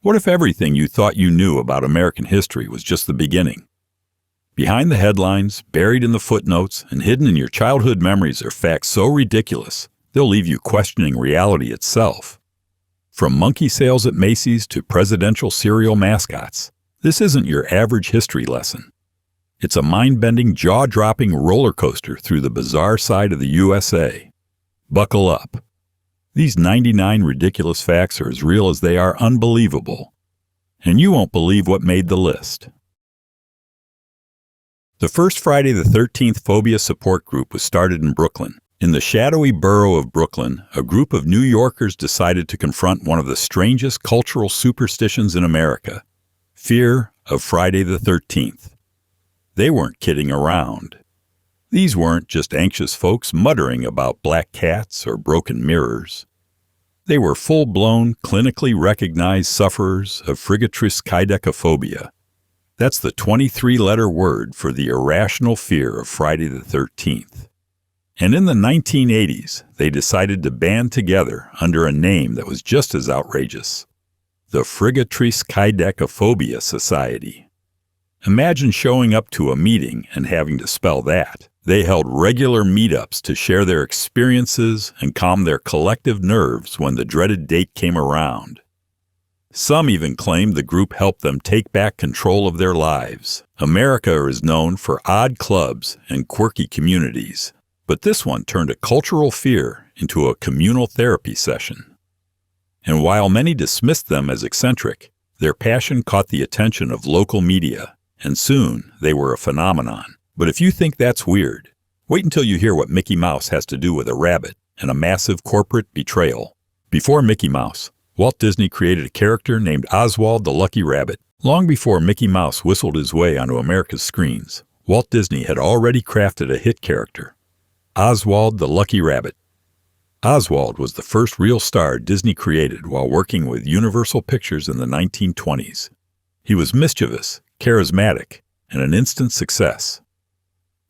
What if everything you thought you knew about American history was just the beginning? Behind the headlines, buried in the footnotes, and hidden in your childhood memories are facts so ridiculous, they'll leave you questioning reality itself. From monkey sales at Macy's to presidential cereal mascots, this isn't your average history lesson. It's a mind-bending, jaw-dropping roller coaster through the bizarre side of the USA. Buckle up. These 99 ridiculous facts are as real as they are unbelievable. And you won't believe what made the list. The first Friday the 13th phobia support group was started in Brooklyn. In the shadowy borough of Brooklyn, a group of New Yorkers decided to confront one of the strangest cultural superstitions in America: fear of Friday the 13th. They weren't kidding around. These weren't just anxious folks muttering about black cats or broken mirrors. They were full-blown, clinically recognized sufferers of frigatriskaidekaphobia. That's the 23-letter word for the irrational fear of Friday the 13th. And in the 1980s, they decided to band together under a name that was just as outrageous: the Frigatriskaidekaphobia Society. Imagine showing up to a meeting and having to spell that. They held regular meetups to share their experiences and calm their collective nerves when the dreaded date came around. Some even claimed the group helped them take back control of their lives. America is known for odd clubs and quirky communities, but this one turned a cultural fear into a communal therapy session. And while many dismissed them as eccentric, their passion caught the attention of local media, and soon they were a phenomenon. But if you think that's weird, wait until you hear what Mickey Mouse has to do with a rabbit and a massive corporate betrayal. Before Mickey Mouse, Walt Disney created a character named Oswald the Lucky Rabbit. Long before Mickey Mouse whistled his way onto America's screens, Walt Disney had already crafted a hit character: Oswald the Lucky Rabbit. Oswald was the first real star Disney created while working with Universal Pictures in the 1920s. He was mischievous, charismatic, and an instant success.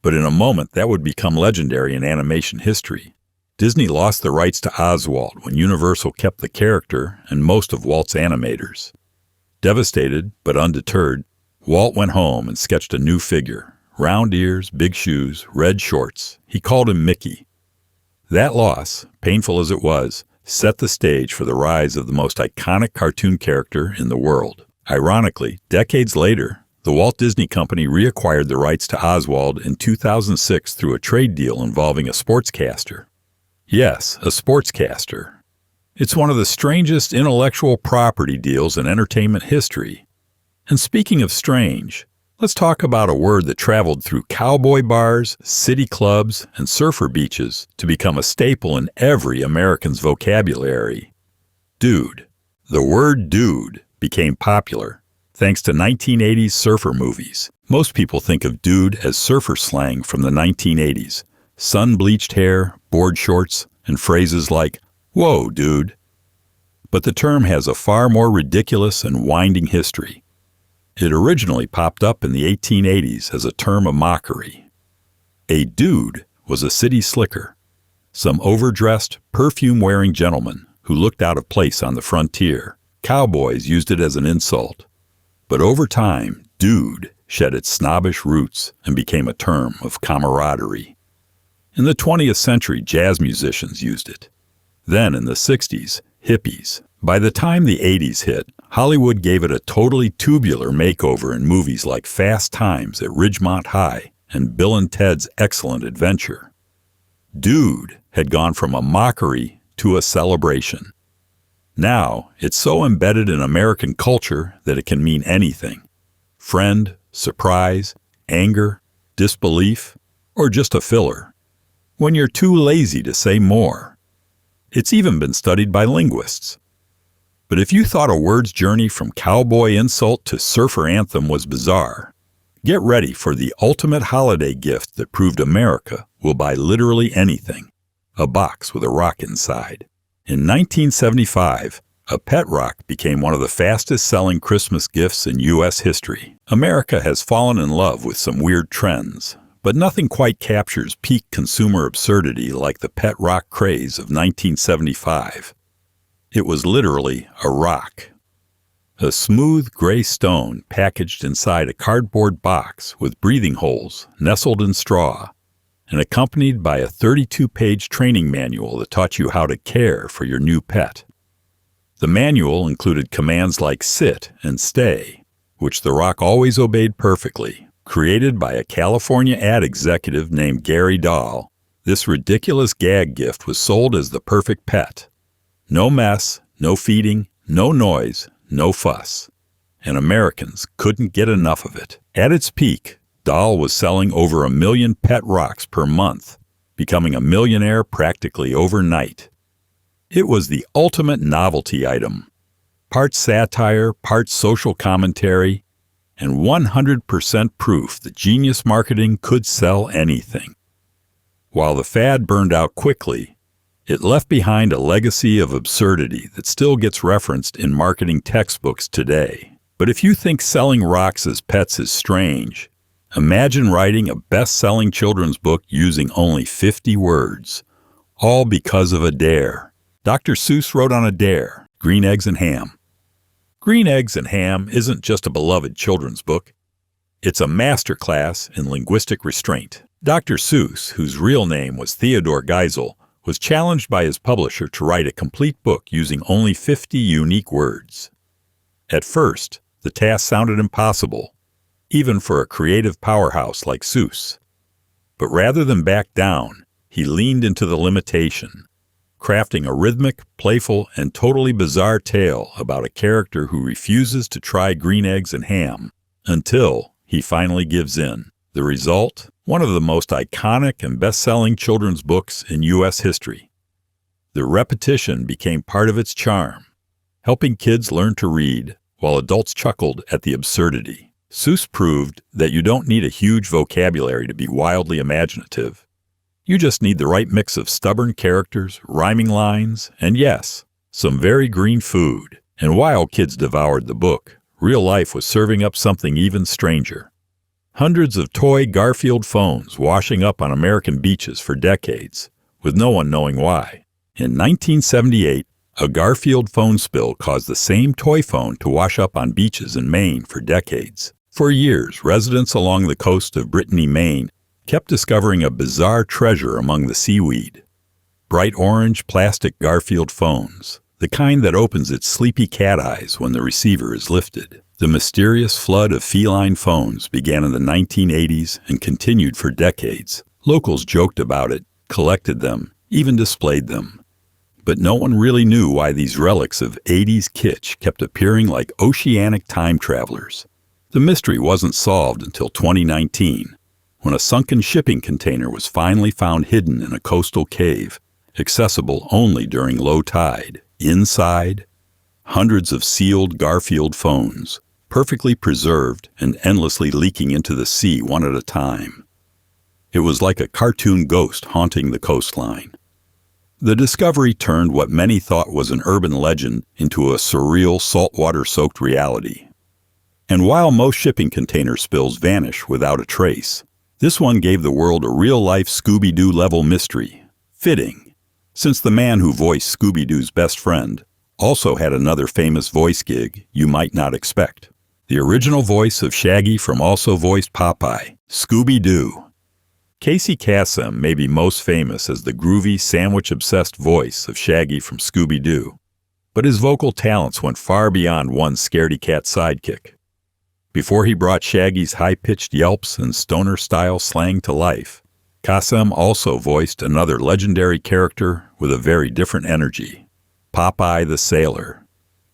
But in a moment that would become legendary in animation history. Disney lost the rights to Oswald when Universal kept the character and most of Walt's animators. Devastated, but undeterred, Walt went home and sketched a new figure: round ears, big shoes, red shorts. He called him Mickey. That loss, painful as it was, set the stage for the rise of the most iconic cartoon character in the world. Ironically, decades later, the Walt Disney Company reacquired the rights to Oswald in 2006 through a trade deal involving a sportscaster. Yes, a sportscaster. It's one of the strangest intellectual property deals in entertainment history. And speaking of strange, let's talk about a word that traveled through cowboy bars, city clubs, and surfer beaches to become a staple in every American's vocabulary: dude. The word dude became popular thanks to 1980s surfer movies. Most people think of dude as surfer slang from the 1980s. Sun-bleached hair, board shorts, and phrases like, "Whoa, dude." But the term has a far more ridiculous and winding history. It originally popped up in the 1880s as a term of mockery. A dude was a city slicker, some overdressed, perfume-wearing gentleman who looked out of place on the frontier. Cowboys used it as an insult. But over time, dude shed its snobbish roots and became a term of camaraderie. In the 20th century, jazz musicians used it. Then, in the 60s, hippies. By the time the 80s hit, Hollywood gave it a totally tubular makeover in movies like Fast Times at Ridgemont High and Bill and Ted's Excellent Adventure. Dude had gone from a mockery to a celebration. Now, it's so embedded in American culture that it can mean anything: friend, surprise, anger, disbelief, or just a filler. When you're too lazy to say more. It's even been studied by linguists. But if you thought a word's journey from cowboy insult to surfer anthem was bizarre, get ready for the ultimate holiday gift that proved America will buy literally anything: a box with a rock inside. In 1975, a pet rock became one of the fastest-selling Christmas gifts in U.S. history. America has fallen in love with some weird trends, but nothing quite captures peak consumer absurdity like the pet rock craze of 1975. It was literally a rock. a smooth gray stone packaged inside a cardboard box with breathing holes nestled in straw, and accompanied by a 32-page training manual that taught you how to care for your new pet. The manual included commands like sit and stay, which the rock always obeyed perfectly. Created by a California ad executive named Gary Dahl, this ridiculous gag gift was sold as the perfect pet. No mess, no feeding, no noise, no fuss. And Americans couldn't get enough of it. At its peak, Dahl was selling over 1 million pet rocks per month, becoming a millionaire practically overnight. It was the ultimate novelty item. Part satire, part social commentary, and 100% proof that genius marketing could sell anything. While the fad burned out quickly, it left behind a legacy of absurdity that still gets referenced in marketing textbooks today. But if you think selling rocks as pets is strange, imagine writing a best-selling children's book using only 50 words, all because of a dare. Dr. Seuss wrote on a dare, Green Eggs and Ham. Green Eggs and Ham isn't just a beloved children's book. It's a masterclass in linguistic restraint. Dr. Seuss, whose real name was Theodore Geisel, was challenged by his publisher to write a complete book using only 50 unique words. At first, the task sounded impossible, even for a creative powerhouse like Seuss. But rather than back down, he leaned into the limitation, crafting a rhythmic, playful, and totally bizarre tale about a character who refuses to try green eggs and ham until he finally gives in. The result? One of the most iconic and best-selling children's books in U.S. history. The repetition became part of its charm, helping kids learn to read while adults chuckled at the absurdity. Seuss proved that you don't need a huge vocabulary to be wildly imaginative. You just need the right mix of stubborn characters, rhyming lines, and yes, some very green food. And while kids devoured the book, real life was serving up something even stranger. Hundreds of toy Garfield phones washing up on American beaches for decades, with no one knowing why. In 1978, a Garfield phone spill caused the same toy phone to wash up on beaches in Maine for decades. For years, residents along the coast of Brittany, Maine, kept discovering a bizarre treasure among the seaweed. Bright orange plastic Garfield phones, the kind that opens its sleepy cat eyes when the receiver is lifted. The mysterious flood of feline phones began in the 1980s and continued for decades. Locals joked about it, collected them, even displayed them. But no one really knew why these relics of 80s kitsch kept appearing like oceanic time travelers. The mystery wasn't solved until 2019, when a sunken shipping container was finally found hidden in a coastal cave, accessible only during low tide. Inside, hundreds of sealed Garfield phones, perfectly preserved and endlessly leaking into the sea one at a time. It was like a cartoon ghost haunting the coastline. The discovery turned what many thought was an urban legend into a surreal, saltwater-soaked reality. And while most shipping container spills vanish without a trace, this one gave the world a real-life Scooby-Doo-level mystery. Fitting, since the man who voiced Scooby-Doo's best friend also had another famous voice gig you might not expect. The original voice of Shaggy from also voiced Popeye, Scooby-Doo. Casey Kasem may be most famous as the groovy, sandwich-obsessed voice of Shaggy from Scooby-Doo, but his vocal talents went far beyond one scaredy-cat sidekick. Before he brought Shaggy's high-pitched yelps and stoner-style slang to life, Kasem also voiced another legendary character with a very different energy, Popeye the Sailor.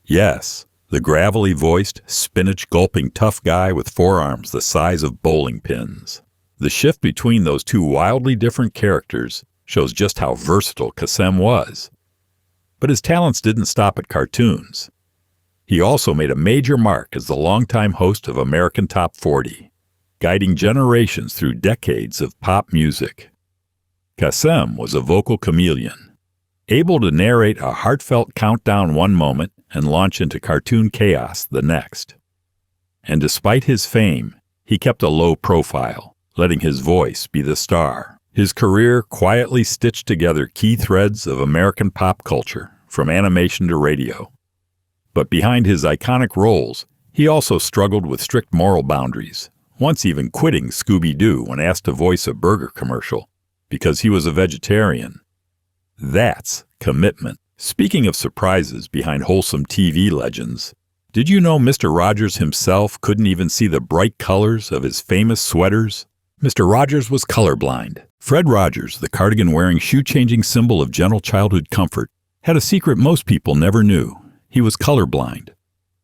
Yes, the gravelly-voiced, spinach-gulping tough guy with forearms the size of bowling pins. The shift between those two wildly different characters shows just how versatile Kasem was. But his talents didn't stop at cartoons. He also made a major mark as the longtime host of American Top 40, guiding generations through decades of pop music. Kasem was a vocal chameleon, able to narrate a heartfelt countdown one moment and launch into cartoon chaos the next. And despite his fame, he kept a low profile, letting his voice be the star. His career quietly stitched together key threads of American pop culture, from animation to radio. But behind his iconic roles, he also struggled with strict moral boundaries, once even quitting Scooby-Doo when asked to voice a burger commercial because he was a vegetarian. That's commitment. Speaking of surprises behind wholesome TV legends, did you know Mr. Rogers himself couldn't even see the bright colors of his famous sweaters? Mr. Rogers was colorblind. Fred Rogers, the cardigan-wearing, shoe-changing symbol of gentle childhood comfort, had a secret most people never knew. He was colorblind.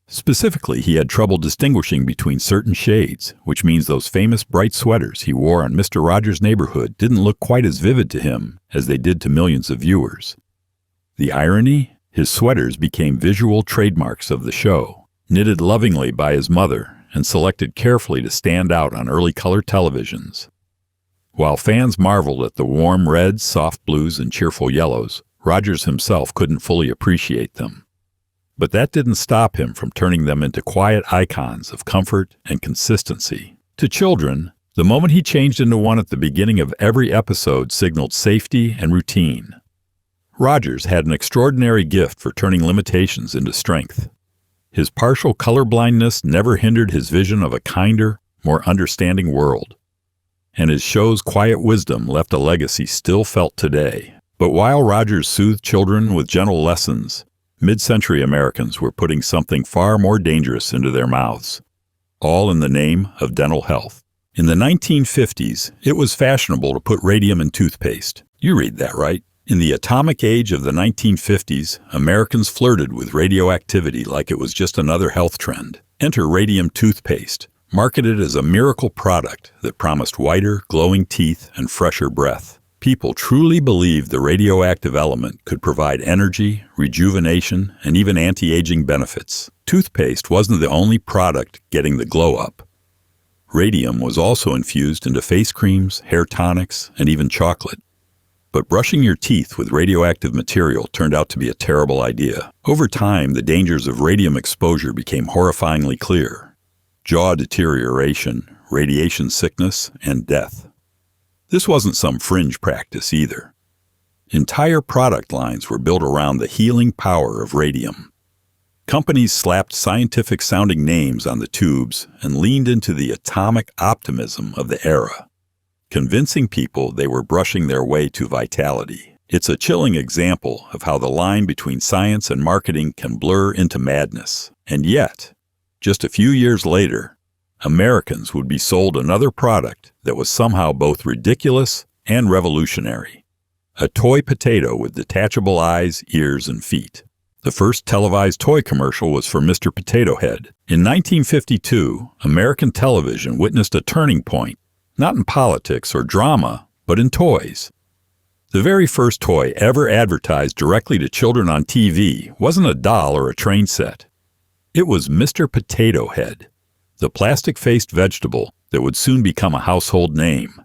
Specifically, he had trouble distinguishing between certain shades, which means those famous bright sweaters he wore on Mr. Rogers' Neighborhood didn't look quite as vivid to him as they did to millions of viewers. The irony? His sweaters became visual trademarks of the show, knitted lovingly by his mother and selected carefully to stand out on early color televisions. While fans marveled at the warm reds, soft blues, and cheerful yellows, Rogers himself couldn't fully appreciate them. But that didn't stop him from turning them into quiet icons of comfort and consistency. To children, the moment he changed into one at the beginning of every episode signaled safety and routine. Rogers had an extraordinary gift for turning limitations into strength. His partial colorblindness never hindered his vision of a kinder, more understanding world. And his show's quiet wisdom left a legacy still felt today. But while Rogers soothed children with gentle lessons, mid-century Americans were putting something far more dangerous into their mouths, all in the name of dental health. In the 1950s, it was fashionable to put radium in toothpaste. You read that right. In the atomic age of the 1950s, Americans flirted with radioactivity like it was just another health trend. Enter radium toothpaste, marketed as a miracle product that promised whiter, glowing teeth and fresher breath. People truly believed the radioactive element could provide energy, rejuvenation, and even anti-aging benefits. Toothpaste wasn't the only product getting the glow up. Radium was also infused into face creams, hair tonics, and even chocolate. But brushing your teeth with radioactive material turned out to be a terrible idea. Over time, the dangers of radium exposure became horrifyingly clear. Jaw deterioration, radiation sickness, and death. This wasn't some fringe practice either. Entire product lines were built around the healing power of radium. Companies slapped scientific-sounding names on the tubes and leaned into the atomic optimism of the era, convincing people they were brushing their way to vitality. It's a chilling example of how the line between science and marketing can blur into madness. And yet, just a few years later, Americans would be sold another product that was somehow both ridiculous and revolutionary. A toy potato with detachable eyes, ears, and feet. The first televised toy commercial was for Mr. Potato Head. In 1952, American television witnessed a turning point, not in politics or drama, but in toys. The very first toy ever advertised directly to children on TV wasn't a doll or a train set. It was Mr. Potato Head, the plastic-faced vegetable that would soon become a household name.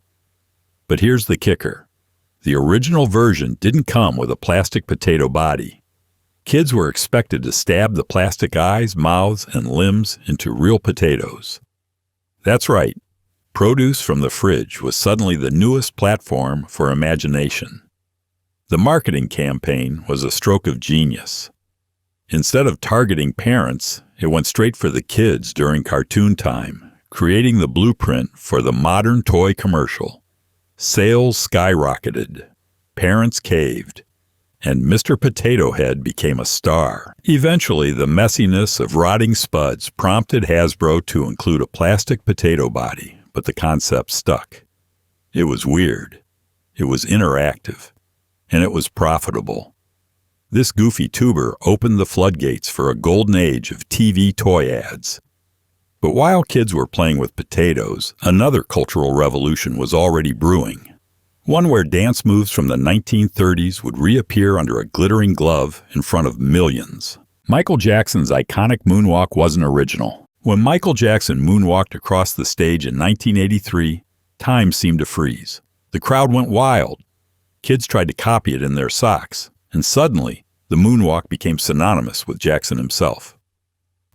But here's the kicker. The original version didn't come with a plastic potato body. Kids were expected to stab the plastic eyes, mouths, and limbs into real potatoes. That's right. Produce from the fridge was suddenly the newest platform for imagination. The marketing campaign was a stroke of genius. Instead of targeting parents, it went straight for the kids during cartoon time, creating the blueprint for the modern toy commercial. Sales skyrocketed, parents caved, and Mr. Potato Head became a star. Eventually, the messiness of rotting spuds prompted Hasbro to include a plastic potato body, but the concept stuck. It was weird, it was interactive, and it was profitable. This goofy tuber opened the floodgates for a golden age of TV toy ads. But while kids were playing with potatoes, another cultural revolution was already brewing. One where dance moves from the 1930s would reappear under a glittering glove in front of millions. Michael Jackson's iconic Moonwalk wasn't original. When Michael Jackson moonwalked across the stage in 1983, time seemed to freeze. The crowd went wild. Kids tried to copy it in their socks, and suddenly, the moonwalk became synonymous with Jackson himself.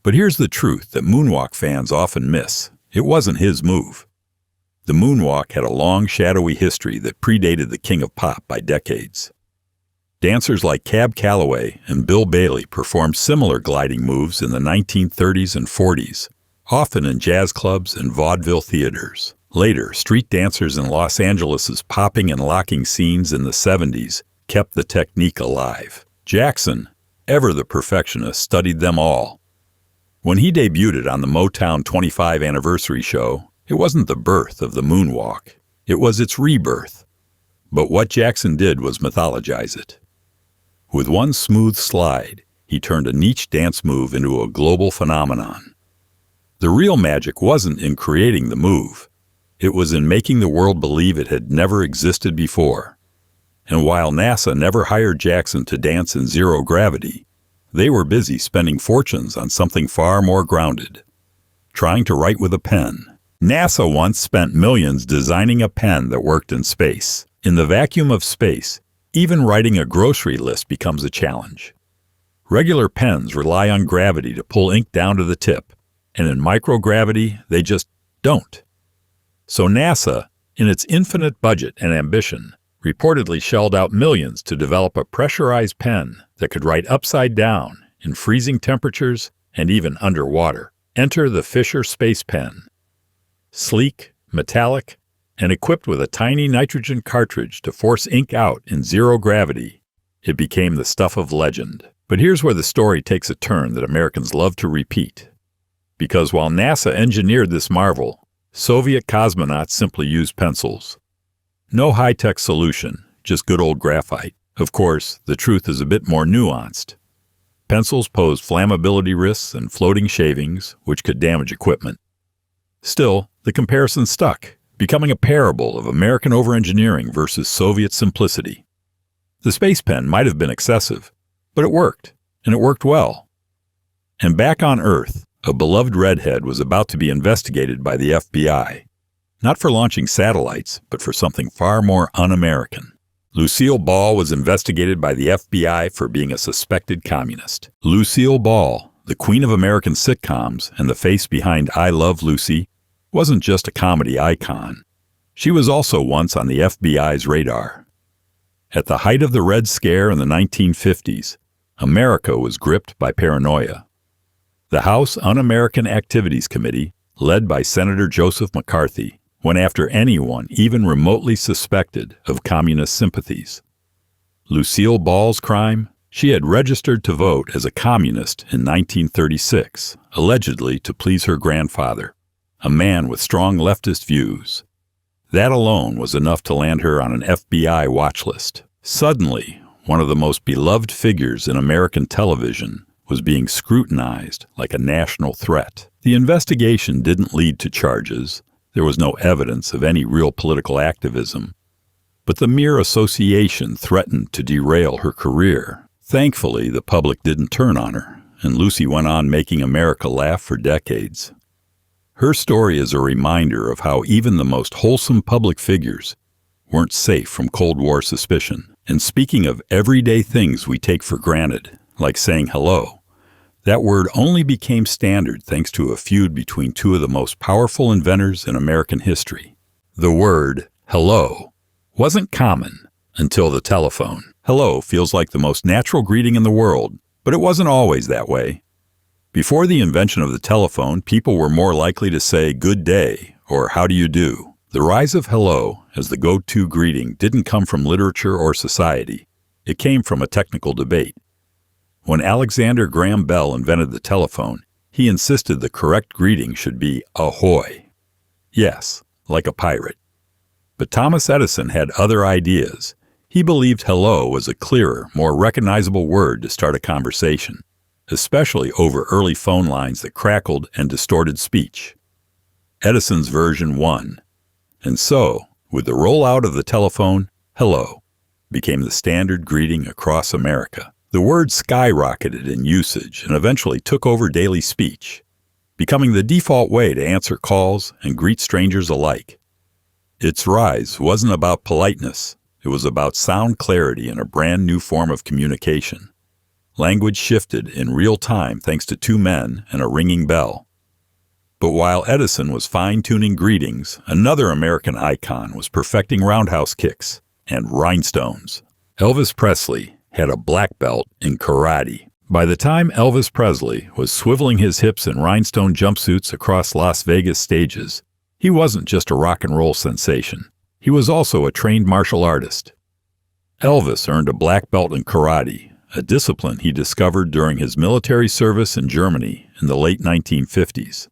But here's the truth that moonwalk fans often miss. It wasn't his move. The moonwalk had a long, shadowy history that predated the king of pop by decades. Dancers like Cab Calloway and Bill Bailey performed similar gliding moves in the 1930s and 40s, often in jazz clubs and vaudeville theaters. Later, street dancers in Los Angeles' popping and locking scenes in the 70s kept the technique alive. Jackson, ever the perfectionist, studied them all. When he debuted on the Motown 25 anniversary show, it wasn't the birth of the Moonwalk. It was its rebirth. But what Jackson did was mythologize it. With one smooth slide, he turned a niche dance move into a global phenomenon. The real magic wasn't in creating the move. It was in making the world believe it had never existed before. And while NASA never hired Jackson to dance in zero gravity, they were busy spending fortunes on something far more grounded. Trying to write with a pen. NASA once spent millions designing a pen that worked in space. In the vacuum of space, even writing a grocery list becomes a challenge. Regular pens rely on gravity to pull ink down to the tip, and in microgravity, they just don't. So NASA, in its infinite budget and ambition, reportedly shelled out millions to develop a pressurized pen that could write upside down in freezing temperatures and even underwater. Enter the Fisher Space Pen. Sleek, metallic, and equipped with a tiny nitrogen cartridge to force ink out in zero gravity, it became the stuff of legend. But here's where the story takes a turn that Americans love to repeat. Because while NASA engineered this marvel, Soviet cosmonauts simply used pencils. No high-tech solution, just good old graphite. Of course, the truth is a bit more nuanced. Pencils posed flammability risks and floating shavings, which could damage equipment. Still, the comparison stuck, becoming a parable of American overengineering versus Soviet simplicity. The space pen might have been excessive, but it worked, and it worked well. And back on Earth, a beloved redhead was about to be investigated by the FBI, not for launching satellites, but for something far more un-American. Lucille Ball was investigated by the FBI for being a suspected communist. Lucille Ball, the queen of American sitcoms and the face behind I Love Lucy, wasn't just a comedy icon. She was also once on the FBI's radar. At the height of the Red Scare in the 1950s, America was gripped by paranoia. The House Un-American Activities Committee, led by Senator Joseph McCarthy, went after anyone even remotely suspected of communist sympathies. Lucille Ball's crime? She had registered to vote as a communist in 1936, allegedly to please her grandfather, a man with strong leftist views. That alone was enough to land her on an FBI watch list. Suddenly, one of the most beloved figures in American television was being scrutinized like a national threat. The investigation didn't lead to charges. There was no evidence of any real political activism. But the mere association threatened to derail her career. Thankfully, the public didn't turn on her, and Lucy went on making America laugh for decades. Her story is a reminder of how even the most wholesome public figures weren't safe from Cold War suspicion. And speaking of everyday things we take for granted, like saying hello, that word only became standard thanks to a feud between two of the most powerful inventors in American history. The word hello wasn't common until the telephone. Hello feels like the most natural greeting in the world, but it wasn't always that way. Before the invention of the telephone, people were more likely to say good day or how do you do. The rise of hello as the go-to greeting didn't come from literature or society. It came from a technical debate. When Alexander Graham Bell invented the telephone, he insisted the correct greeting should be ahoy. Yes, like a pirate. But Thomas Edison had other ideas. He believed hello was a clearer, more recognizable word to start a conversation, especially over early phone lines that crackled and distorted speech. Edison's version won. And so, with the rollout of the telephone, hello became the standard greeting across America. The word skyrocketed in usage and eventually took over daily speech, becoming the default way to answer calls and greet strangers alike. Its rise wasn't about politeness. It was about sound clarity and a brand new form of communication. Language shifted in real time thanks to two men and a ringing bell. But while Edison was fine-tuning greetings, another American icon was perfecting roundhouse kicks and rhinestones. Elvis Presley, had a black belt in karate. By the time Elvis Presley was swiveling his hips in rhinestone jumpsuits across Las Vegas stages, he wasn't just a rock and roll sensation. He was also a trained martial artist. Elvis earned a black belt in karate, a discipline he discovered during his military service in Germany in the late 1950s.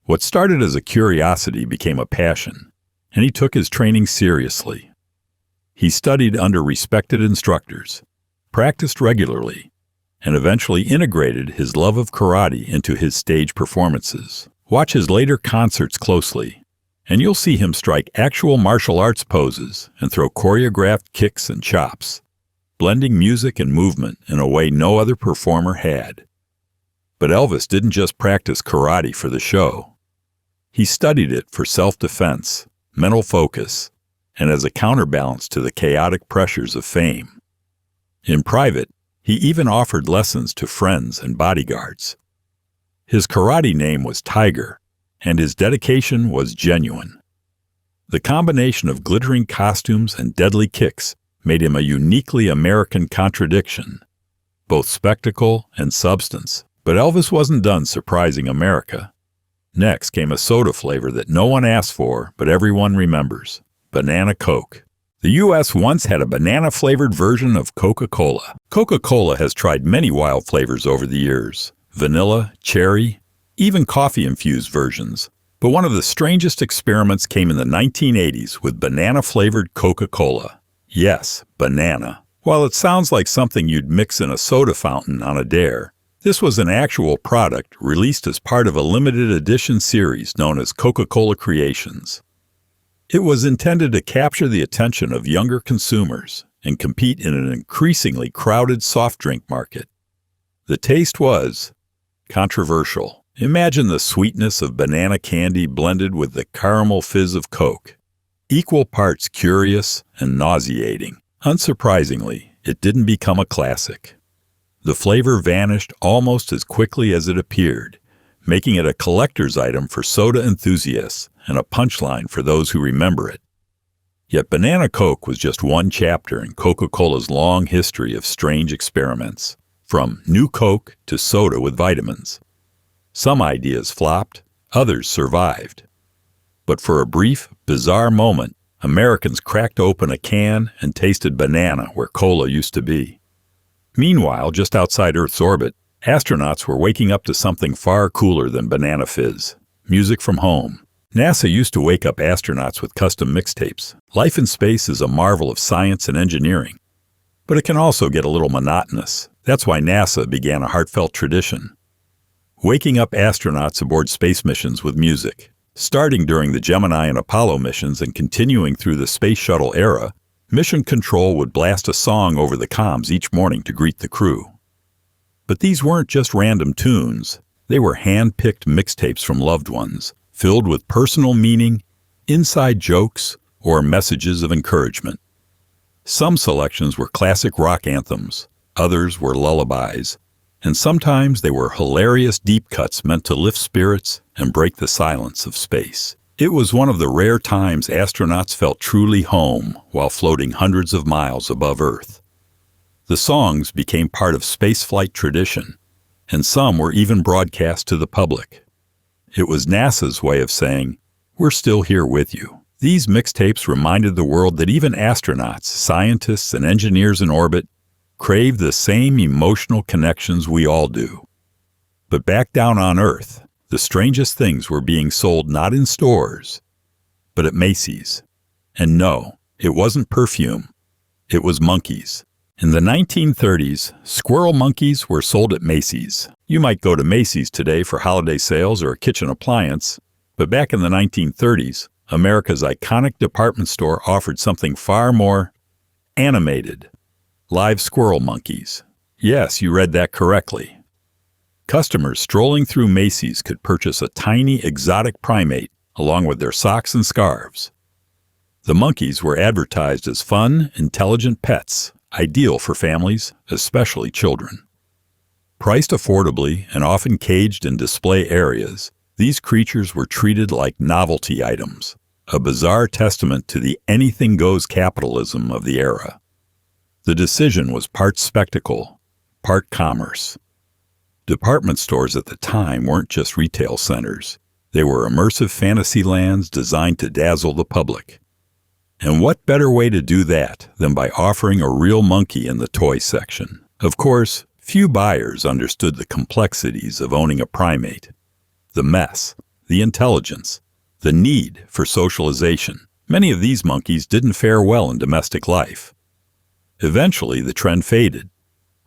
What started as a curiosity became a passion, and he took his training seriously. He studied under respected instructors, practiced regularly, and eventually integrated his love of karate into his stage performances. Watch his later concerts closely, and you'll see him strike actual martial arts poses and throw choreographed kicks and chops, blending music and movement in a way no other performer had. But Elvis didn't just practice karate for the show. He studied it for self-defense, mental focus, and as a counterbalance to the chaotic pressures of fame. In private, he even offered lessons to friends and bodyguards. His karate name was Tiger, and his dedication was genuine. The combination of glittering costumes and deadly kicks made him a uniquely American contradiction, both spectacle and substance. But Elvis wasn't done surprising America. Next came a soda flavor that no one asked for, but everyone remembers: Banana Coke. The U.S. once had a banana-flavored version of Coca-Cola. Coca-Cola has tried many wild flavors over the years: vanilla, cherry, even coffee-infused versions. But one of the strangest experiments came in the 1980s with banana-flavored Coca-Cola. Yes, banana. While it sounds like something you'd mix in a soda fountain on a dare, this was an actual product released as part of a limited edition series known as Coca-Cola Creations. It was intended to capture the attention of younger consumers and compete in an increasingly crowded soft drink market. The taste was controversial. Imagine the sweetness of banana candy blended with the caramel fizz of Coke. Equal parts curious and nauseating. Unsurprisingly, it didn't become a classic. The flavor vanished almost as quickly as it appeared, making it a collector's item for soda enthusiasts and a punchline for those who remember it. Yet Banana Coke was just one chapter in Coca-Cola's long history of strange experiments, from new Coke to soda with vitamins. Some ideas flopped, others survived. But for a brief, bizarre moment, Americans cracked open a can and tasted banana where cola used to be. Meanwhile, just outside Earth's orbit, astronauts were waking up to something far cooler than banana fizz: music from home. NASA used to wake up astronauts with custom mixtapes. Life in space is a marvel of science and engineering. But it can also get a little monotonous. That's why NASA began a heartfelt tradition: waking up astronauts aboard space missions with music. Starting during the Gemini and Apollo missions and continuing through the Space Shuttle era, Mission Control would blast a song over the comms each morning to greet the crew. But these weren't just random tunes. They were hand-picked mixtapes from loved ones, filled with personal meaning, inside jokes, or messages of encouragement. Some selections were classic rock anthems, others were lullabies, and sometimes they were hilarious deep cuts meant to lift spirits and break the silence of space. It was one of the rare times astronauts felt truly home while floating hundreds of miles above Earth. The songs became part of spaceflight tradition, and some were even broadcast to the public. It was NASA's way of saying, "We're still here with you." These mixtapes reminded the world that even astronauts, scientists, and engineers in orbit crave the same emotional connections we all do. But back down on Earth, the strangest things were being sold not in stores, but at Macy's. And no, it wasn't perfume. It was monkeys. In the 1930s, squirrel monkeys were sold at Macy's. You might go to Macy's today for holiday sales or a kitchen appliance, but back in the 1930s, America's iconic department store offered something far more animated: live squirrel monkeys. Yes, you read that correctly. Customers strolling through Macy's could purchase a tiny exotic primate along with their socks and scarves. The monkeys were advertised as fun, intelligent pets, ideal for families, especially children. Priced affordably and often caged in display areas, these creatures were treated like novelty items, a bizarre testament to the anything-goes capitalism of the era. The decision was part spectacle, part commerce. Department stores at the time weren't just retail centers. They were immersive fantasy lands designed to dazzle the public. And what better way to do that than by offering a real monkey in the toy section? Of course, few buyers understood the complexities of owning a primate. The mess, the intelligence, the need for socialization. Many of these monkeys didn't fare well in domestic life. Eventually, the trend faded,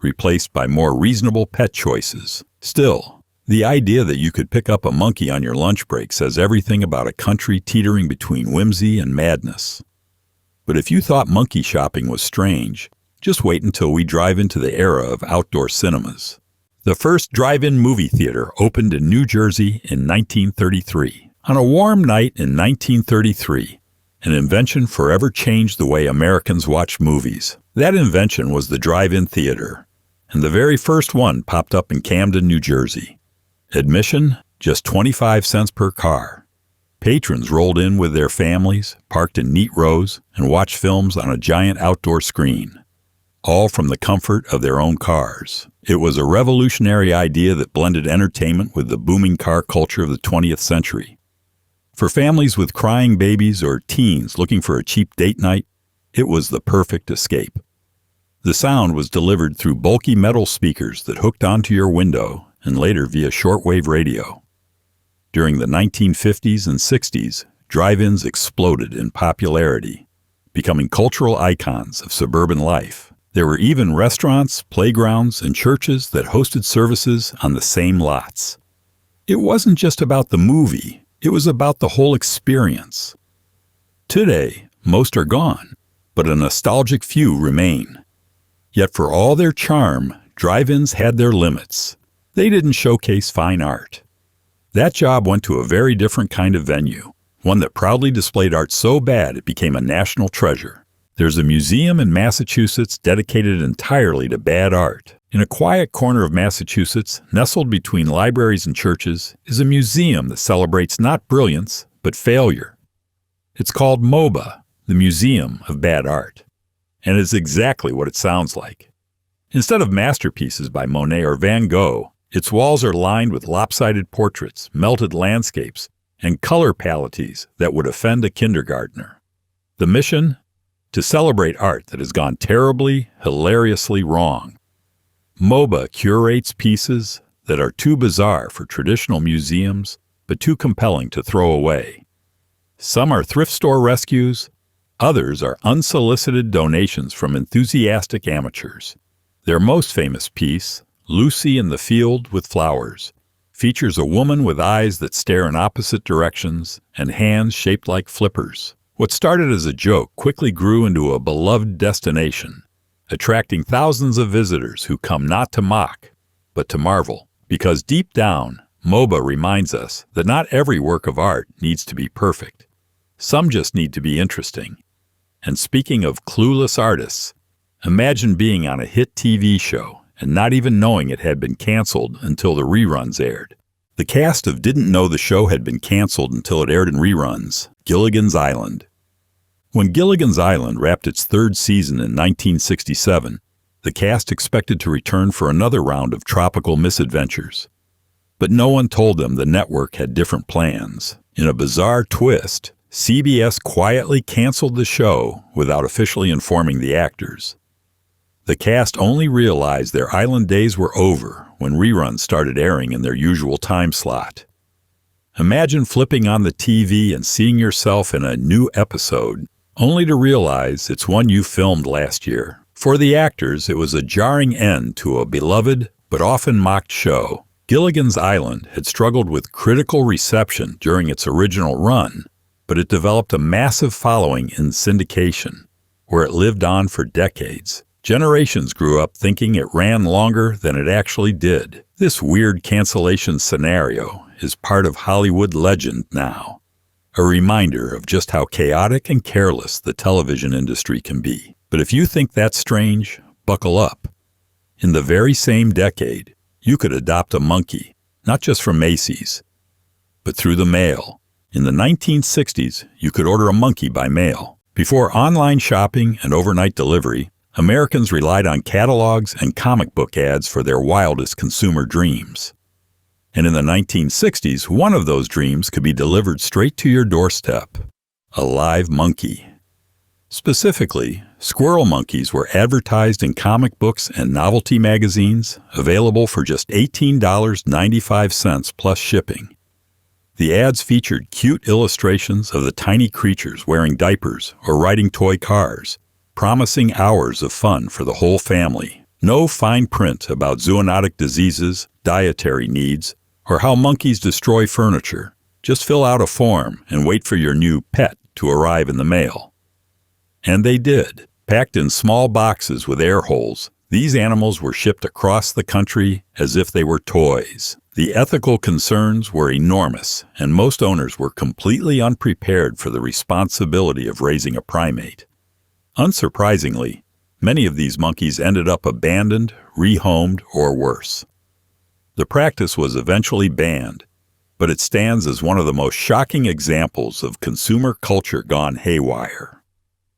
replaced by more reasonable pet choices. Still, the idea that you could pick up a monkey on your lunch break says everything about a country teetering between whimsy and madness. But if you thought monkey shopping was strange, just wait until we drive into the era of outdoor cinemas. The first drive-in movie theater opened in New Jersey in 1933. On a warm night in 1933, an invention forever changed the way Americans watched movies. That invention was the drive-in theater, and the very first one popped up in Camden, New Jersey. Admission, just 25 cents per car. Patrons rolled in with their families, parked in neat rows, and watched films on a giant outdoor screen, all from the comfort of their own cars. It was a revolutionary idea that blended entertainment with the booming car culture of the 20th century. For families with crying babies or teens looking for a cheap date night, it was the perfect escape. The sound was delivered through bulky metal speakers that hooked onto your window and later via shortwave radio. During the 1950s and 60s, drive-ins exploded in popularity, becoming cultural icons of suburban life. There were even restaurants, playgrounds, and churches that hosted services on the same lots. It wasn't just about the movie, it was about the whole experience. Today, most are gone, but a nostalgic few remain. Yet for all their charm, drive-ins had their limits. They didn't showcase fine art. That job went to a very different kind of venue, one that proudly displayed art so bad it became a national treasure. There's a museum in Massachusetts dedicated entirely to bad art. In a quiet corner of Massachusetts, nestled between libraries and churches, is a museum that celebrates not brilliance, but failure. It's called MoBA, the Museum of Bad Art, and it's exactly what it sounds like. Instead of masterpieces by Monet or Van Gogh, its walls are lined with lopsided portraits, melted landscapes, and color palettes that would offend a kindergartner. The mission? To celebrate art that has gone terribly, hilariously wrong. MoBA curates pieces that are too bizarre for traditional museums, but too compelling to throw away. Some are thrift store rescues, others are unsolicited donations from enthusiastic amateurs. Their most famous piece, Lucy in the Field with Flowers, features a woman with eyes that stare in opposite directions and hands shaped like flippers. What started as a joke quickly grew into a beloved destination, attracting thousands of visitors who come not to mock, but to marvel. Because deep down, MoBA reminds us that not every work of art needs to be perfect. Some just need to be interesting. And speaking of clueless artists, imagine being on a hit TV show and not even knowing it had been canceled until the reruns aired. The cast of didn't know the show had been canceled until it aired in reruns, Gilligans Island. When Gilligans Island wrapped its third season in 1967, the cast expected to return for another round of tropical misadventures. But no one told them the network had different plans. In a bizarre twist, CBS quietly canceled the show without officially informing the actors. The cast only realized their island days were over when reruns started airing in their usual time slot. Imagine flipping on the TV and seeing yourself in a new episode, only to realize it's one you filmed last year. For the actors, it was a jarring end to a beloved but often mocked show. Gilligan's Island had struggled with critical reception during its original run, but it developed a massive following in syndication, where it lived on for decades. Generations grew up thinking it ran longer than it actually did. This weird cancellation scenario is part of Hollywood legend now, a reminder of just how chaotic and careless the television industry can be. But if you think that's strange, buckle up. In the very same decade, you could adopt a monkey, not just from Macy's, but through the mail. In the 1960s, you could order a monkey by mail. Before online shopping and overnight delivery, Americans relied on catalogs and comic book ads for their wildest consumer dreams. And in the 1960s, one of those dreams could be delivered straight to your doorstep: a live monkey. Specifically, squirrel monkeys were advertised in comic books and novelty magazines, available for just $18.95 plus shipping. The ads featured cute illustrations of the tiny creatures wearing diapers or riding toy cars, promising hours of fun for the whole family. No fine print about zoonotic diseases, dietary needs, or how monkeys destroy furniture. Just fill out a form and wait for your new pet to arrive in the mail. And they did. Packed in small boxes with air holes, these animals were shipped across the country as if they were toys. The ethical concerns were enormous, and most owners were completely unprepared for the responsibility of raising a primate. Unsurprisingly, many of these monkeys ended up abandoned, rehomed, or worse. The practice was eventually banned, but it stands as one of the most shocking examples of consumer culture gone haywire.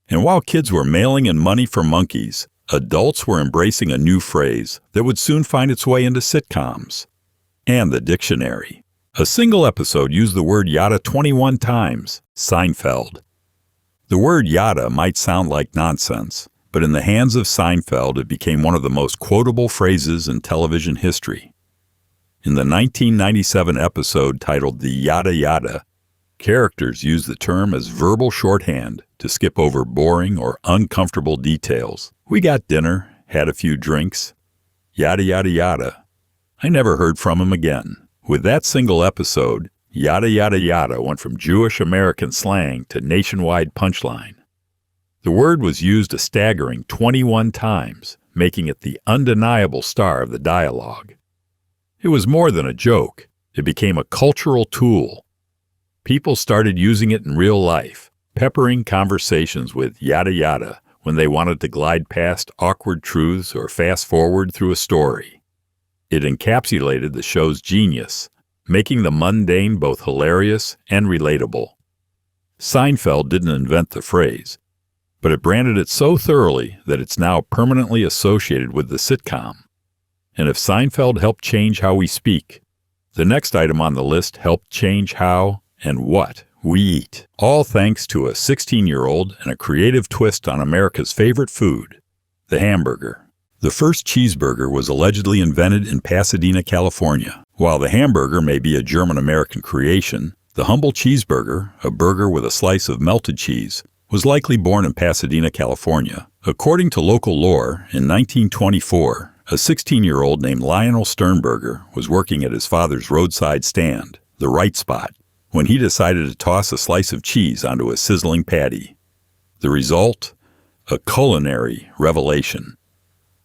And while kids were mailing in money for monkeys, adults were embracing a new phrase that would soon find its way into sitcoms and the dictionary. A single episode used the word yada 21 times: Seinfeld. The word yada might sound like nonsense, but in the hands of Seinfeld, it became one of the most quotable phrases in television history. In the 1997 episode titled The Yada Yada, characters used the term as verbal shorthand to skip over boring or uncomfortable details. We got dinner, had a few drinks, yada yada yada. I never heard from him again. With that single episode, yada yada yada went from Jewish American slang to nationwide punchline. The word was used a staggering 21 times, making it the undeniable star of the dialogue. It was more than a joke. It became a cultural tool. People started using it in real life, peppering conversations with yada yada when they wanted to glide past awkward truths or fast forward through a story. It encapsulated the show's genius, making the mundane both hilarious and relatable. Seinfeld didn't invent the phrase, but it branded it so thoroughly that it's now permanently associated with the sitcom. And if Seinfeld helped change how we speak, the next item on the list helped change how and what we eat, all thanks to a 16-year-old and a creative twist on America's favorite food, the hamburger. The first cheeseburger was allegedly invented in Pasadena, California. While the hamburger may be a German-American creation, the humble cheeseburger, a burger with a slice of melted cheese, was likely born in Pasadena, California. According to local lore, in 1924, a 16-year-old named Lionel Sternberger was working at his father's roadside stand, the Right Spot, when he decided to toss a slice of cheese onto a sizzling patty. The result? A culinary revelation.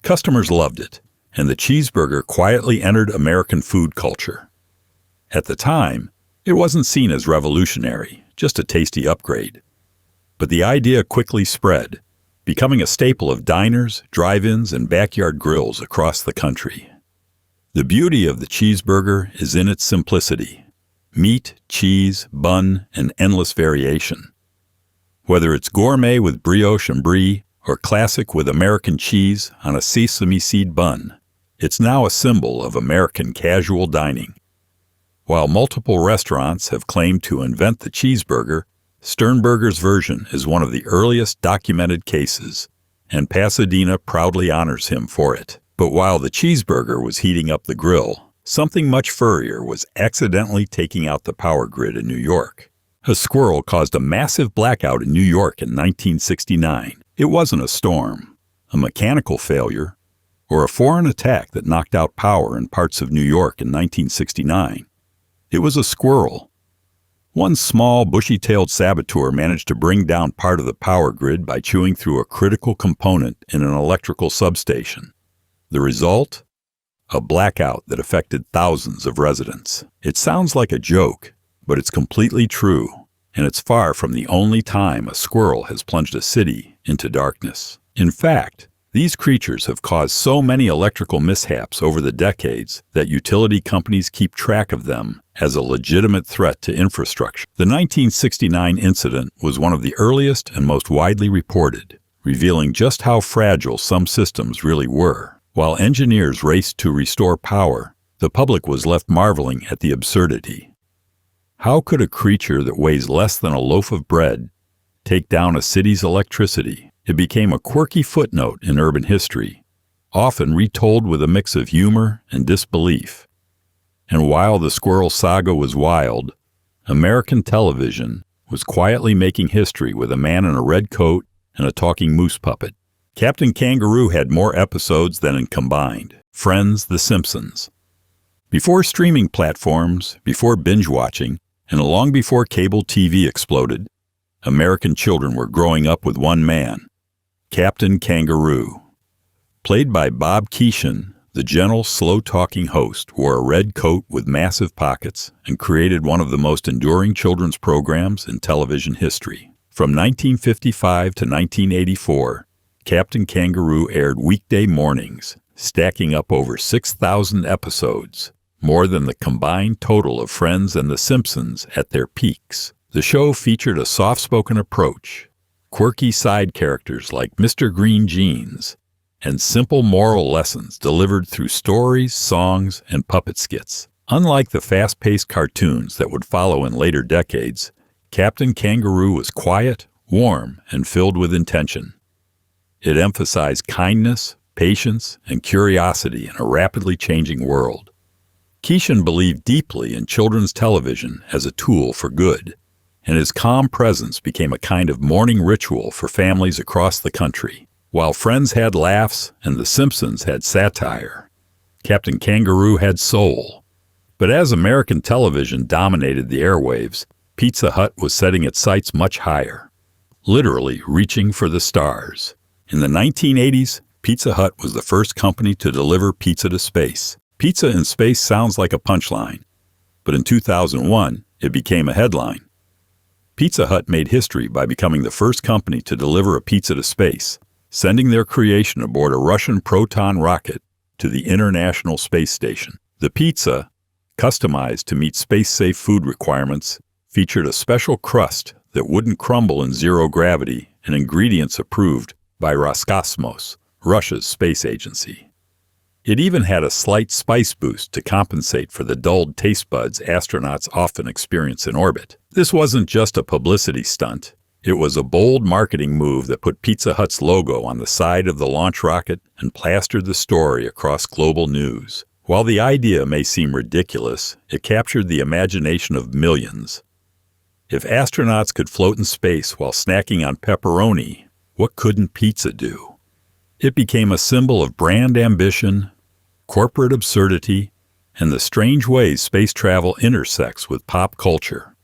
Customers loved it, and the cheeseburger quietly entered American food culture. At the time, it wasn't seen as revolutionary, just a tasty upgrade. But the idea quickly spread, becoming a staple of diners, drive-ins, and backyard grills across the country. The beauty of the cheeseburger is in its simplicity. Meat, cheese, bun, and endless variation. Whether it's gourmet with brioche and brie or classic with American cheese on a sesame seed bun, it's now a symbol of American casual dining. While multiple restaurants have claimed to invent the cheeseburger, Sternberger's version is one of the earliest documented cases, and Pasadena proudly honors him for it. But while the cheeseburger was heating up the grill, something much furrier was accidentally taking out the power grid in New York. A squirrel caused a massive blackout in New York in 1969. It wasn't a storm, a mechanical failure, or a foreign attack that knocked out power in parts of New York in 1969. It was a squirrel. One small, bushy-tailed saboteur managed to bring down part of the power grid by chewing through a critical component in an electrical substation. The result? A blackout that affected thousands of residents. It sounds like a joke, but it's completely true, and it's far from the only time a squirrel has plunged a city into darkness. In fact, these creatures have caused so many electrical mishaps over the decades that utility companies keep track of them as a legitimate threat to infrastructure. The 1969 incident was one of the earliest and most widely reported, revealing just how fragile some systems really were. While engineers raced to restore power, the public was left marveling at the absurdity. How could a creature that weighs less than a loaf of bread take down a city's electricity? It became a quirky footnote in urban history, often retold with a mix of humor and disbelief. And while the squirrel saga was wild, American television was quietly making history with a man in a red coat and a talking moose puppet. Captain Kangaroo had more episodes than in combined Friends, The Simpsons. Before streaming platforms, before binge-watching, and long before cable TV exploded, American children were growing up with one man, Captain Kangaroo. Played by Bob Keeshan, the gentle, slow-talking host wore a red coat with massive pockets and created one of the most enduring children's programs in television history. From 1955 to 1984, Captain Kangaroo aired weekday mornings, stacking up over 6,000 episodes, more than the combined total of Friends and The Simpsons at their peaks. The show featured a soft-spoken approach, quirky side characters like Mr. Green Jeans, and simple moral lessons delivered through stories, songs, and puppet skits. Unlike the fast-paced cartoons that would follow in later decades, Captain Kangaroo was quiet, warm, and filled with intention. It emphasized kindness, patience, and curiosity in a rapidly changing world. Keeshan believed deeply in children's television as a tool for good, and his calm presence became a kind of morning ritual for families across the country. While Friends had laughs and The Simpsons had satire, Captain Kangaroo had soul. But as American television dominated the airwaves, Pizza Hut was setting its sights much higher, literally reaching for the stars. In the 1980s, Pizza Hut was the first company to deliver pizza to space. Pizza in space sounds like a punchline, but in 2001, it became a headline. Pizza Hut made history by becoming the first company to deliver a pizza to space, sending their creation aboard a Russian Proton rocket to the International Space Station. The pizza, customized to meet space-safe food requirements, featured a special crust that wouldn't crumble in zero gravity and ingredients approved by Roscosmos, Russia's space agency. It even had a slight spice boost to compensate for the dulled taste buds astronauts often experience in orbit. This wasn't just a publicity stunt. It was a bold marketing move that put Pizza Hut's logo on the side of the launch rocket and plastered the story across global news. While the idea may seem ridiculous, it captured the imagination of millions. If astronauts could float in space while snacking on pepperoni, what couldn't pizza do? It became a symbol of brand ambition, corporate absurdity, and the strange ways space travel intersects with pop culture.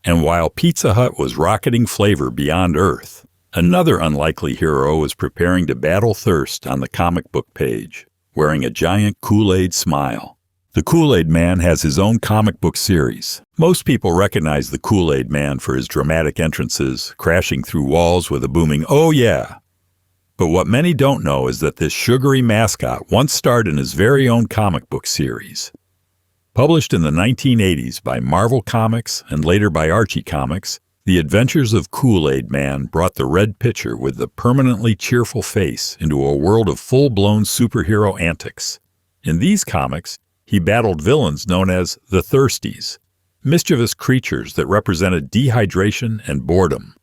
And while Pizza Hut was rocketing flavor beyond Earth, another unlikely hero was preparing to battle thirst on the comic book page, wearing a giant KoolAid smile. The KoolAid Man has his own comic book series. Most people recognize the KoolAid Man for his dramatic entrances, crashing through walls with a booming, "Oh yeah!" But what many don't know is that this sugary mascot once starred in his very own comic book series. Published in the 1980s by Marvel Comics and later by Archie Comics, The Adventures of KoolAid Man brought the red pitcher with the permanently cheerful face into a world of full-blown superhero antics. In these comics, he battled villains known as the Thirsties, mischievous creatures that represented dehydration and boredom.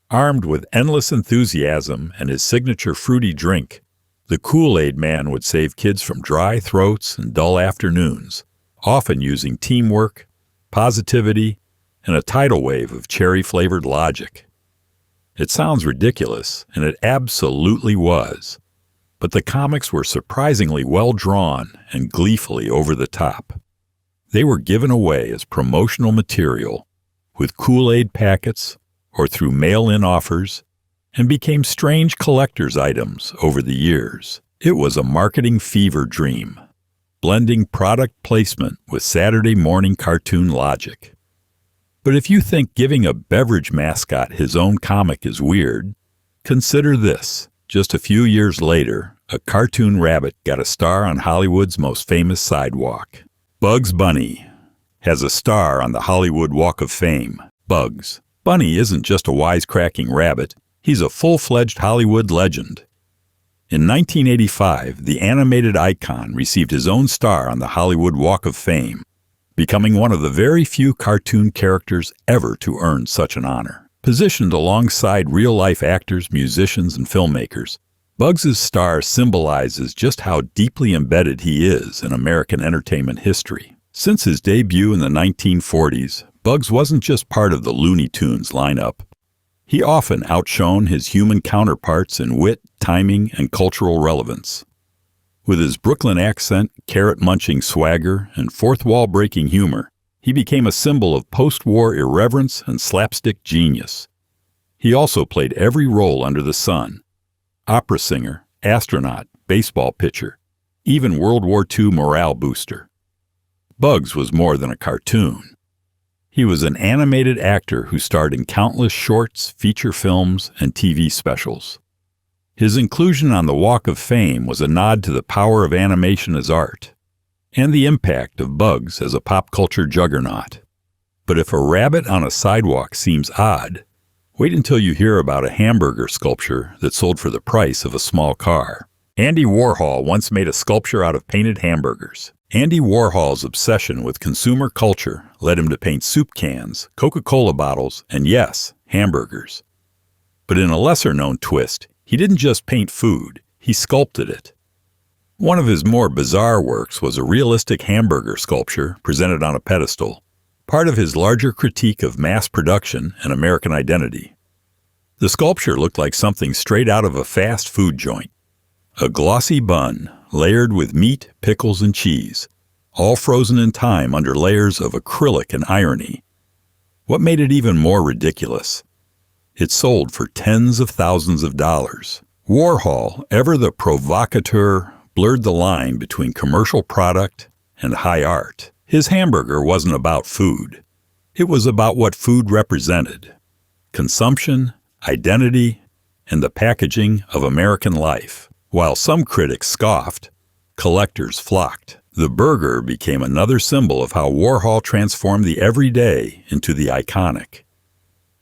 Armed with endless enthusiasm and his signature fruity drink, the KoolAid Man would save kids from dry throats and dull afternoons, often using teamwork, positivity, and a tidal wave of cherry-flavored logic. It sounds ridiculous, and it absolutely was, but the comics were surprisingly well drawn and gleefully over the top. They were given away as promotional material, with KoolAid packets, or through mail-in offers, and became strange collector's items over the years. It was a marketing fever dream, blending product placement with Saturday morning cartoon logic. But if you think giving a beverage mascot his own comic is weird, consider this. Just a few years later, a cartoon rabbit got a star on Hollywood's most famous sidewalk. Bugs Bunny has a star on the Hollywood Walk of Fame. Bugs Bunny isn't just a wisecracking rabbit. He's a full-fledged Hollywood legend. In 1985, the animated icon received his own star on the Hollywood Walk of Fame, becoming one of the very few cartoon characters ever to earn such an honor. Positioned alongside real-life actors, musicians, and filmmakers, Bugs' star symbolizes just how deeply embedded he is in American entertainment history. Since his debut in the 1940s, Bugs wasn't just part of the Looney Tunes lineup. He often outshone his human counterparts in wit, timing, and cultural relevance. With his Brooklyn accent, carrot-munching swagger, and fourth-wall-breaking humor, he became a symbol of post-war irreverence and slapstick genius. He also played every role under the sun: opera singer, astronaut, baseball pitcher, even World War II morale booster. Bugs was more than a cartoon. He was an animated actor who starred in countless shorts, feature films, and TV specials. His inclusion on the Walk of Fame was a nod to the power of animation as art, and the impact of Bugs as a pop culture juggernaut. But if a rabbit on a sidewalk seems odd, wait until you hear about a hamburger sculpture that sold for the price of a small car. Andy Warhol once made a sculpture out of painted hamburgers. Andy Warhol's obsession with consumer culture led him to paint soup cans, Coca-Cola bottles, and yes, hamburgers. But in a lesser-known twist, he didn't just paint food, he sculpted it. One of his more bizarre works was a realistic hamburger sculpture presented on a pedestal, part of his larger critique of mass production and American identity. The sculpture looked like something straight out of a fast food joint. A glossy bun, layered with meat, pickles, and cheese, all frozen in time under layers of acrylic and irony. What made it even more ridiculous? It sold for tens of thousands of dollars. Warhol, ever the provocateur, blurred the line between commercial product and high art. His hamburger wasn't about food. It was about what food represented: consumption, identity, and the packaging of American life. While some critics scoffed, collectors flocked. The burger became another symbol of how Warhol transformed the everyday into the iconic.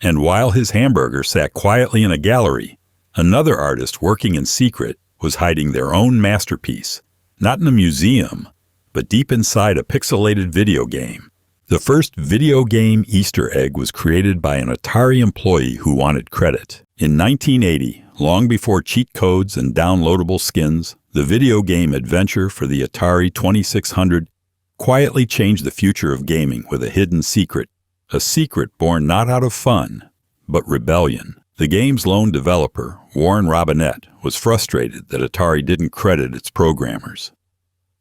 And while his hamburger sat quietly in a gallery, another artist working in secret was hiding their own masterpiece, not in a museum, but deep inside a pixelated video game. The first video game Easter egg was created by an Atari employee who wanted credit. In 1980, long before cheat codes and downloadable skins, the video game adventure for the Atari 2600 quietly changed the future of gaming with a hidden secret, a secret born not out of fun, but rebellion. The game's lone developer, Warren Robinette, was frustrated that Atari didn't credit its programmers.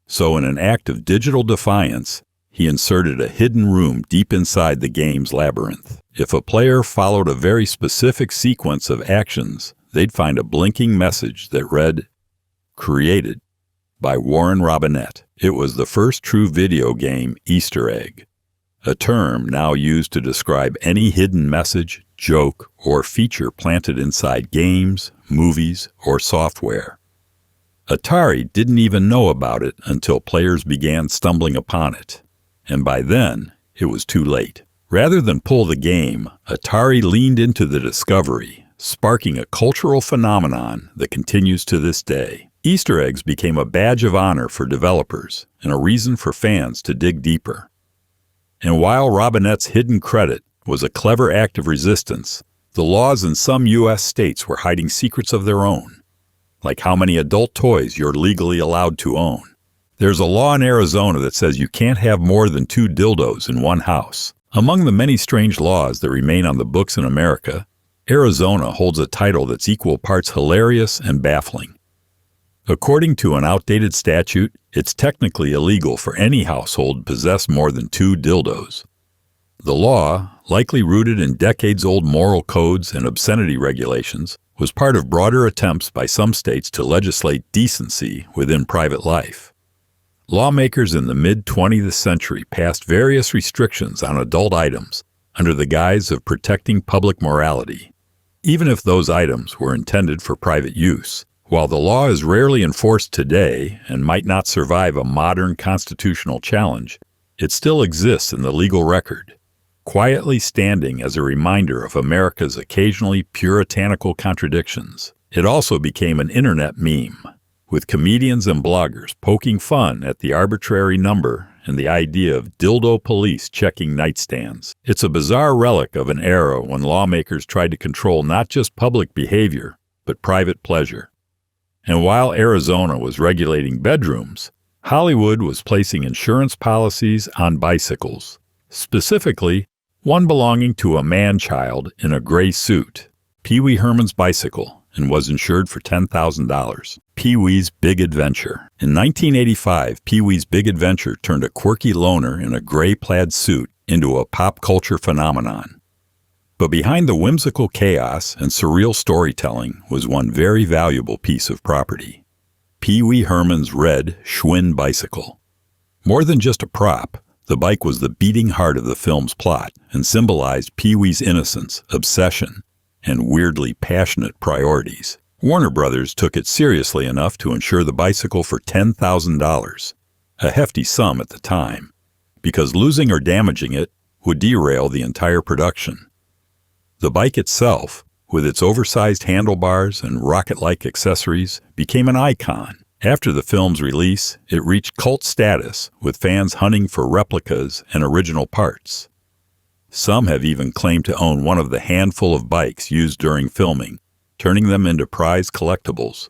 So in an act of digital defiance, he inserted a hidden room deep inside the game's labyrinth. If a player followed a very specific sequence of actions, they'd find a blinking message that read, "Created by Warren Robinette." It was the first true video game Easter egg, a term now used to describe any hidden message, joke, or feature planted inside games, movies, or software. Atari didn't even know about it until players began stumbling upon it. And by then, it was too late. Rather than pull the game, Atari leaned into the discovery, sparking a cultural phenomenon that continues to this day. Easter eggs became a badge of honor for developers and a reason for fans to dig deeper. And while Robinette's hidden credit was a clever act of resistance, the laws in some U.S. states were hiding secrets of their own, like how many adult toys you're legally allowed to own. There's a law in Arizona that says you can't have more than 2 dildos in one house. Among the many strange laws that remain on the books in America, Arizona holds a title that's equal parts hilarious and baffling. According to an outdated statute, it's technically illegal for any household to possess more than 2 dildos. The law, likely rooted in decades-old moral codes and obscenity regulations, was part of broader attempts by some states to legislate decency within private life. Lawmakers in the mid-20th century passed various restrictions on adult items under the guise of protecting public morality, even if those items were intended for private use. While the law is rarely enforced today and might not survive a modern constitutional challenge, it still exists in the legal record. quietly standing as a reminder of America's occasionally puritanical contradictions. It also became an internet meme, with comedians and bloggers poking fun at the arbitrary number and the idea of dildo police checking nightstands. It's a bizarre relic of an era when lawmakers tried to control not just public behavior, but private pleasure. And while Arizona was regulating bedrooms, Hollywood was placing insurance policies on bicycles, specifically one belonging to a man-child in a gray suit, PeeWee Hermans' bicycle, and was insured for $10,000. PeeWee's Big Adventure. In 1985, PeeWee's Big Adventure turned a quirky loner in a gray plaid suit into a pop culture phenomenon. But behind the whimsical chaos and surreal storytelling was one very valuable piece of property: PeeWee Hermans' red Schwinn bicycle. More than just a prop, the bike was the beating heart of the film's plot and symbolized PeeWee's innocence, obsession, and weirdly passionate priorities. Warner Brothers took it seriously enough to insure the bicycle for $10,000, a hefty sum at the time, because losing or damaging it would derail the entire production. The bike itself, with its oversized handlebars and rocket-like accessories, became an icon. After the film's release, it reached cult status, with fans hunting for replicas and original parts. Some have even claimed to own one of the handful of bikes used during filming, turning them into prized collectibles.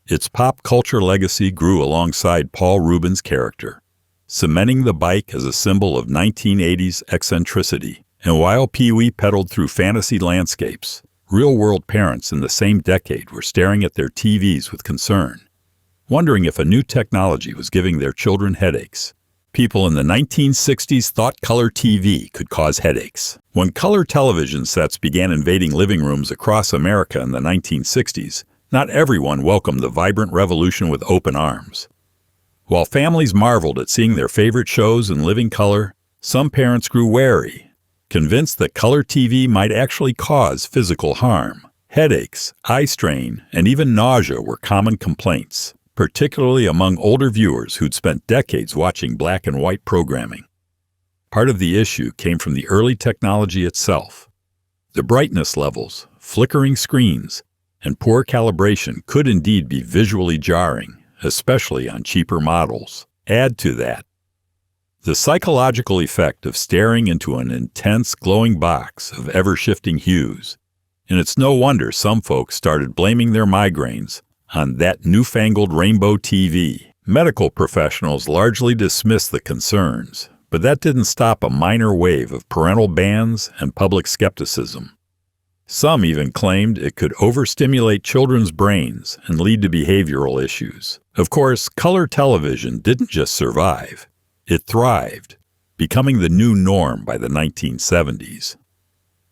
Its pop culture legacy grew alongside Paul Rubens' character, cementing the bike as a symbol of 1980s eccentricity. And while PeeWee pedaled through fantasy landscapes, real-world parents in the same decade were staring at their TVs with concern, wondering if a new technology was giving their children headaches. People in the 1960s thought color TV could cause headaches. When color television sets began invading living rooms across America in the 1960s, not everyone welcomed the vibrant revolution with open arms. While families marveled at seeing their favorite shows in living color, some parents grew wary, convinced that color TV might actually cause physical harm. Headaches, eye strain, and even nausea were common complaints, particularly among older viewers who'd spent decades watching black and white programming. Part of the issue came from the early technology itself. The brightness levels, flickering screens, and poor calibration could indeed be visually jarring, especially on cheaper models. Add to that the psychological effect of staring into an intense glowing box of ever-shifting hues, and it's no wonder some folks started blaming their migraines on that newfangled rainbow TV. Medical professionals largely dismissed the concerns, but that didn't stop a minor wave of parental bans and public skepticism. Some even claimed it could overstimulate children's brains and lead to behavioral issues. Of course, color television didn't just survive. It thrived, becoming the new norm by the 1970s.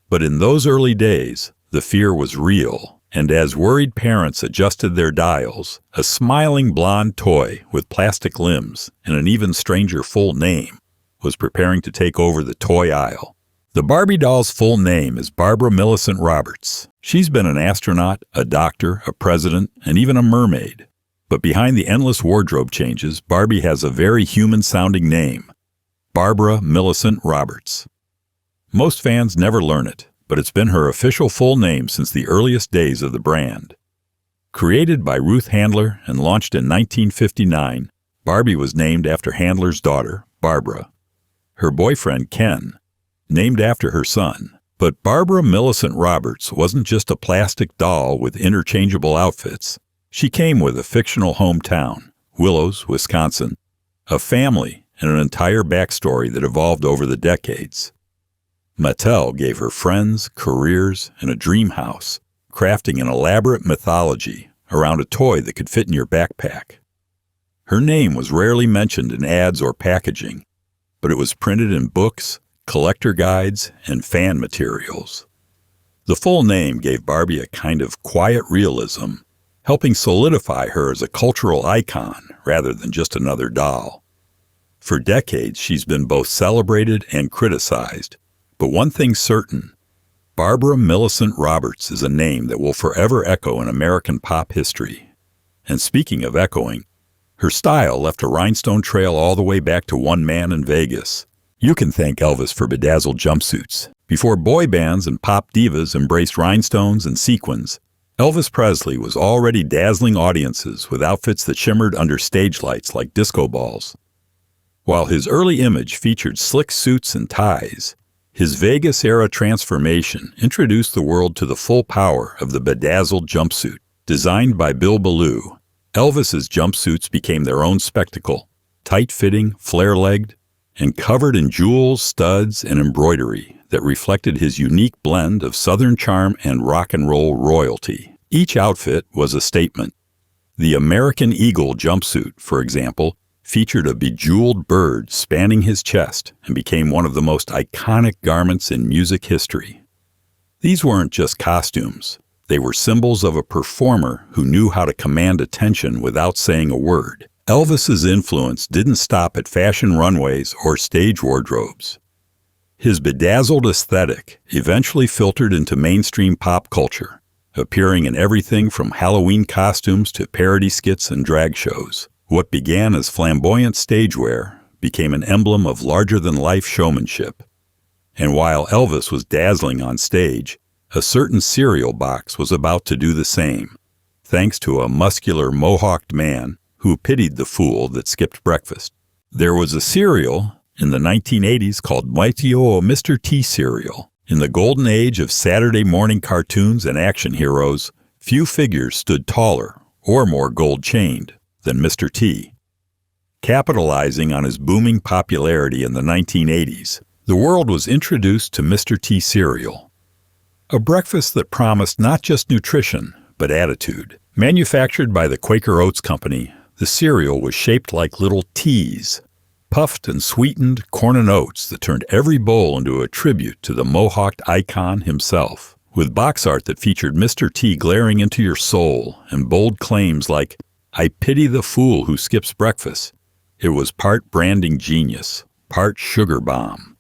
But in those early days, the fear was real, and as worried parents adjusted their dials, a smiling blonde toy with plastic limbs and an even stranger full name was preparing to take over the toy aisle. The Barbie doll's full name is Barbara Millicent Roberts. She's been an astronaut, a doctor, a president, and even a mermaid. But behind the endless wardrobe changes, Barbie has a very human-sounding name: Barbara Millicent Roberts. Most fans never learn it, but it's been her official full name since the earliest days of the brand. Created by Ruth Handler and launched in 1959, Barbie was named after Handler's daughter, Barbara. Her boyfriend, Ken, named after her son. But Barbara Millicent Roberts wasn't just a plastic doll with interchangeable outfits. She came with a fictional hometown, Willows, Wisconsin, a family, and an entire backstory that evolved over the decades. Mattel gave her friends, careers, and a dream house, crafting an elaborate mythology around a toy that could fit in your backpack. Her name was rarely mentioned in ads or packaging, but it was printed in books, collector guides, and fan materials. The full name gave Barbie a kind of quiet realism, helping solidify her as a cultural icon rather than just another doll. For decades, she's been both celebrated and criticized, but one thing's certain: Barbara Millicent Roberts is a name that will forever echo in American pop history. And speaking of echoing, her style left a rhinestone trail all the way back to one man in Vegas, You can thank Elvis for bedazzled jumpsuits. Before boy bands and pop divas embraced rhinestones and sequins, Elvis Presley was already dazzling audiences with outfits that shimmered under stage lights like disco balls. While his early image featured slick suits and ties, his Vegas-era transformation introduced the world to the full power of the bedazzled jumpsuit. Designed by Bill Ballou, Elvis's jumpsuits became their own spectacle, tight-fitting, flare-legged, and covered in jewels, studs, and embroidery that reflected his unique blend of Southern charm and rock and roll royalty. Each outfit was a statement. The American Eagle jumpsuit, for example, featured a bejeweled bird spanning his chest and became one of the most iconic garments in music history. These weren't just costumes. They were symbols of a performer who knew how to command attention without saying a word. Elvis's influence didn't stop at fashion runways or stage wardrobes. His bedazzled aesthetic eventually filtered into mainstream pop culture, appearing in everything from Halloween costumes to parody skits and drag shows. What began as flamboyant stagewear became an emblem of larger-than-life showmanship. And while Elvis was dazzling on stage, a certain cereal box was about to do the same, thanks to a muscular, mohawked man who pitied the fool that skipped breakfast. There was a cereal in the 1980s called Mighty O Mr. T cereal. In the golden age of Saturday morning cartoons and action heroes, few figures stood taller or more gold-chained than Mr. T. Capitalizing on his booming popularity in the 1980s, the world was introduced to Mr. T cereal, a breakfast that promised not just nutrition, but attitude. Manufactured by the Quaker Oats Company, the cereal was shaped like little T's, puffed and sweetened corn and oats that turned every bowl into a tribute to the mohawked icon himself. With box art that featured Mr. T glaring into your soul and bold claims like, "I pity the fool who skips breakfast," it was part branding genius, part sugar bomb.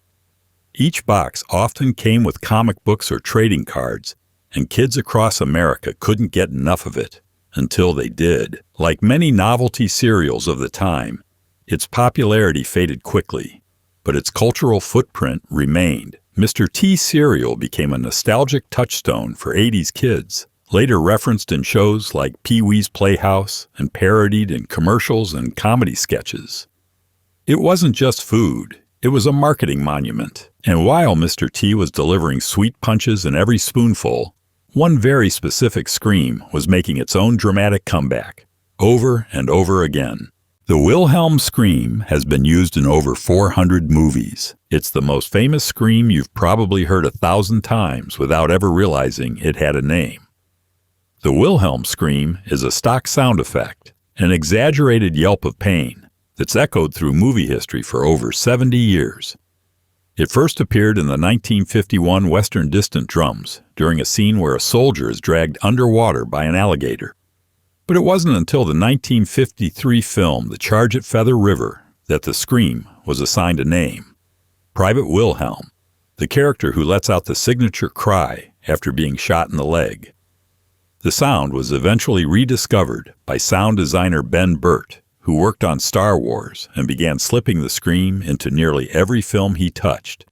Each box often came with comic books or trading cards, and kids across America couldn't get enough of it until they did. Like many novelty cereals of the time, its popularity faded quickly, but its cultural footprint remained. Mr. T cereal became a nostalgic touchstone for 80s kids, later referenced in shows like PeeWee's Playhouse and parodied in commercials and comedy sketches. It wasn't just food, it was a marketing monument. And while Mr. T was delivering sweet punches in every spoonful, one very specific scream was making its own dramatic comeback, over and over again. The Wilhelm scream has been used in over 400 movies. It's the most famous scream you've probably heard 1,000 times without ever realizing it had a name. The Wilhelm scream is a stock sound effect, an exaggerated yelp of pain that's echoed through movie history for over 70 years. It first appeared in the 1951 Western Distant Drums during a scene where a soldier is dragged underwater by an alligator. But it wasn't until the 1953 film The Charge at Feather River that the scream was assigned a name. Private Wilhelm, the character who lets out the signature cry after being shot in the leg. The sound was eventually rediscovered by sound designer Ben Burt, who worked on Star Wars and began slipping the scream into nearly every film he touched,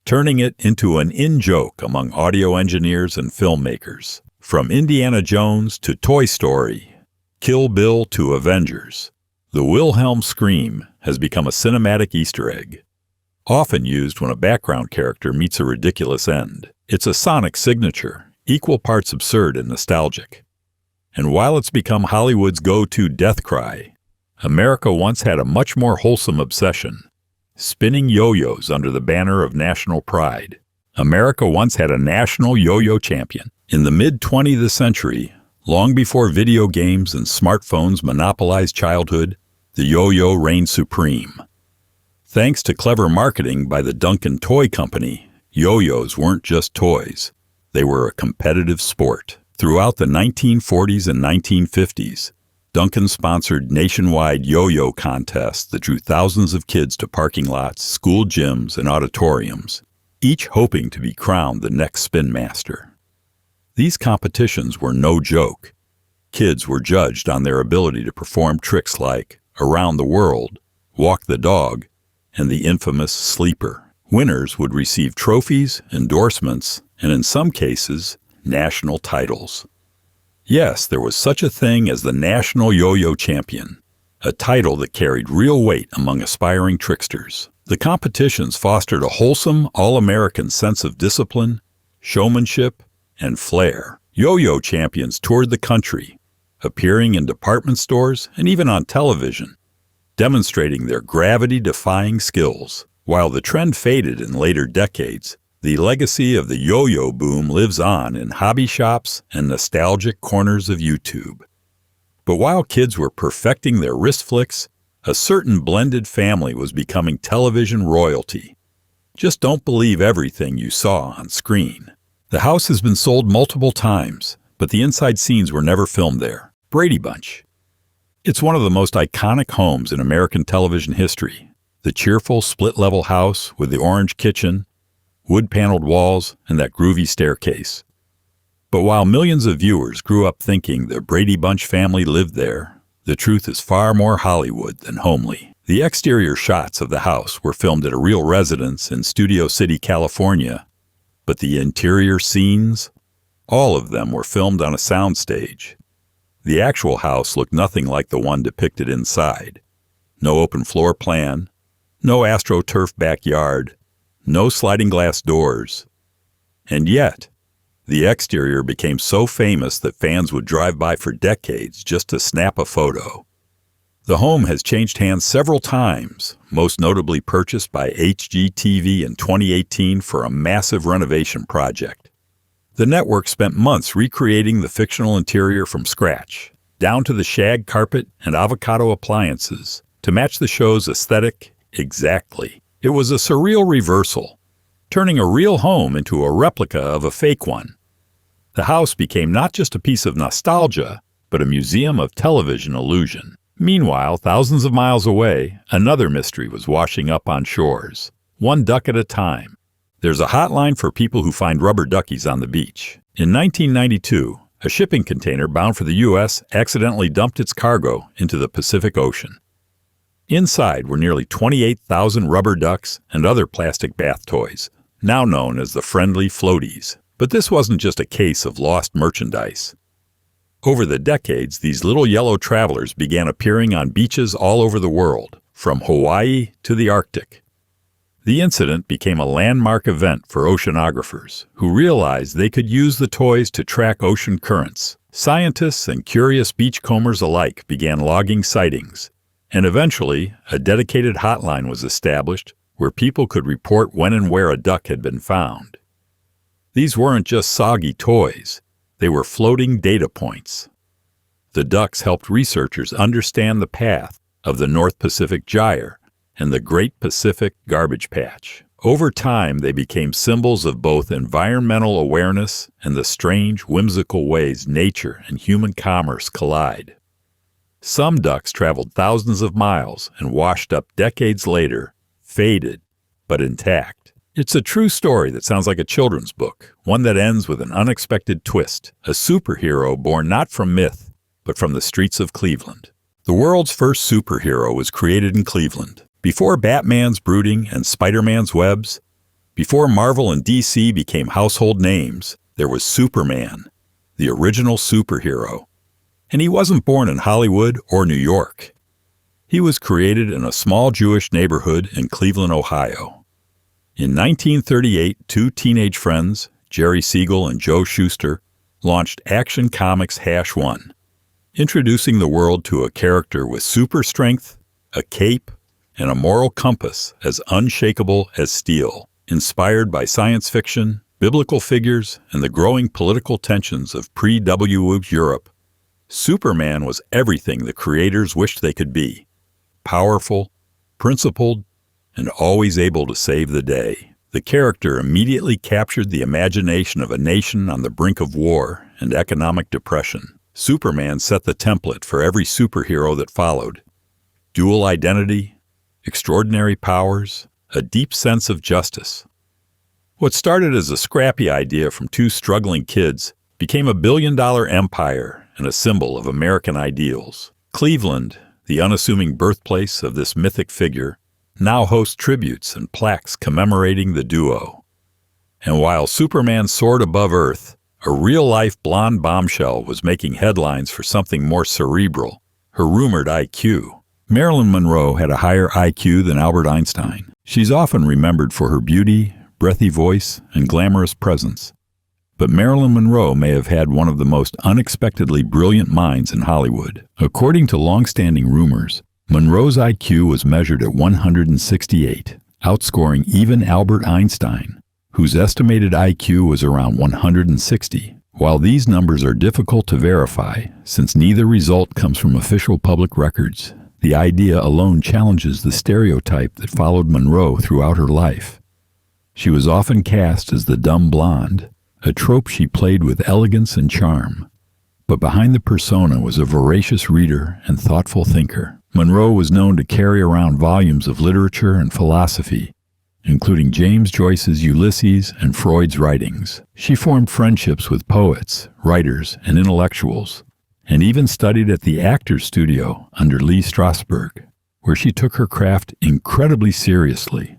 turning it into an in-joke among audio engineers and filmmakers. From Indiana Jones to Toy Story, Kill Bill to Avengers, the Wilhelm scream has become a cinematic Easter egg, often used when a background character meets a ridiculous end. It's a sonic signature, equal parts absurd and nostalgic. And while it's become Hollywood's go-to death cry, America once had a much more wholesome obsession, spinning yo-yos under the banner of national pride. America once had a national yo-yo champion. In the mid-20th century, long before video games and smartphones monopolized childhood, the yo-yo reigned supreme. Thanks to clever marketing by the Duncan Toy Company, yo-yos weren't just toys. They were a competitive sport. Throughout the 1940s and 1950s, Duncan sponsored nationwide yo-yo contests that drew thousands of kids to parking lots, school gyms, and auditoriums, each hoping to be crowned the next spin master. These competitions were no joke. Kids were judged on their ability to perform tricks like Around the World, Walk the Dog, and the infamous sleeper. Winners would receive trophies, endorsements, and in some cases, national titles. Yes, there was such a thing as the National Yo-Yo Champion, a title that carried real weight among aspiring tricksters. The competitions fostered a wholesome, all-American sense of discipline, showmanship, and flair. Yo-Yo champions toured the country, appearing in department stores and even on television, demonstrating their gravity-defying skills. While the trend faded in later decades, the legacy of the yo-yo boom lives on in hobby shops and nostalgic corners of YouTube. But while kids were perfecting their wrist flicks, a certain blended family was becoming television royalty. Just don't believe everything you saw on screen. The house has been sold multiple times, but the inside scenes were never filmed there. Brady Bunch. It's one of the most iconic homes in American television history. The cheerful split-level house with the orange kitchen, wood-paneled walls, and that groovy staircase. But while millions of viewers grew up thinking the Brady Bunch family lived there, the truth is far more Hollywood than homely. The exterior shots of the house were filmed at a real residence in Studio City, California, but the interior scenes, all of them were filmed on a soundstage. The actual house looked nothing like the one depicted inside. No open floor plan, no AstroTurf backyard, no sliding glass doors. And yet, the exterior became so famous that fans would drive by for decades just to snap a photo. The home has changed hands several times, most notably purchased by HGTV in 2018 for a massive renovation project. The network spent months recreating the fictional interior from scratch, down to the shag carpet and avocado appliances, to match the show's aesthetic exactly. It was a surreal reversal, turning a real home into a replica of a fake one. The house became not just a piece of nostalgia, but a museum of television illusion. Meanwhile, thousands of miles away, another mystery was washing up on shores, one duck at a time. There's a hotline for people who find rubber duckies on the beach. In 1992, a shipping container bound for the U.S. accidentally dumped its cargo into the Pacific Ocean. Inside were nearly 28,000 rubber ducks and other plastic bath toys, now known as the friendly floaties. But this wasn't just a case of lost merchandise. Over the decades, these little yellow travelers began appearing on beaches all over the world, from Hawaii to the Arctic. The incident became a landmark event for oceanographers, who realized they could use the toys to track ocean currents. Scientists and curious beachcombers alike began logging sightings, and eventually, a dedicated hotline was established where people could report when and where a duck had been found. These weren't just soggy toys. They were floating data points. The ducks helped researchers understand the path of the North Pacific Gyre and the Great Pacific Garbage Patch. Over time, they became symbols of both environmental awareness and the strange, whimsical ways nature and human commerce collide. Some ducks traveled thousands of miles and washed up decades later, faded, but intact. It's a true story that sounds like a children's book, one that ends with an unexpected twist, a superhero born not from myth, but from the streets of Cleveland. The world's first superhero was created in Cleveland. Before Batman's brooding and Spider-Man's webs, before Marvel and DC became household names, there was Superman, the original superhero. And he wasn't born in Hollywood or New York. He was created in a small Jewish neighborhood in Cleveland, Ohio. In 1938, two teenage friends, Jerry Siegel and Joe Shuster, launched Action Comics #1, introducing the world to a character with super strength, a cape, and a moral compass as unshakable as steel. Inspired by science fiction, biblical figures, and the growing political tensions of pre-WW Europe, Superman was everything the creators wished they could be: powerful, principled, and always able to save the day. The character immediately captured the imagination of a nation on the brink of war and economic depression. Superman set the template for every superhero that followed. Dual identity, extraordinary powers, a deep sense of justice. What started as a scrappy idea from two struggling kids became a billion-dollar empire and a symbol of American ideals. Cleveland, the unassuming birthplace of this mythic figure, now hosts tributes and plaques commemorating the duo. And while Superman soared above Earth, a real-life blonde bombshell was making headlines for something more cerebral, her rumored IQ. Marilyn Monroe had a higher IQ than Albert Einstein. She's often remembered for her beauty, breathy voice, and glamorous presence. But Marilyn Monroe may have had one of the most unexpectedly brilliant minds in Hollywood. According to long-standing rumors, Monroe's IQ was measured at 168, outscoring even Albert Einstein, whose estimated IQ was around 160. While these numbers are difficult to verify, since neither result comes from official public records, the idea alone challenges the stereotype that followed Monroe throughout her life. She was often cast as the dumb blonde, a trope she played with elegance and charm. But behind the persona was a voracious reader and thoughtful thinker. Monroe was known to carry around volumes of literature and philosophy, including James Joyce's Ulysses and Freud's writings. She formed friendships with poets, writers, and intellectuals, and even studied at the Actors Studio under Lee Strasberg, where she took her craft incredibly seriously.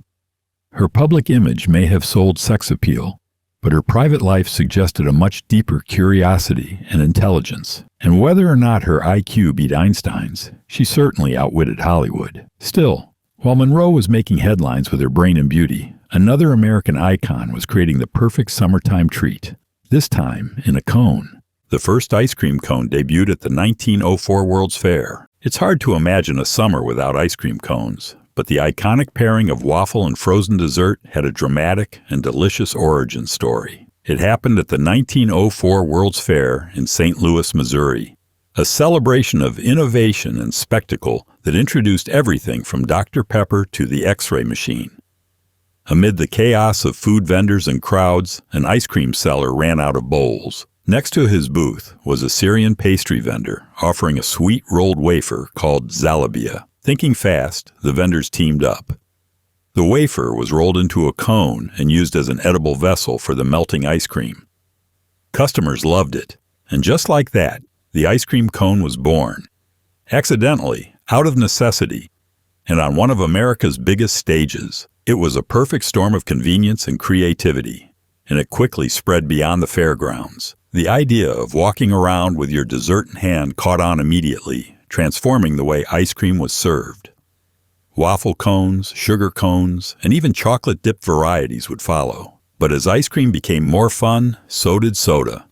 Her public image may have sold sex appeal, but her private life suggested a much deeper curiosity and intelligence. And whether or not her IQ beat Einstein's, she certainly outwitted Hollywood. Still, while Monroe was making headlines with her brain and beauty, another American icon was creating the perfect summertime treat, this time in a cone. The first ice cream cone debuted at the 1904 World's Fair. It's hard to imagine a summer without ice cream cones, but the iconic pairing of waffle and frozen dessert had a dramatic and delicious origin story. It happened at the 1904 World's Fair in St. Louis, Missouri, a celebration of innovation and spectacle that introduced everything from Dr. Pepper to the X-ray machine. Amid the chaos of food vendors and crowds, an ice cream seller ran out of bowls. Next to his booth was a Syrian pastry vendor offering a sweet rolled wafer called zalabia. Thinking fast, the vendors teamed up. The wafer was rolled into a cone and used as an edible vessel for the melting ice cream. Customers loved it, and just like that, the ice cream cone was born. Accidentally, out of necessity, and on one of America's biggest stages. It was a perfect storm of convenience and creativity, and it quickly spread beyond the fairgrounds. The idea of walking around with your dessert in hand caught on immediately, transforming the way ice cream was served. Waffle cones, sugar cones, and even chocolate-dipped varieties would follow. But as ice cream became more fun, so did soda,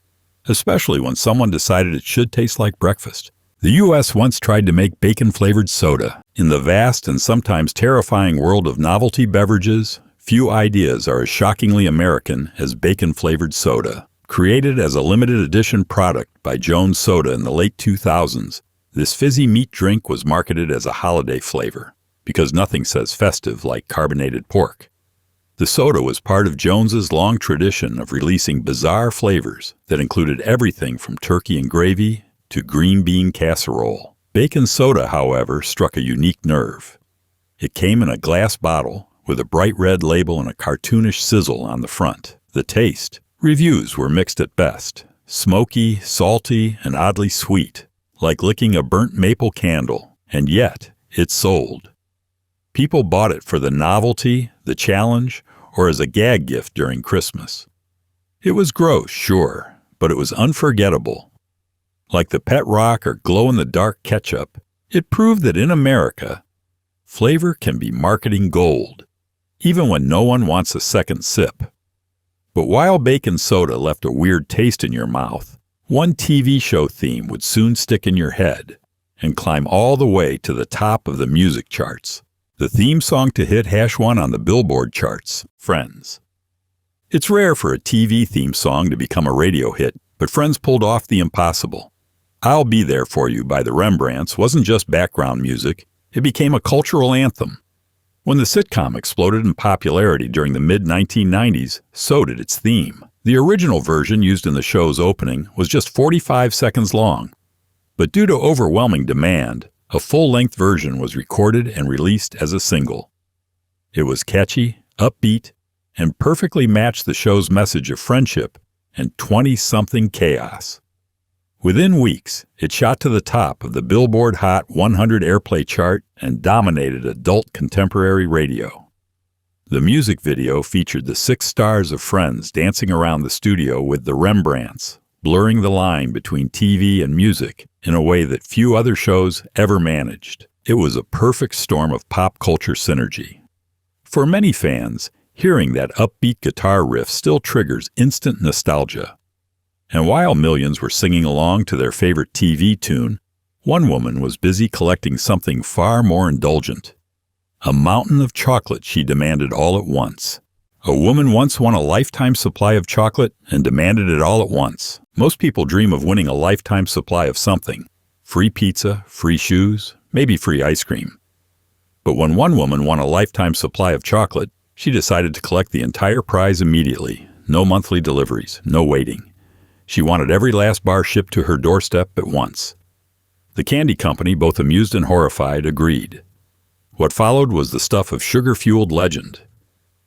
especially when someone decided it should taste like breakfast. The U.S. once tried to make bacon-flavored soda. In the vast and sometimes terrifying world of novelty beverages, few ideas are as shockingly American as bacon-flavored soda. Created as a limited edition product by Jones Soda in the late 2000s, this fizzy meat drink was marketed as a holiday flavor, because nothing says festive like carbonated pork. The soda was part of Jones's long tradition of releasing bizarre flavors that included everything from turkey and gravy to green bean casserole. Bacon soda, however, struck a unique nerve. It came in a glass bottle with a bright red label and a cartoonish sizzle on the front. The taste, reviews were mixed at best, smoky, salty, and oddly sweet, like licking a burnt maple candle, and yet it sold. People bought it for the novelty, the challenge, or as a gag gift during Christmas. It was gross, sure, but it was unforgettable. Like the Pet Rock or glow-in-the-dark ketchup, it proved that in America, flavor can be marketing gold, even when no one wants a second sip. But while bacon soda left a weird taste in your mouth, one TV show theme would soon stick in your head and climb all the way to the top of the music charts. The theme song to hit #1 on the Billboard charts, Friends. It's rare for a TV theme song to become a radio hit, but Friends pulled off the impossible. I'll Be There For You by the Rembrandts wasn't just background music, it became a cultural anthem. When the sitcom exploded in popularity during the mid-1990s, so did its theme. The original version used in the show's opening was just 45 seconds long, but due to overwhelming demand, a full-length version was recorded and released as a single. It was catchy, upbeat, and perfectly matched the show's message of friendship and 20-something chaos. Within weeks, it shot to the top of the Billboard Hot 100 airplay chart and dominated adult contemporary radio. The music video featured the 6 stars of Friends dancing around the studio with the Rembrandts, blurring the line between TV and music in a way that few other shows ever managed. It was a perfect storm of pop culture synergy. For many fans, hearing that upbeat guitar riff still triggers instant nostalgia. And while millions were singing along to their favorite TV tune, one woman was busy collecting something far more indulgent. A mountain of chocolate she demanded all at once. A woman once won a lifetime supply of chocolate and demanded it all at once. Most people dream of winning a lifetime supply of something. Free pizza, free shoes, maybe free ice cream. But when one woman won a lifetime supply of chocolate, she decided to collect the entire prize immediately. No monthly deliveries, no waiting. She wanted every last bar shipped to her doorstep at once. The candy company, both amused and horrified, agreed. What followed was the stuff of sugar-fueled legend.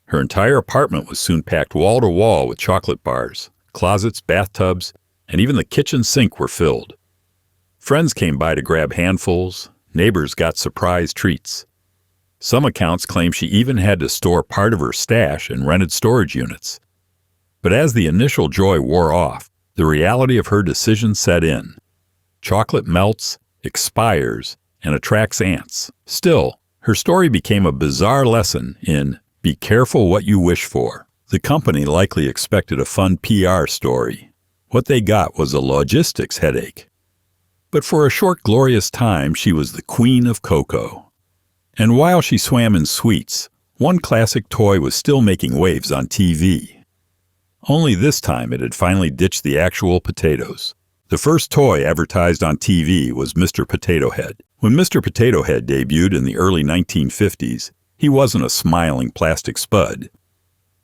Her entire apartment was soon packed wall-to-wall with chocolate bars. Closets, bathtubs, and even the kitchen sink were filled. Friends came by to grab handfuls. Neighbors got surprise treats. Some accounts claim she even had to store part of her stash in rented storage units. But as the initial joy wore off, the reality of her decision set in. Chocolate melts, expires, and attracts ants. Still, her story became a bizarre lesson in be careful what you wish for. The company likely expected a fun PR story. What they got was a logistics headache. But for a short, glorious time, she was the queen of cocoa. And while she swam in sweets, one classic toy was still making waves on TV. Only this time it had finally ditched the actual potatoes. The first toy advertised on TV was Mr. Potato Head. When Mr. Potato Head debuted in the early 1950s, he wasn't a smiling plastic spud.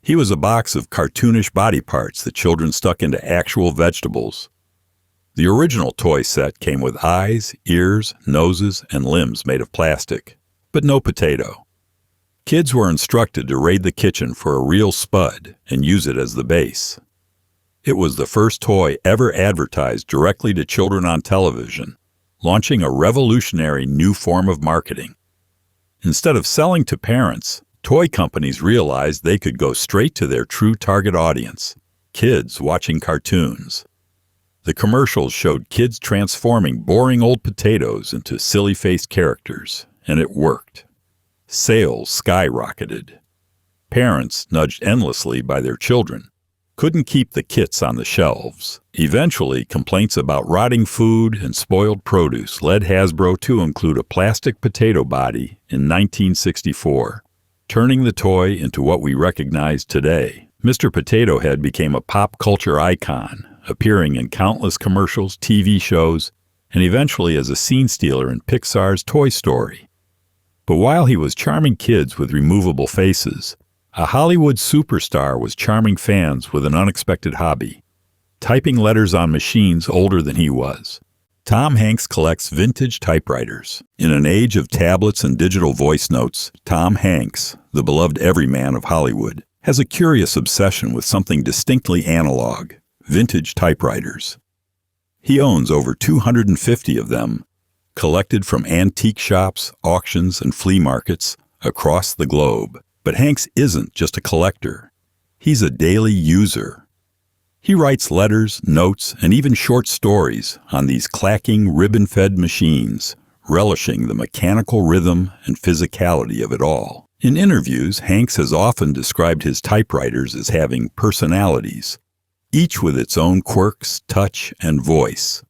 He was a box of cartoonish body parts that children stuck into actual vegetables. The original toy set came with eyes, ears, noses, and limbs made of plastic, but no potato. Kids were instructed to raid the kitchen for a real spud and use it as the base. It was the first toy ever advertised directly to children on television, launching a revolutionary new form of marketing. Instead of selling to parents, toy companies realized they could go straight to their true target audience, kids watching cartoons. The commercials showed kids transforming boring old potatoes into silly-faced characters, and it worked. Sales skyrocketed. Parents, nudged endlessly by their children, couldn't keep the kits on the shelves. Eventually, complaints about rotting food and spoiled produce led Hasbro to include a plastic potato body in 1964, turning the toy into what we recognize today. Mr. Potato Head became a pop culture icon, appearing in countless commercials, TV shows, and eventually as a scene stealer in Pixar's Toy Story. But while he was charming kids with removable faces, a Hollywood superstar was charming fans with an unexpected hobby: typing letters on machines older than he was. Tom Hanks collects vintage typewriters. In an age of tablets and digital voice notes, Tom Hanks, the beloved everyman of Hollywood, has a curious obsession with something distinctly analog: vintage typewriters. He owns over 250 of them, collected from antique shops, auctions, and flea markets across the globe. But Hanks isn't just a collector. He's a daily user. He writes letters, notes, and even short stories on these clacking, ribbon-fed machines, relishing the mechanical rhythm and physicality of it all. In interviews, Hanks has often described his typewriters as having personalities, each with its own quirks, touch, and voice.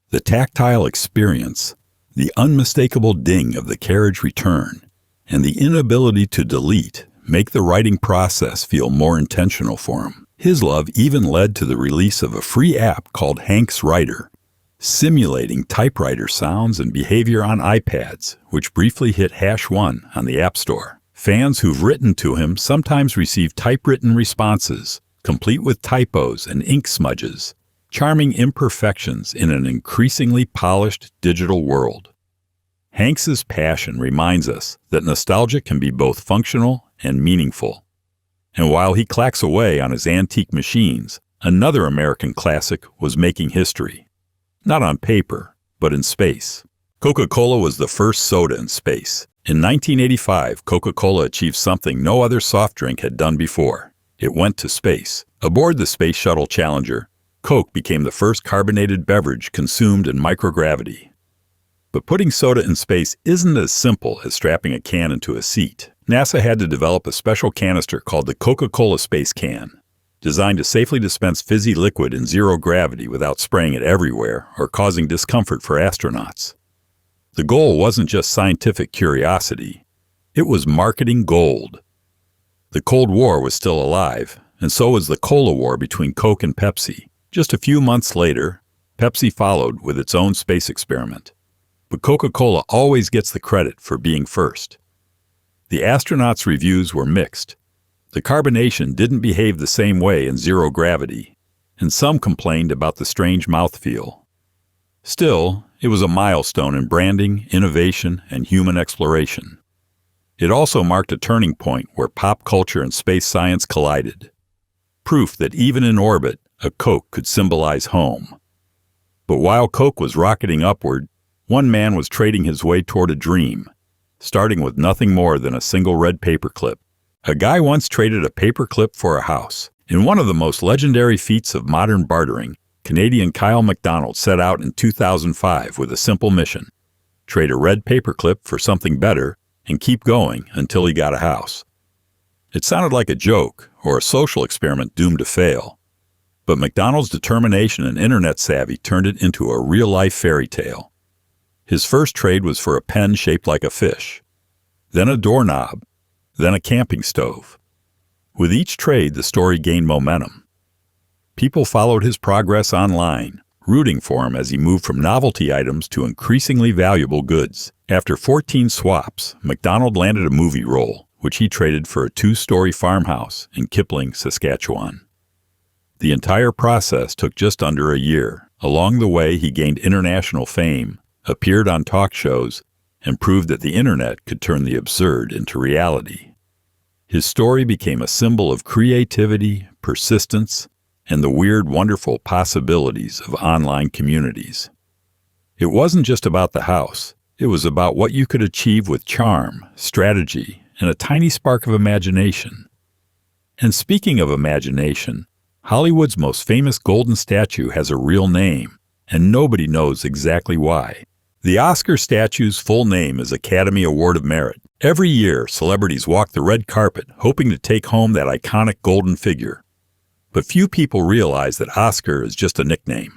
The tactile experience, the unmistakable ding of the carriage return, and the inability to delete make the writing process feel more intentional for him. His love even led to the release of a free app called Hanks Writer, simulating typewriter sounds and behavior on iPads, which briefly hit #1 on the App Store. Fans who've written to him sometimes receive typewritten responses, complete with typos and ink smudges, charming imperfections in an increasingly polished digital world. Hanks's passion reminds us that nostalgia can be both functional and meaningful. And while he clacks away on his antique machines, another American classic was making history. not on paper, but in space. Coca-Cola was the first soda in space. In 1985, Coca-Cola achieved something no other soft drink had done before. It went to space. Aboard the Space Shuttle Challenger, Coke became the first carbonated beverage consumed in microgravity. But putting soda in space isn't as simple as strapping a can into a seat. NASA had to develop a special canister called the Coca-Cola Space Can, designed to safely dispense fizzy liquid in zero gravity without spraying it everywhere or causing discomfort for astronauts. The goal wasn't just scientific curiosity, it was marketing gold. The Cold War was still alive, and so was the Cola War between Coke and Pepsi. Just a few months later, Pepsi followed with its own space experiment. But Coca-Cola always gets the credit for being first. The astronauts' reviews were mixed. The carbonation didn't behave the same way in zero gravity, and some complained about the strange mouthfeel. Still, it was a milestone in branding, innovation, and human exploration. It also marked a turning point where pop culture and space science collided. Proof that even in orbit, a Coke could symbolize home. But while Coke was rocketing upward, one man was trading his way toward a dream, starting with nothing more than a single red paperclip. A guy once traded a paperclip for a house. In one of the most legendary feats of modern bartering, Canadian Kyle MacDonald set out in 2005 with a simple mission: trade a red paperclip for something better and keep going until he got a house. It sounded like a joke or a social experiment doomed to fail, but MacDonald's determination and internet savvy turned it into a real-life fairy tale. His first trade was for a pen shaped like a fish, then a doorknob, then a camping stove. With each trade, the story gained momentum. People followed his progress online, rooting for him as he moved from novelty items to increasingly valuable goods. After 14 swaps, MacDonald landed a movie role, which he traded for a 2-story farmhouse in Kipling, Saskatchewan. The entire process took just under a year. Along the way, he gained international fame, appeared on talk shows, and proved that the internet could turn the absurd into reality. His story became a symbol of creativity, persistence, and the weird, wonderful possibilities of online communities. It wasn't just about the house. It was about what you could achieve with charm, strategy, and a tiny spark of imagination. And speaking of imagination, Hollywood's most famous golden statue has a real name, and nobody knows exactly why. The Oscar statue's full name is Academy Award of Merit. Every year, celebrities walk the red carpet, hoping to take home that iconic golden figure. But few people realize that Oscar is just a nickname.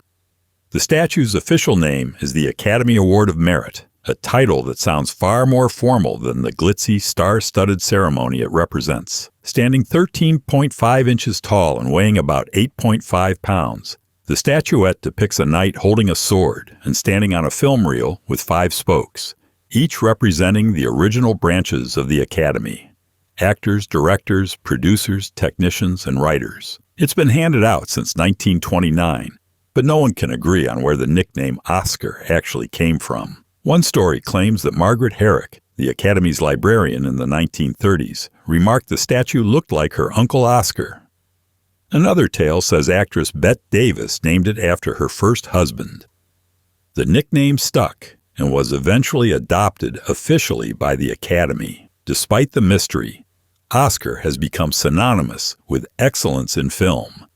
The statue's official name is the Academy Award of Merit, a title that sounds far more formal than the glitzy, star-studded ceremony it represents. Standing 13.5 inches tall and weighing about 8.5 pounds, the statuette depicts a knight holding a sword and standing on a film reel with 5 spokes, each representing the original branches of the Academy: actors, directors, producers, technicians, and writers. It's been handed out since 1929, but no one can agree on where the nickname Oscar actually came from. One story claims that Margaret Herrick, the Academy's librarian in the 1930s, remarked the statue looked like her Uncle Oscar. Another tale says actress Bette Davis named it after her first husband. The nickname stuck and was eventually adopted officially by the Academy. Despite the mystery, Oscar has become synonymous with excellence in film.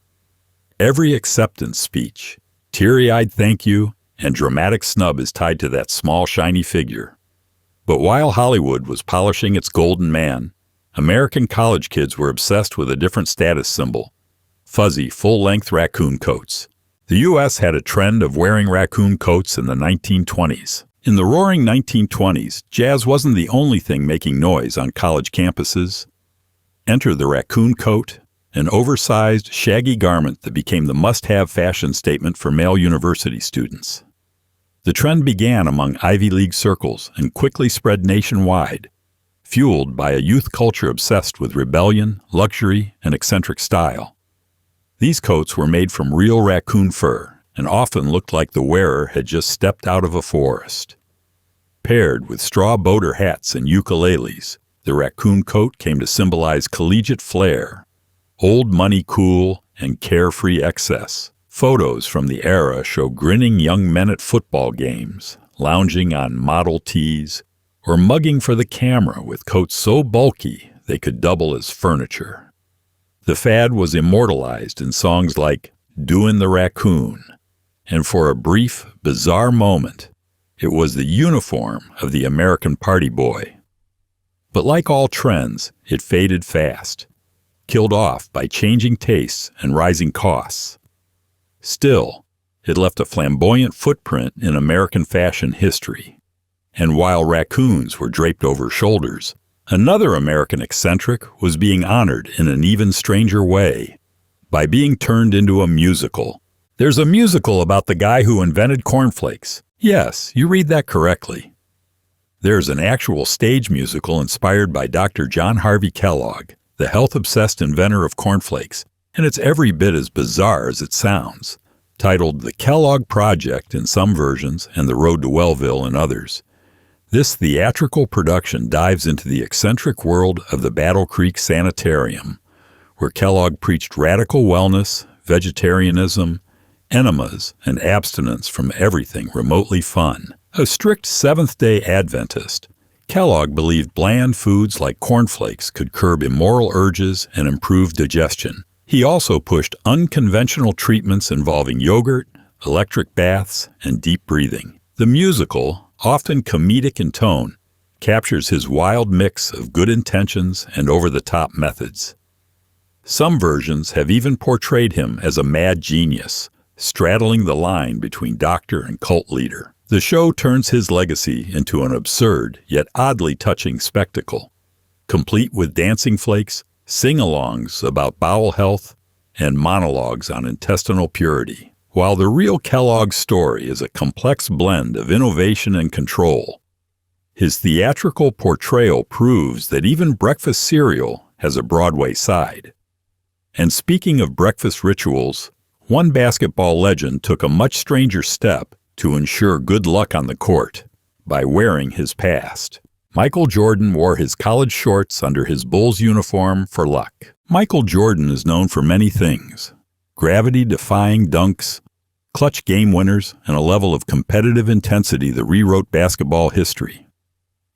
Every acceptance speech, teary-eyed thank you, and dramatic snub is tied to that small, shiny figure. But while Hollywood was polishing its golden man, American college kids were obsessed with a different status symbol: fuzzy, full-length raccoon coats. The U.S. had a trend of wearing raccoon coats in the 1920s. In the roaring 1920s, jazz wasn't the only thing making noise on college campuses. Enter the raccoon coat, an oversized, shaggy garment that became the must-have fashion statement for male university students. The trend began among Ivy League circles and quickly spread nationwide, fueled by a youth culture obsessed with rebellion, luxury, and eccentric style. These coats were made from real raccoon fur and often looked like the wearer had just stepped out of a forest. Paired with straw boater hats and ukuleles, the raccoon coat came to symbolize collegiate flair, old money cool, and carefree excess. Photos from the era show grinning young men at football games, lounging on Model Ts, or mugging for the camera with coats so bulky they could double as furniture. The fad was immortalized in songs like "Doin' the Raccoon," and for a brief, bizarre moment, it was the uniform of the American party boy. But like all trends, it faded fast, killed off by changing tastes and rising costs. Still, it left a flamboyant footprint in American fashion history. And while raccoons were draped over shoulders, another American eccentric was being honored in an even stranger way, by being turned into a musical. There's a musical about the guy who invented cornflakes. Yes, you read that correctly. There's an actual stage musical inspired by Dr. John Harvey Kellogg, the health-obsessed inventor of cornflakes, and it's every bit as bizarre as it sounds. Titled The Kellogg Project in some versions and The Road to Wellville in others. This theatrical production dives into the eccentric world of the Battle Creek Sanitarium, where Kellogg preached radical wellness, vegetarianism, enemas, and abstinence from everything remotely fun. A strict Seventh-day Adventist, Kellogg believed bland foods like cornflakes could curb immoral urges and improve digestion. He also pushed unconventional treatments involving yogurt, electric baths, and deep breathing. The musical, often comedic in tone, captures his wild mix of good intentions and over-the-top methods. Some versions have even portrayed him as a mad genius, straddling the line between doctor and cult leader. The show turns his legacy into an absurd yet oddly touching spectacle, complete with dancing flakes, sing-alongs about bowel health, and monologues on intestinal purity. While the real Kellogg story is a complex blend of innovation and control, his theatrical portrayal proves that even breakfast cereal has a Broadway side. And speaking of breakfast rituals, one basketball legend took a much stranger step to ensure good luck on the court by wearing his past. Michael Jordan wore his college shorts under his Bulls uniform for luck. Michael Jordan is known for many things: gravity-defying dunks, clutch game winners, and a level of competitive intensity that rewrote basketball history.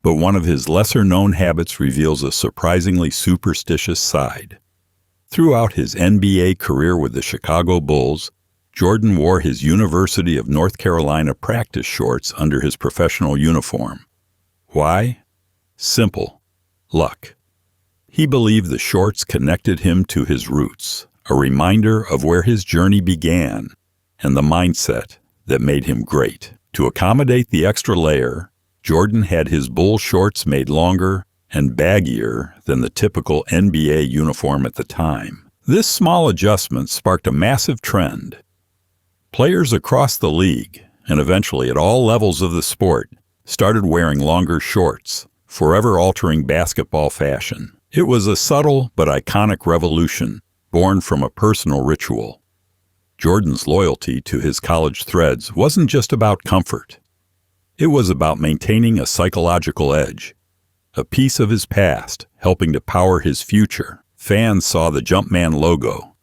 But one of his lesser-known habits reveals a surprisingly superstitious side. Throughout his NBA career with the Chicago Bulls, Jordan wore his University of North Carolina practice shorts under his professional uniform. Why? Simple. Luck. He believed the shorts connected him to his roots, a reminder of where his journey began and the mindset that made him great. To accommodate the extra layer, Jordan had his Bull shorts made longer and baggier than the typical NBA uniform at the time. This small adjustment sparked a massive trend. Players across the league, and eventually at all levels of the sport, started wearing longer shorts, forever altering basketball fashion. It was a subtle but iconic revolution, born from a personal ritual. Jordan's loyalty to his college threads wasn't just about comfort. It was about maintaining a psychological edge, a piece of his past helping to power his future. Fans saw the Jumpman logo,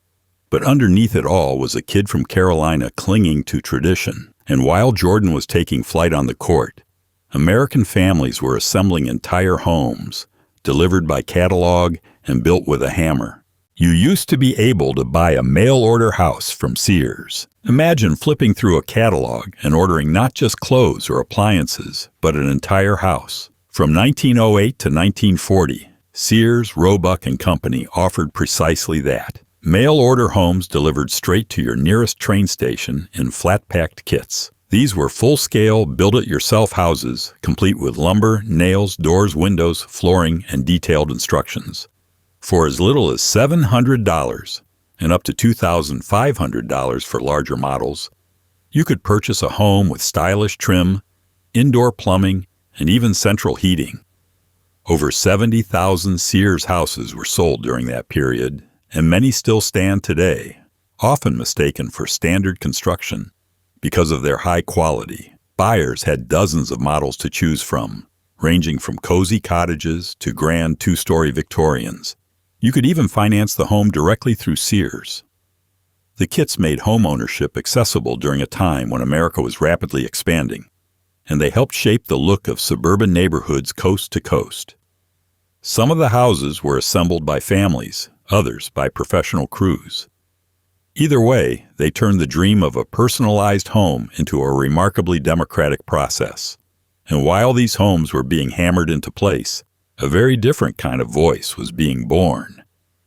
but underneath it all was a kid from Carolina clinging to tradition. And while Jordan was taking flight on the court, American families were assembling entire homes, delivered by catalog and built with a hammer. You used to be able to buy a mail-order house from Sears. Imagine flipping through a catalog and ordering not just clothes or appliances, but an entire house. From 1908 to 1940, Sears, Roebuck and Company offered precisely that. Mail-order homes delivered straight to your nearest train station in flat-packed kits. These were full-scale, build-it-yourself houses, complete with lumber, nails, doors, windows, flooring, and detailed instructions. For as little as $700 and up to $2,500 for larger models, you could purchase a home with stylish trim, indoor plumbing, and even central heating. Over 70,000 Sears houses were sold during that period, and many still stand today, often mistaken for standard construction. Because of their high quality, buyers had dozens of models to choose from, ranging from cozy cottages to grand two-story Victorians. You could even finance the home directly through Sears. The kits made home ownership accessible during a time when America was rapidly expanding, and they helped shape the look of suburban neighborhoods coast to coast. Some of the houses were assembled by families, others by professional crews. Either way, they turned the dream of a personalized home into a remarkably democratic process. And while these homes were being hammered into place, a very different kind of voice was being born.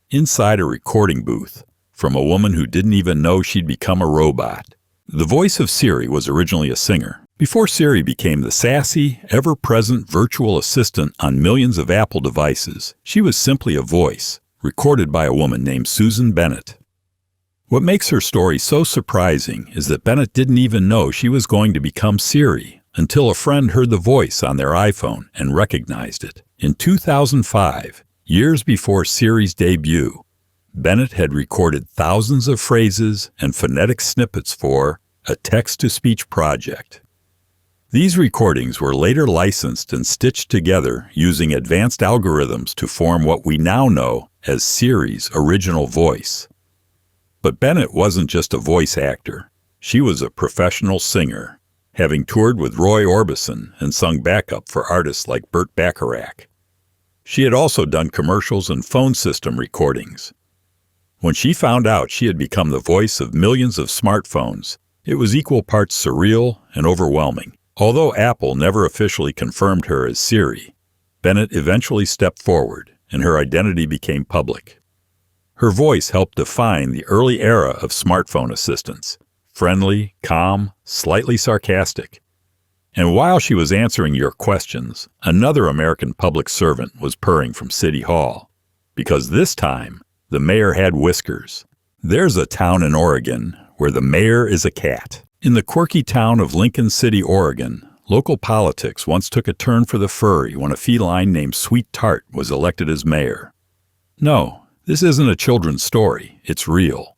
Inside a recording booth, from a woman who didn't even know she'd become a robot. The voice of Siri was originally a singer. Before Siri became the sassy, ever-present virtual assistant on millions of Apple devices, she was simply a voice, recorded by a woman named Susan Bennett. What makes her story so surprising is that Bennett didn't even know she was going to become Siri until a friend heard the voice on their iPhone and recognized it. In 2005, years before Siri's debut, Bennett had recorded thousands of phrases and phonetic snippets for a text-to-speech project. These recordings were later licensed and stitched together using advanced algorithms to form what we now know as Siri's original voice. But Bennett wasn't just a voice actor. She was a professional singer, having toured with Roy Orbison and sung backup for artists like Burt Bacharach. She had also done commercials and phone system recordings. When she found out she had become the voice of millions of smartphones, it was equal parts surreal and overwhelming. Although Apple never officially confirmed her as Siri, Bennett eventually stepped forward and her identity became public. Her voice helped define the early era of smartphone assistants, friendly, calm, slightly sarcastic. And while she was answering your questions, another American public servant was purring from City Hall. Because this time, the mayor had whiskers. There's a town in Oregon where the mayor is a cat. In the quirky town of Lincoln City, Oregon, local politics once took a turn for the furry when a feline named Sweet Tart was elected as mayor. No, this isn't a children's story, it's real.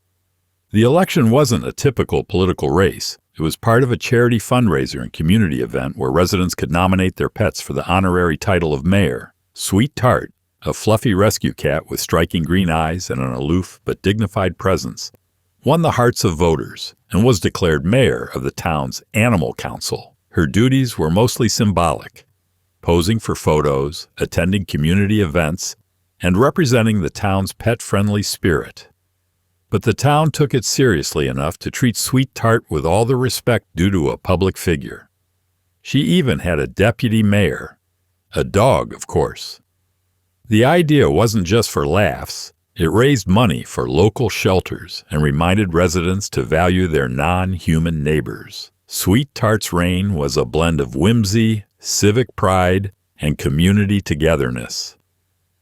The election wasn't a typical political race. It was part of a charity fundraiser and community event where residents could nominate their pets for the honorary title of mayor. Sweet Tart, a fluffy rescue cat with striking green eyes and an aloof but dignified presence, won the hearts of voters and was declared mayor of the town's Animal Council. Her duties were mostly symbolic, posing for photos, attending community events, and representing the town's pet-friendly spirit. But the town took it seriously enough to treat Sweet Tart with all the respect due to a public figure. She even had a deputy mayor, a dog, of course. The idea wasn't just for laughs. It raised money for local shelters and reminded residents to value their non-human neighbors. Sweet Tart's reign was a blend of whimsy, civic pride, and community togetherness.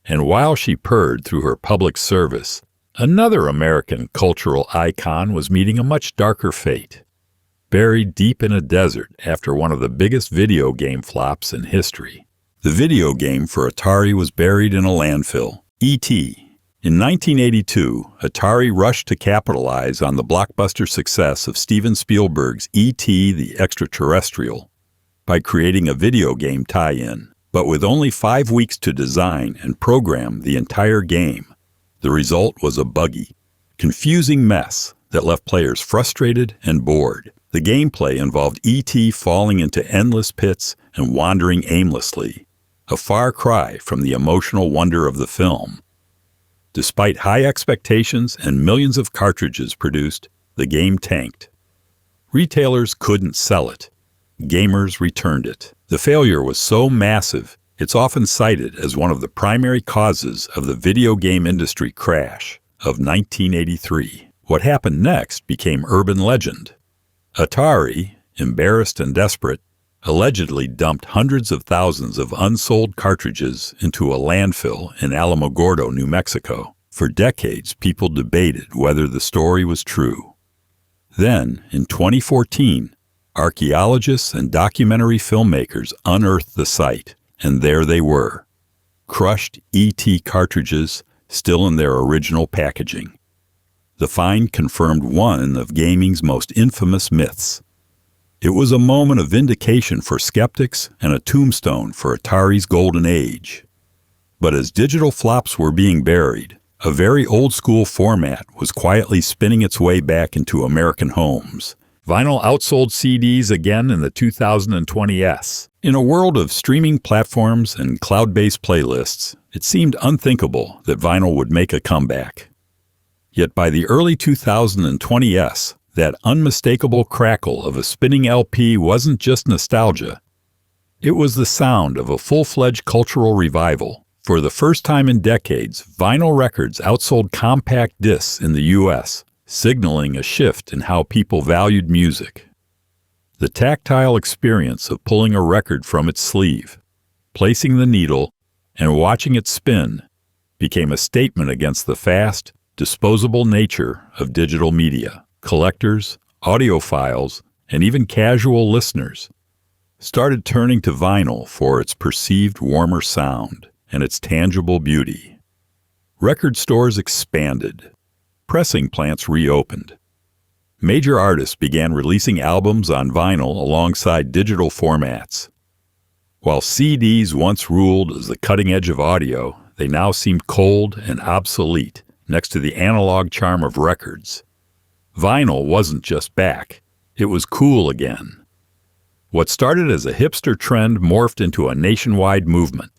And while she purred through her public service, another American cultural icon was meeting a much darker fate. Buried deep in a desert after one of the biggest video game flops in history. The video game for Atari was buried in a landfill, E.T. In 1982, Atari rushed to capitalize on the blockbuster success of Steven Spielberg's E.T. the Extraterrestrial by creating a video game tie-in. But with only 5 weeks to design and program the entire game, the result was a buggy, confusing mess that left players frustrated and bored. The gameplay involved E.T. falling into endless pits and wandering aimlessly, a far cry from the emotional wonder of the film. Despite high expectations and millions of cartridges produced, the game tanked. Retailers couldn't sell it. Gamers returned it. The failure was so massive, it's often cited as one of the primary causes of the video game industry crash of 1983. What happened next became urban legend. Atari, embarrassed and desperate, allegedly dumped hundreds of thousands of unsold cartridges into a landfill in Alamogordo, New Mexico. For decades, people debated whether the story was true. Then, in 2014, archaeologists and documentary filmmakers unearthed the site, and there they were, crushed E.T. cartridges still in their original packaging. The find confirmed one of gaming's most infamous myths. It was a moment of vindication for skeptics and a tombstone for Atari's golden age. But as digital flops were being buried, A very old-school format was quietly spinning its way back into American homes. Vinyl outsold CDs again in the 2020s. In a world of streaming platforms and cloud-based playlists, it seemed unthinkable that vinyl would make a comeback. Yet by the early 2020s, that unmistakable crackle of a spinning LP wasn't just nostalgia. It was the sound of a full-fledged cultural revival. For the first time in decades, vinyl records outsold compact discs in the U.S., signaling a shift in how people valued music. The tactile experience of pulling a record from its sleeve, placing the needle, and watching it spin became a statement against the fast, disposable nature of digital media. Collectors, audiophiles, and even casual listeners started turning to vinyl for its perceived warmer sound and its tangible beauty. Record stores expanded. Pressing plants reopened. Major artists began releasing albums on vinyl alongside digital formats. While CDs once ruled as the cutting edge of audio, they now seemed cold and obsolete next to the analog charm of records. Vinyl wasn't just back, it was cool again. What started as a hipster trend morphed into a nationwide movement.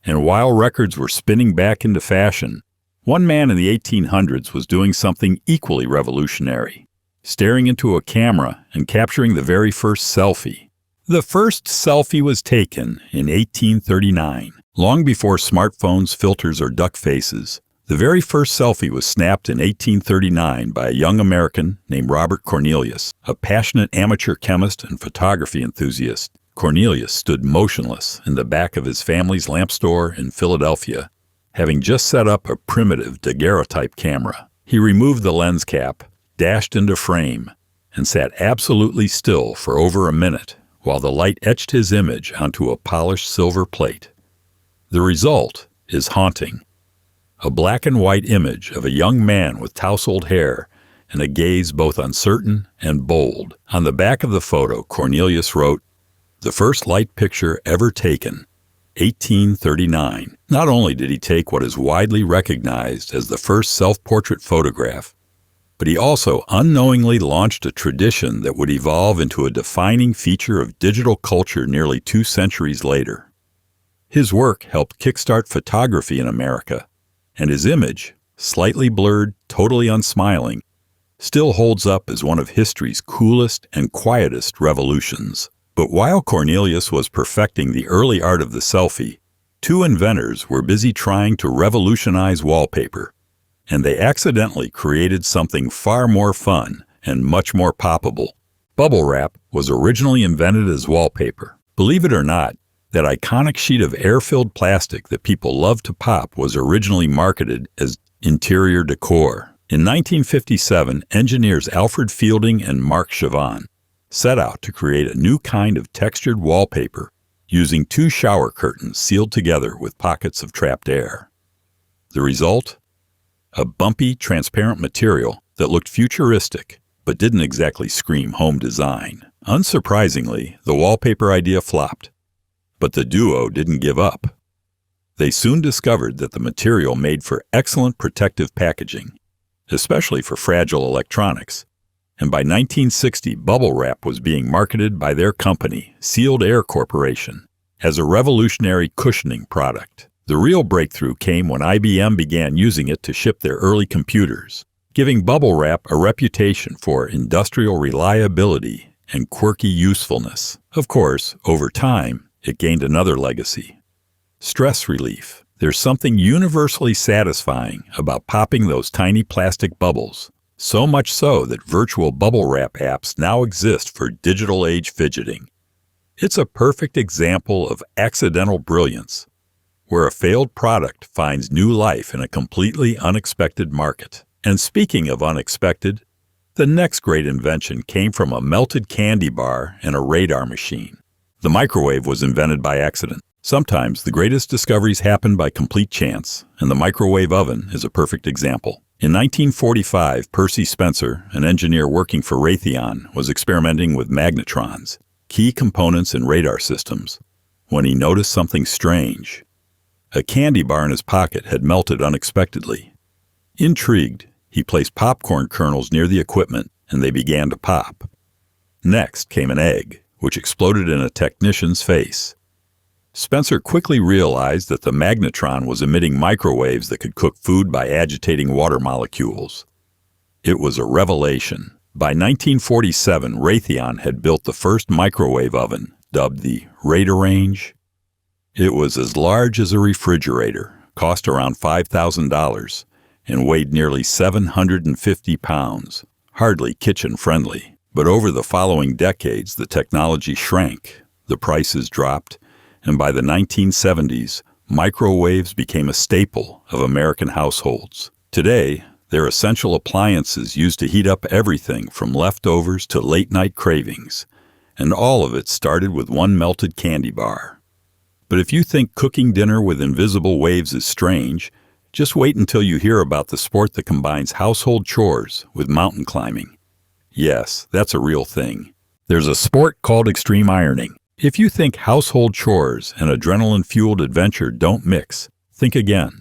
And while records were spinning back into fashion, one man in the 1800s was doing something equally revolutionary, staring into a camera and capturing the very first selfie. The first selfie was taken in 1839, long before smartphones, filters, or duck faces. The very first selfie was snapped in 1839 by a young American named Robert Cornelius, a passionate amateur chemist and photography enthusiast. Cornelius stood motionless in the back of his family's lamp store in Philadelphia, having just set up a primitive daguerreotype camera. He removed the lens cap, dashed into frame, and sat absolutely still for over a minute while the light etched his image onto a polished silver plate. The result is haunting. A black and white image of a young man with tousled hair and a gaze both uncertain and bold. On the back of the photo, Cornelius wrote, "The first light picture ever taken, 1839. Not only did he take what is widely recognized as the first self-portrait photograph, but he also unknowingly launched a tradition that would evolve into a defining feature of digital culture nearly 2 centuries later. His work helped kickstart photography in America, and his image, slightly blurred, totally unsmiling, still holds up as one of history's coolest and quietest revolutions." But while Cornelius was perfecting the early art of the selfie, 2 inventors were busy trying to revolutionize wallpaper, and they accidentally created something far more fun and much more poppable. Bubble wrap was originally invented as wallpaper. Believe it or not, that iconic sheet of air-filled plastic that people love to pop was originally marketed as interior decor. In 1957, engineers Alfred Fielding and Mark Chavon set out to create a new kind of textured wallpaper using 2 shower curtains sealed together with pockets of trapped air. The result? A bumpy, transparent material that looked futuristic but didn't exactly scream home design. Unsurprisingly, the wallpaper idea flopped, but the duo didn't give up. They soon discovered that the material made for excellent protective packaging, especially for fragile electronics, and by 1960, bubble wrap was being marketed by their company, Sealed Air Corporation, as a revolutionary cushioning product. The real breakthrough came when IBM began using it to ship their early computers, giving bubble wrap a reputation for industrial reliability and quirky usefulness. Of course, over time, it gained another legacy: stress relief. There's something universally satisfying about popping those tiny plastic bubbles. So much so that virtual bubble wrap apps now exist for digital age fidgeting. It's a perfect example of accidental brilliance, where a failed product finds new life in a completely unexpected market. And speaking of unexpected, the next great invention came from a melted candy bar and a radar machine. The microwave was invented by accident. Sometimes the greatest discoveries happen by complete chance, and the microwave oven is a perfect example. In 1945, Percy Spencer, an engineer working for Raytheon, was experimenting with magnetrons, key components in radar systems, when he noticed something strange. A candy bar in his pocket had melted unexpectedly. Intrigued, he placed popcorn kernels near the equipment, and they began to pop. Next came an egg, which exploded in a technician's face. Spencer quickly realized that the magnetron was emitting microwaves that could cook food by agitating water molecules. It was a revelation. By 1947, Raytheon had built the first microwave oven, dubbed the Radarange. It was as large as a refrigerator, cost around $5,000, and weighed nearly 750 pounds. Hardly kitchen-friendly. But over the following decades, the technology shrank, the prices dropped, and by the 1970s, microwaves became a staple of American households. Today, they're essential appliances used to heat up everything from leftovers to late-night cravings, and all of it started with one melted candy bar. But if you think cooking dinner with invisible waves is strange, just wait until you hear about the sport that combines household chores with mountain climbing. Yes, that's a real thing. There's a sport called extreme ironing. If you think household chores and adrenaline-fueled adventure don't mix, think again.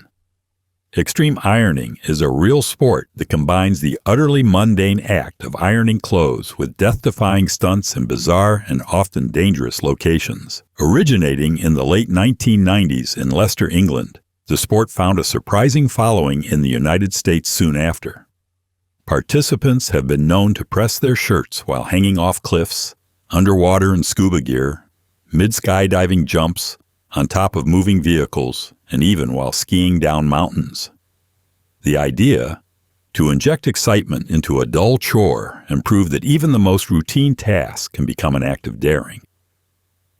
Extreme ironing is a real sport that combines the utterly mundane act of ironing clothes with death-defying stunts in bizarre and often dangerous locations. Originating in the late 1990s in Leicester, England, the sport found a surprising following in the United States soon after. Participants have been known to press their shirts while hanging off cliffs, underwater in scuba gear, mid-skydiving jumps, on top of moving vehicles, and even while skiing down mountains. The idea? To inject excitement into a dull chore and prove that even the most routine task can become an act of daring.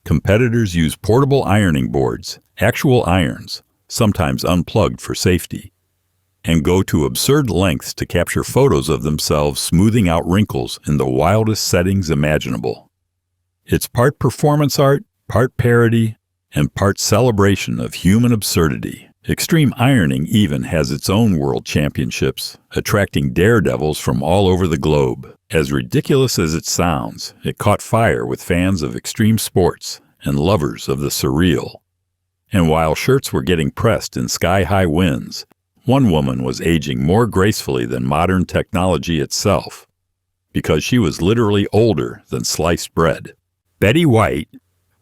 Competitors use portable ironing boards, actual irons, sometimes unplugged for safety, and go to absurd lengths to capture photos of themselves smoothing out wrinkles in the wildest settings imaginable. It's part performance art, part parody, and part celebration of human absurdity. Extreme ironing even has its own world championships, attracting daredevils from all over the globe. As ridiculous as it sounds, it caught fire with fans of extreme sports and lovers of the surreal. And while shirts were getting pressed in sky-high winds, one woman was aging more gracefully than modern technology itself, because she was literally older than sliced bread. Betty White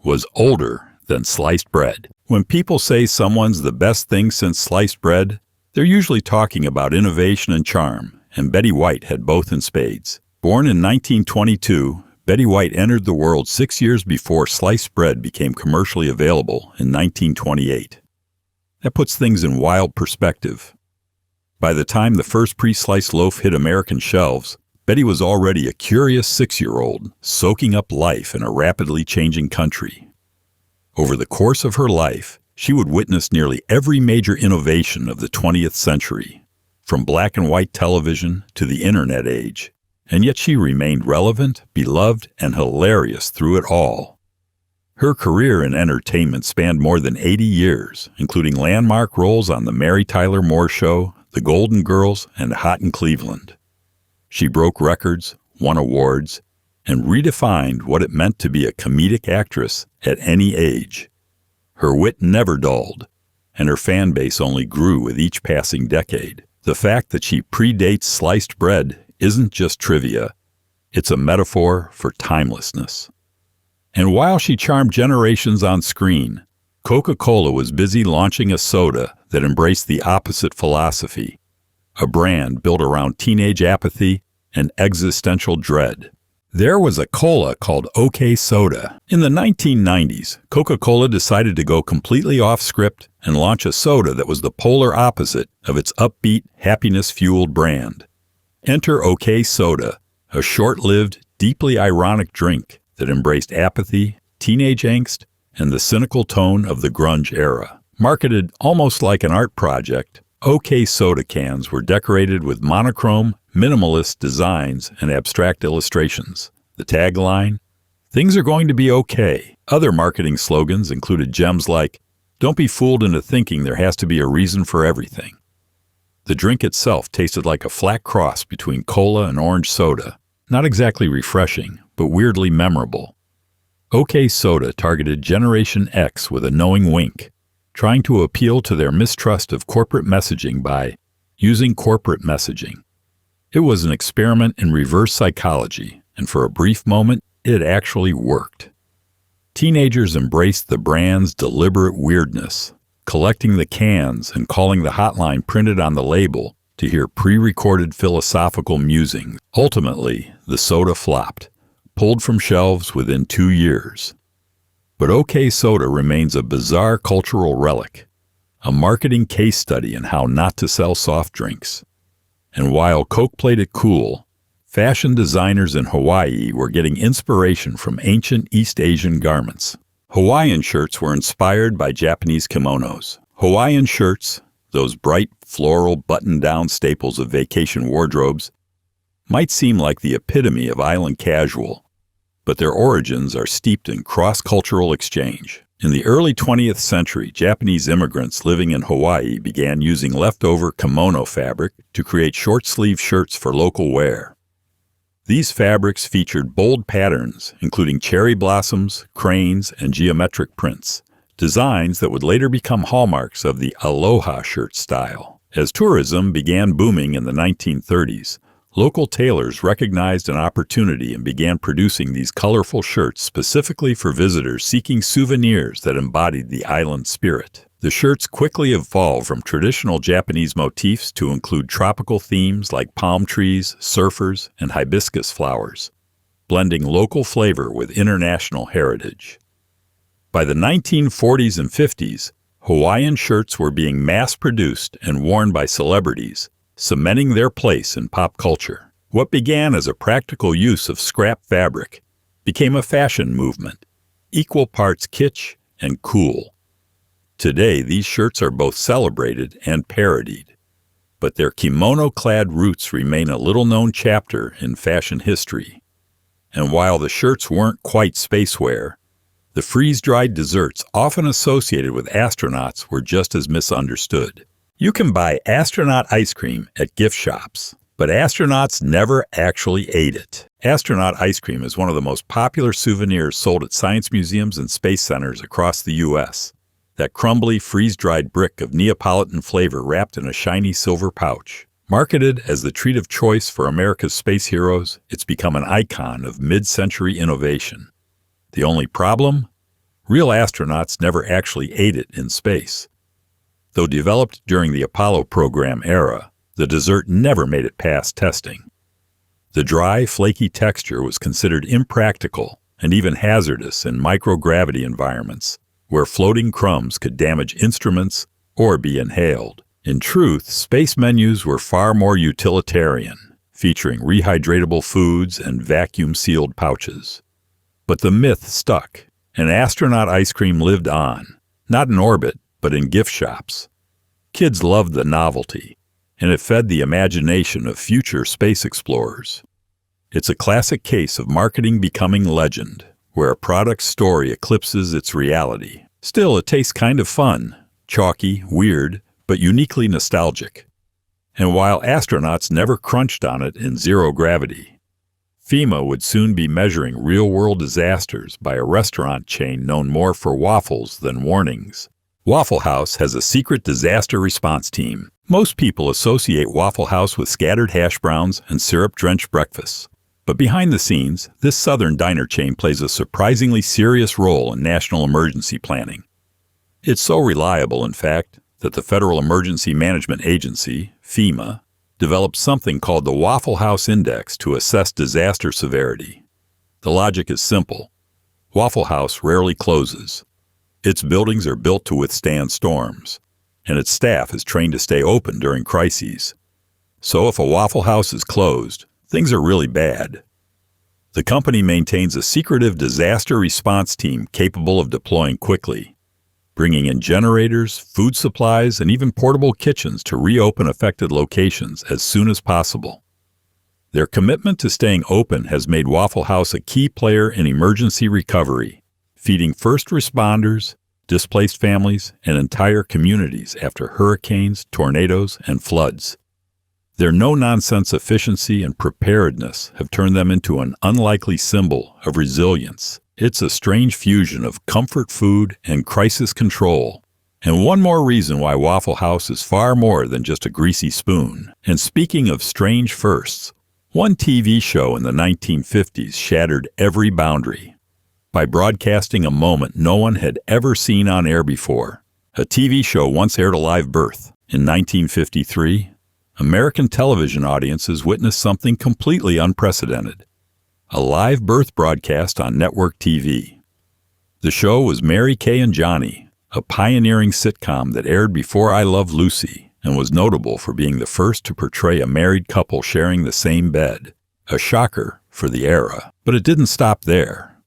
was older than sliced bread. When people say someone's the best thing since sliced bread, they're usually talking about innovation and charm, and Betty White had both in spades. Born in 1922, Betty White entered the world 6 years before sliced bread became commercially available in 1928. That puts things in wild perspective. By the time the first pre-sliced loaf hit American shelves, Betty was already a curious 6-year-old, soaking up life in a rapidly changing country. Over the course of her life, she would witness nearly every major innovation of the 20th century, from black and white television to the internet age, and yet she remained relevant, beloved, and hilarious through it all. Her career in entertainment spanned more than 80 years, including landmark roles on The Mary Tyler Moore Show, The Golden Girls, and Hot in Cleveland. She broke records, won awards, and redefined what it meant to be a comedic actress at any age. Her wit never dulled, and her fan base only grew with each passing decade. The fact that she predates sliced bread isn't just trivia, it's a metaphor for timelessness. And while she charmed generations on screen, Coca-Cola was busy launching a soda that embraced the opposite philosophy, a brand built around teenage apathy and existential dread. There was a cola called OK Soda. In the 1990s, Coca-Cola decided to go completely off script and launch a soda that was the polar opposite of its upbeat, happiness-fueled brand. Enter OK Soda, a short-lived, deeply ironic drink that embraced apathy, teenage angst, and the cynical tone of the grunge era. Marketed almost like an art project, OK Soda cans were decorated with monochrome, minimalist designs and abstract illustrations. The tagline, "Things are going to be okay." Other marketing slogans included gems like, "Don't be fooled into thinking there has to be a reason for everything." The drink itself tasted like a flat cross between cola and orange soda. Not exactly refreshing, but weirdly memorable. OK Soda targeted Generation X with a knowing wink, trying to appeal to their mistrust of corporate messaging by, using corporate messaging. It was an experiment in reverse psychology, and for a brief moment, it actually worked. Teenagers embraced the brand's deliberate weirdness, collecting the cans and calling the hotline printed on the label to hear pre-recorded philosophical musings. Ultimately, the soda flopped, pulled from shelves within 2 years. But OK Soda remains a bizarre cultural relic, a marketing case study in how not to sell soft drinks. And while Coke played it cool, fashion designers in Hawaii were getting inspiration from ancient East Asian garments. Hawaiian shirts were inspired by Japanese kimonos. Hawaiian shirts, those bright, floral, button-down staples of vacation wardrobes, might seem like the epitome of island casual, but their origins are steeped in cross-cultural exchange. In the early 20th century, Japanese immigrants living in Hawaii began using leftover kimono fabric to create short-sleeve shirts for local wear. These fabrics featured bold patterns, including cherry blossoms, cranes, and geometric prints, designs that would later become hallmarks of the aloha shirt style. As tourism began booming in the 1930s, local tailors recognized an opportunity and began producing these colorful shirts specifically for visitors seeking souvenirs that embodied the island spirit. The shirts quickly evolved from traditional Japanese motifs to include tropical themes like palm trees, surfers, and hibiscus flowers, blending local flavor with international heritage. By the 1940s and 50s, Hawaiian shirts were being mass-produced and worn by celebrities, cementing their place in pop culture. What began as a practical use of scrap fabric became a fashion movement, equal parts kitsch and cool. Today, these shirts are both celebrated and parodied, but their kimono-clad roots remain a little-known chapter in fashion history. And while the shirts weren't quite spacewear, the freeze-dried desserts often associated with astronauts were just as misunderstood. You can buy astronaut ice cream at gift shops, but astronauts never actually ate it. Astronaut ice cream is one of the most popular souvenirs sold at science museums and space centers across the U.S. That crumbly, freeze-dried brick of Neapolitan flavor wrapped in a shiny silver pouch. Marketed as the treat of choice for America's space heroes, it's become an icon of mid-century innovation. The only problem? Real astronauts never actually ate it in space. Though developed during the Apollo program era, the dessert never made it past testing. The dry, flaky texture was considered impractical and even hazardous in microgravity environments, where floating crumbs could damage instruments or be inhaled. In truth, space menus were far more utilitarian, featuring rehydratable foods and vacuum-sealed pouches. But the myth stuck, and astronaut ice cream lived on, not in orbit, but in gift shops. Kids loved the novelty, and it fed the imagination of future space explorers. It's a classic case of marketing becoming legend, where a product's story eclipses its reality. Still, it tastes kind of fun, chalky, weird, but uniquely nostalgic. And while astronauts never crunched on it in zero gravity, FEMA would soon be measuring real-world disasters by a restaurant chain known more for waffles than warnings. Waffle House has a secret disaster response team. Most people associate Waffle House with scattered hash browns and syrup-drenched breakfasts. But behind the scenes, this southern diner chain plays a surprisingly serious role in national emergency planning. It's so reliable, in fact, that the Federal Emergency Management Agency, FEMA, developed something called the Waffle House Index to assess disaster severity. The logic is simple. Waffle House rarely closes. Its buildings are built to withstand storms, and its staff is trained to stay open during crises. So if a Waffle House is closed, things are really bad. The company maintains a secretive disaster response team capable of deploying quickly, bringing in generators, food supplies, and even portable kitchens to reopen affected locations as soon as possible. Their commitment to staying open has made Waffle House a key player in emergency recovery, feeding first responders, displaced families, and entire communities after hurricanes, tornadoes, and floods. Their no-nonsense efficiency and preparedness have turned them into an unlikely symbol of resilience. It's a strange fusion of comfort food and crisis control, And one more reason why Waffle House is far more than just a greasy spoon. And speaking of strange firsts, one TV show in the 1950s shattered every boundary by broadcasting a moment no one had ever seen on air before. A TV show once aired a live birth. In 1953, American television audiences witnessed something completely unprecedented. A live birth broadcast on network TV. The show was Mary Kay and Johnny, a pioneering sitcom that aired before I Love Lucy and was notable for being the first to portray a married couple sharing the same bed. A shocker for the era, but it didn't stop there.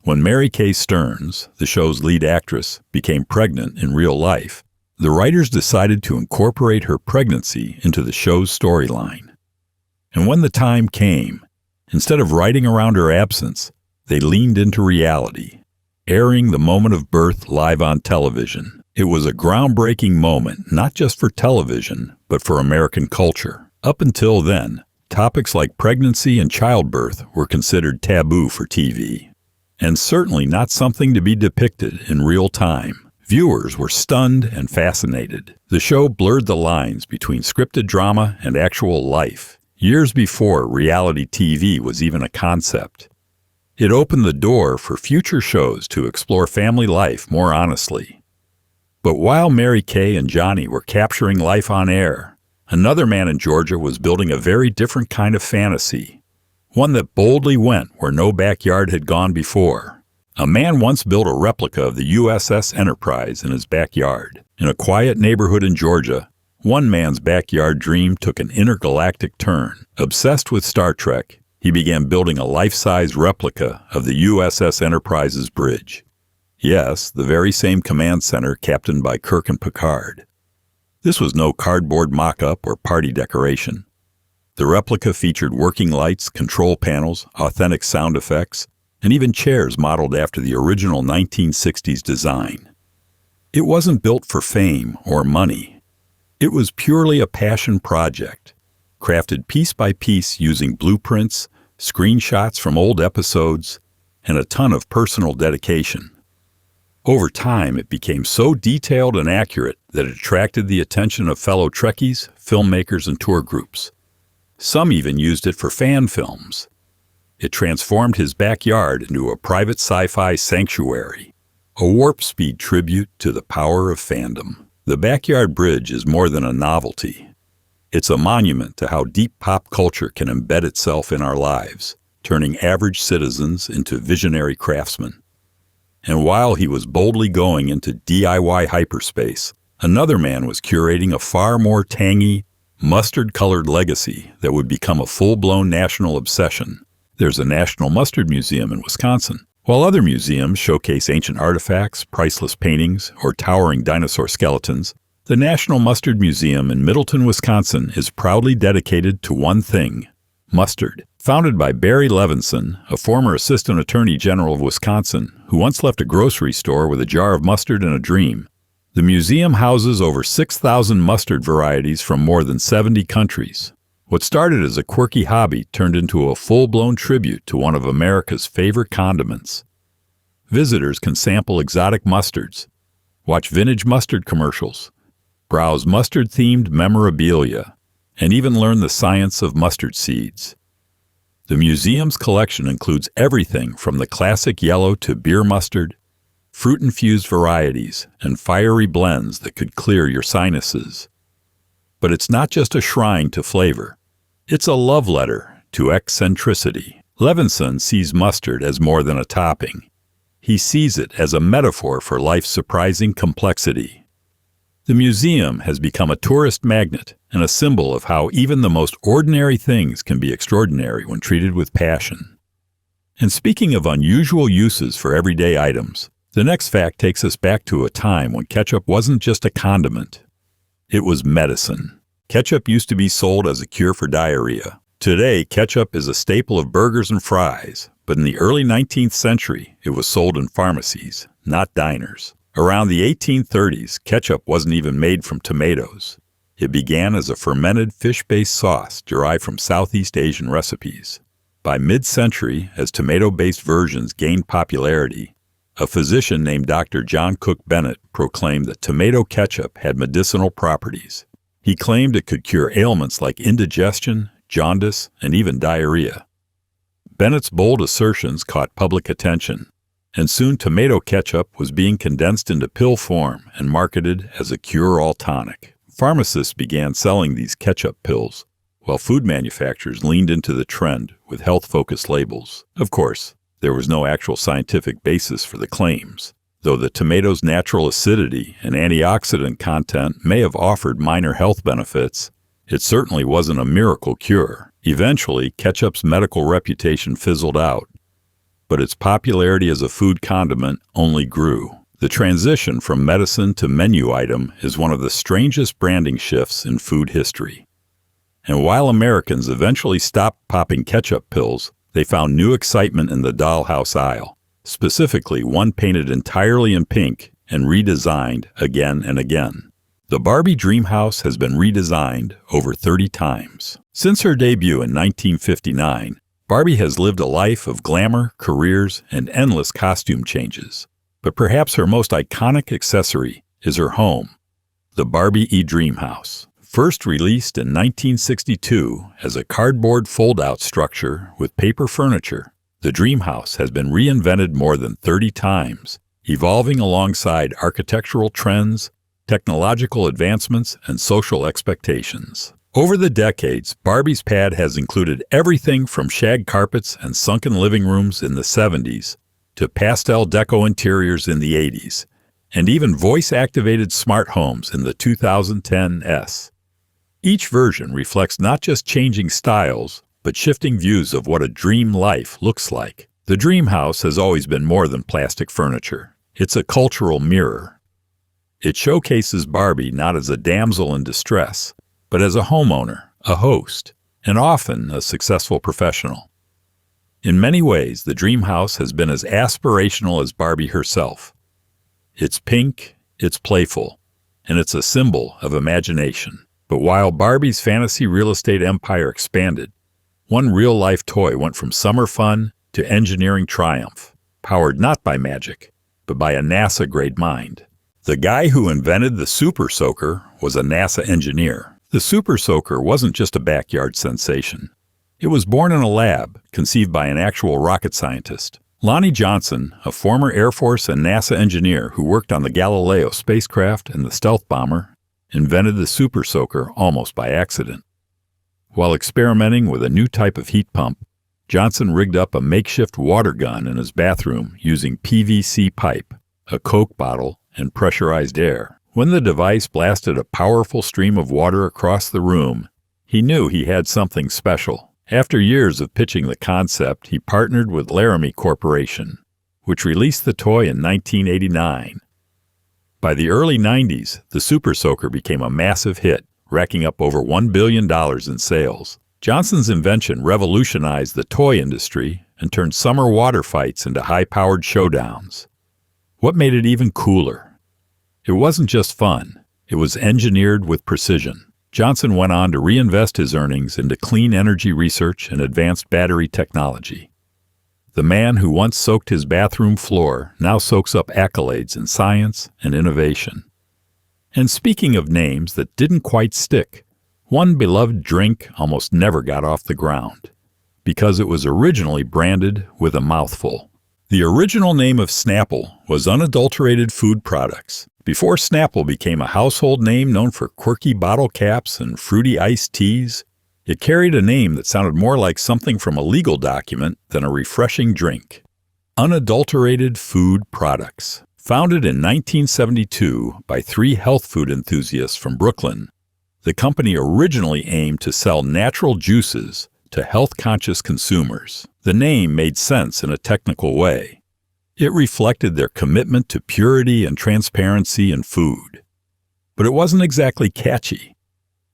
When Mary Kay Stearns, the show's lead actress, became pregnant in real life, the writers decided to incorporate her pregnancy into the show's storyline. And when the time came, instead of writing around her absence, they leaned into reality, airing the moment of birth live on television. It was a groundbreaking moment, not just for television, but for American culture. Up until then, topics like pregnancy and childbirth were considered taboo for TV, and certainly not something to be depicted in real time. Viewers were stunned and fascinated. The show blurred the lines between scripted drama and actual life, years before reality TV was even a concept. It opened the door for future shows to explore family life more honestly. But while Mary Kay and Johnny were capturing life on air, another man in Georgia was building a very different kind of fantasy, one that boldly went where no backyard had gone before. A man once built a replica of the USS Enterprise in his backyard. In a quiet neighborhood in Georgia, one man's backyard dream took an intergalactic turn. Obsessed with Star Trek, he began building a life-size replica of the USS Enterprise's bridge. Yes, the very same command center captained by Kirk and Picard. This was no cardboard mock-up or party decoration. The replica featured working lights, control panels, authentic sound effects, and even chairs modeled after the original 1960s design. It wasn't built for fame or money. It was purely a passion project, crafted piece by piece using blueprints, screenshots from old episodes, and a ton of personal dedication. Over time, it became so detailed and accurate that it attracted the attention of fellow Trekkies, filmmakers, and tour groups. Some even used it for fan films. It transformed his backyard into a private sci-fi sanctuary, a warp-speed tribute to the power of fandom. The Backyard Bridge is more than a novelty. It's a monument to how deep pop culture can embed itself in our lives, turning average citizens into visionary craftsmen. And while he was boldly going into DIY hyperspace, another man was curating a far more tangy, mustard-colored legacy that would become a full-blown national obsession. There's a National Mustard Museum in Wisconsin. While other museums showcase ancient artifacts, priceless paintings, or towering dinosaur skeletons, the National Mustard Museum in Middleton, Wisconsin is proudly dedicated to one thing: mustard. Founded by Barry Levinson, a former Assistant Attorney General of Wisconsin, who once left a grocery store with a jar of mustard and a dream, the museum houses over 6,000 mustard varieties from more than 70 countries. What started as a quirky hobby turned into a full-blown tribute to one of America's favorite condiments. Visitors can sample exotic mustards, watch vintage mustard commercials, browse mustard-themed memorabilia, and even learn the science of mustard seeds. The museum's collection includes everything from the classic yellow to beer mustard, fruit-infused varieties, and fiery blends that could clear your sinuses. But it's not just a shrine to flavor. It's a love letter to eccentricity. Levinson sees mustard as more than a topping. He sees it as a metaphor for life's surprising complexity. The museum has become a tourist magnet and a symbol of how even the most ordinary things can be extraordinary when treated with passion. And speaking of unusual uses for everyday items, the next fact takes us back to a time when ketchup wasn't just a condiment. It was medicine. Ketchup used to be sold as a cure for diarrhea. Today, ketchup is a staple of burgers and fries, but in the early 19th century, it was sold in pharmacies, not diners. Around the 1830s, ketchup wasn't even made from tomatoes. It began as a fermented fish-based sauce derived from Southeast Asian recipes. By mid-century, as tomato-based versions gained popularity, A physician named Dr. John Cook Bennett proclaimed that tomato ketchup had medicinal properties. He claimed it could cure ailments like indigestion, jaundice, and even diarrhea. Bennett's bold assertions caught public attention, and soon tomato ketchup was being condensed into pill form and marketed as a cure-all tonic. Pharmacists began selling these ketchup pills, while food manufacturers leaned into the trend with health-focused labels. Of course, there was no actual scientific basis for the claims. Though the tomato's natural acidity and antioxidant content may have offered minor health benefits, it certainly wasn't a miracle cure. Eventually, ketchup's medical reputation fizzled out, but its popularity as a food condiment only grew. The transition from medicine to menu item is one of the strangest branding shifts in food history. And while Americans eventually stopped popping ketchup pills, they found new excitement in the dollhouse aisle, specifically one painted entirely in pink and redesigned again and again. The Barbie Dream House has been redesigned over 30 times. Since her debut in 1959, Barbie has lived a life of glamour, careers, and endless costume changes. But perhaps her most iconic accessory is her home, the Barbie Dream House. First released in 1962 as a cardboard fold-out structure with paper furniture, the Dream House has been reinvented more than 30 times, evolving alongside architectural trends, technological advancements, and social expectations. Over the decades, Barbie's pad has included everything from shag carpets and sunken living rooms in the 70s to pastel deco interiors in the 80s, and even voice-activated smart homes in the 2010s. Each version reflects not just changing styles, but shifting views of what a dream life looks like. The Dream House has always been more than plastic furniture. It's a cultural mirror. It showcases Barbie not as a damsel in distress, but as a homeowner, a host, and often a successful professional. In many ways, the Dream House has been as aspirational as Barbie herself. It's pink, it's playful, and it's a symbol of imagination. But while Barbie's fantasy real estate empire expanded, one real-life toy went from summer fun to engineering triumph, powered not by magic, but by a NASA-grade mind. The guy who invented the Super Soaker was a NASA engineer. The Super Soaker wasn't just a backyard sensation. It was born in a lab, conceived by an actual rocket scientist. Lonnie Johnson, a former Air Force and NASA engineer who worked on the Galileo spacecraft and the stealth bomber, invented the Super Soaker almost by accident. While experimenting with a new type of heat pump, Johnson rigged up a makeshift water gun in his bathroom using PVC pipe, a Coke bottle, and pressurized air. When the device blasted a powerful stream of water across the room, he knew he had something special. After years of pitching the concept, he partnered with Laramie Corporation, which released the toy in 1989. By the early 90s, the Super Soaker became a massive hit, racking up over $1 billion in sales. Johnson's invention revolutionized the toy industry and turned summer water fights into high-powered showdowns. What made it even cooler? It wasn't just fun, it was engineered with precision. Johnson went on to reinvest his earnings into clean energy research and advanced battery technology. The man who once soaked his bathroom floor now soaks up accolades in science and innovation. And speaking of names that didn't quite stick, one beloved drink almost never got off the ground, because it was originally branded with a mouthful. The original name of Snapple was Unadulterated Food Products. Before Snapple became a household name known for quirky bottle caps and fruity iced teas, it carried a name that sounded more like something from a legal document than a refreshing drink. Unadulterated Food Products. Founded in 1972 by three health food enthusiasts from Brooklyn, the company originally aimed to sell natural juices to health-conscious consumers. The name made sense in a technical way. It reflected their commitment to purity and transparency in food. But it wasn't exactly catchy.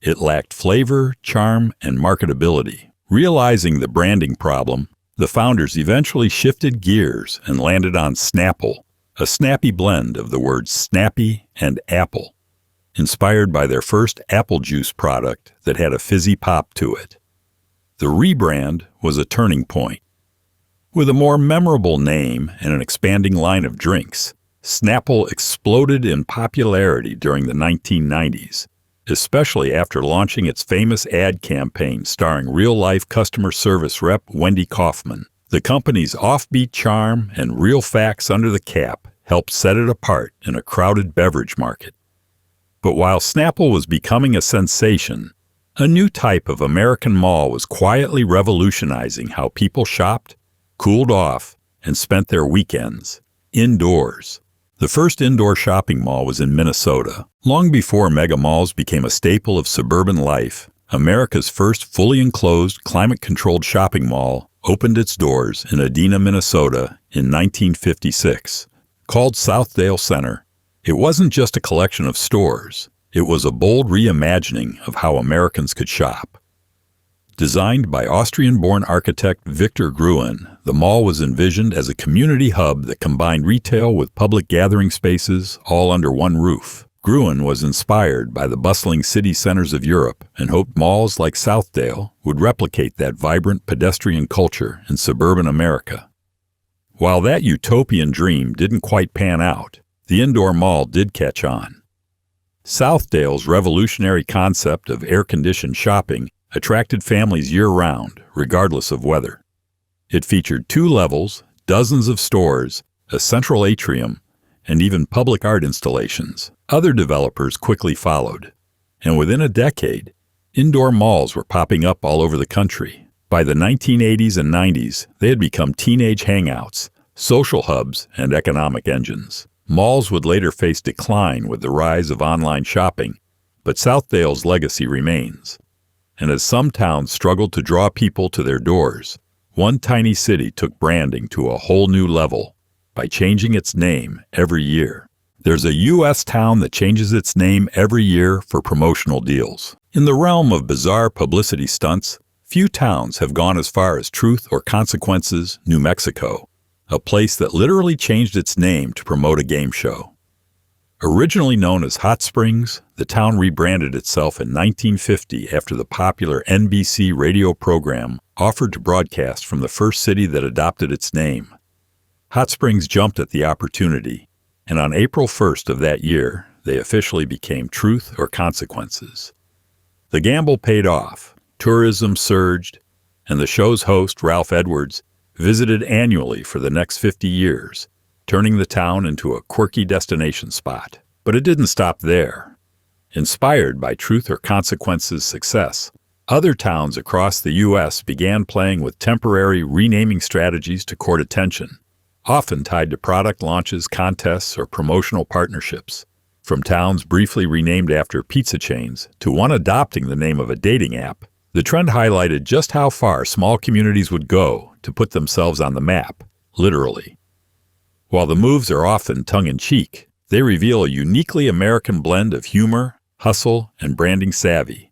It lacked flavor, charm, and marketability. Realizing the branding problem, the founders eventually shifted gears and landed on Snapple, a snappy blend of the words snappy and apple, inspired by their first apple juice product that had a fizzy pop to it. The rebrand was a turning point. With a more memorable name and an expanding line of drinks, Snapple exploded in popularity during the 1990s, especially after launching its famous ad campaign starring real-life customer service rep Wendy Kaufman. The company's offbeat charm and real facts under the cap helped set it apart in a crowded beverage market. But while Snapple was becoming a sensation, a new type of American mall was quietly revolutionizing how people shopped, cooled off, and spent their weekends indoors. The first indoor shopping mall was in Minnesota. Long before mega malls became a staple of suburban life, America's first fully enclosed, climate-controlled shopping mall opened its doors in Edina, Minnesota in 1956. Called Southdale Center, it wasn't just a collection of stores. It was a bold reimagining of how Americans could shop. Designed by Austrian-born architect Victor Gruen, the mall was envisioned as a community hub that combined retail with public gathering spaces all under one roof. Gruen was inspired by the bustling city centers of Europe and hoped malls like Southdale would replicate that vibrant pedestrian culture in suburban America. While that utopian dream didn't quite pan out, the indoor mall did catch on. Southdale's revolutionary concept of air-conditioned shopping attracted families year-round, regardless of weather. It featured 2 levels, dozens of stores, a central atrium, and even public art installations. Other developers quickly followed, and within a decade, indoor malls were popping up all over the country. By the 1980s and 90s, they had become teenage hangouts, social hubs, and economic engines. Malls would later face decline with the rise of online shopping, but Southdale's legacy remains. And as some towns struggled to draw people to their doors, one tiny city took branding to a whole new level by changing its name every year. There's a U.S. town that changes its name every year for promotional deals. In the realm of bizarre publicity stunts, few towns have gone as far as Truth or Consequences, New Mexico, a place that literally changed its name to promote a game show. Originally known as Hot Springs, the town rebranded itself in 1950 after the popular NBC radio program offered to broadcast from the first city that adopted its name. Hot Springs jumped at the opportunity, and on April 1st of that year, they officially became Truth or Consequences. The gamble paid off, tourism surged, and the show's host, Ralph Edwards, visited annually for the next 50 years, turning the town into a quirky destination spot. But it didn't stop there. Inspired by Truth or Consequences' success, other towns across the U.S. began playing with temporary renaming strategies to court attention, often tied to product launches, contests, or promotional partnerships. From towns briefly renamed after pizza chains to one adopting the name of a dating app, the trend highlighted just how far small communities would go to put themselves on the map, literally. While the moves are often tongue-in-cheek, they reveal a uniquely American blend of humor, hustle, and branding savvy.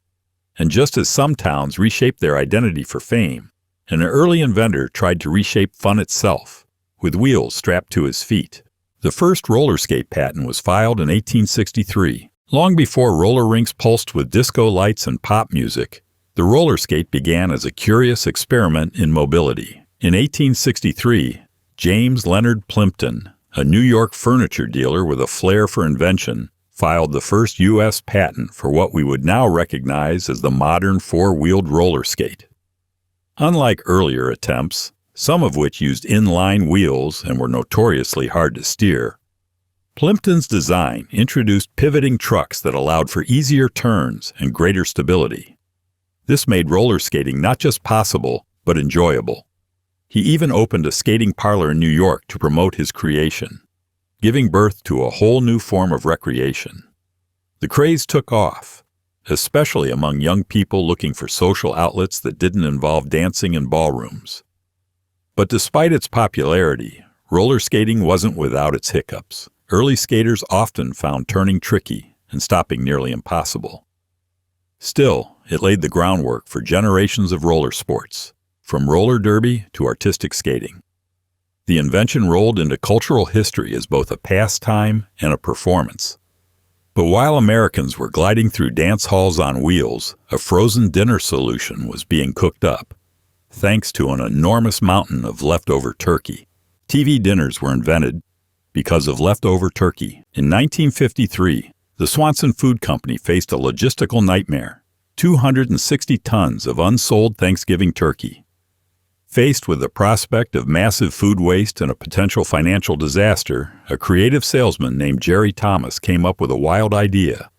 And just as some towns reshaped their identity for fame, an early inventor tried to reshape fun itself, with wheels strapped to his feet. The first roller skate patent was filed in 1863. Long before roller rinks pulsed with disco lights and pop music, the roller skate began as a curious experiment in mobility. In 1863, James Leonard Plimpton, a New York furniture dealer with a flair for invention, filed the first U.S. patent for what we would now recognize as the modern four-wheeled roller skate. Unlike earlier attempts, some of which used inline wheels and were notoriously hard to steer, Plimpton's design introduced pivoting trucks that allowed for easier turns and greater stability. This made roller skating not just possible, but enjoyable. He even opened a skating parlor in New York to promote his creation, giving birth to a whole new form of recreation. The craze took off, especially among young people looking for social outlets that didn't involve dancing in ballrooms. But despite its popularity, roller skating wasn't without its hiccups. Early skaters often found turning tricky and stopping nearly impossible. Still, it laid the groundwork for generations of roller sports, from roller derby to artistic skating. The invention rolled into cultural history as both a pastime and a performance. But while Americans were gliding through dance halls on wheels, a frozen dinner solution was being cooked up. thanks to an enormous mountain of leftover turkey. TV dinners were invented because of leftover turkey. In 1953, the Swanson Food Company faced a logistical nightmare: 260 tons of unsold Thanksgiving turkey. Faced with the prospect of massive food waste and a potential financial disaster, a creative salesman named Jerry Thomas came up with a wild idea: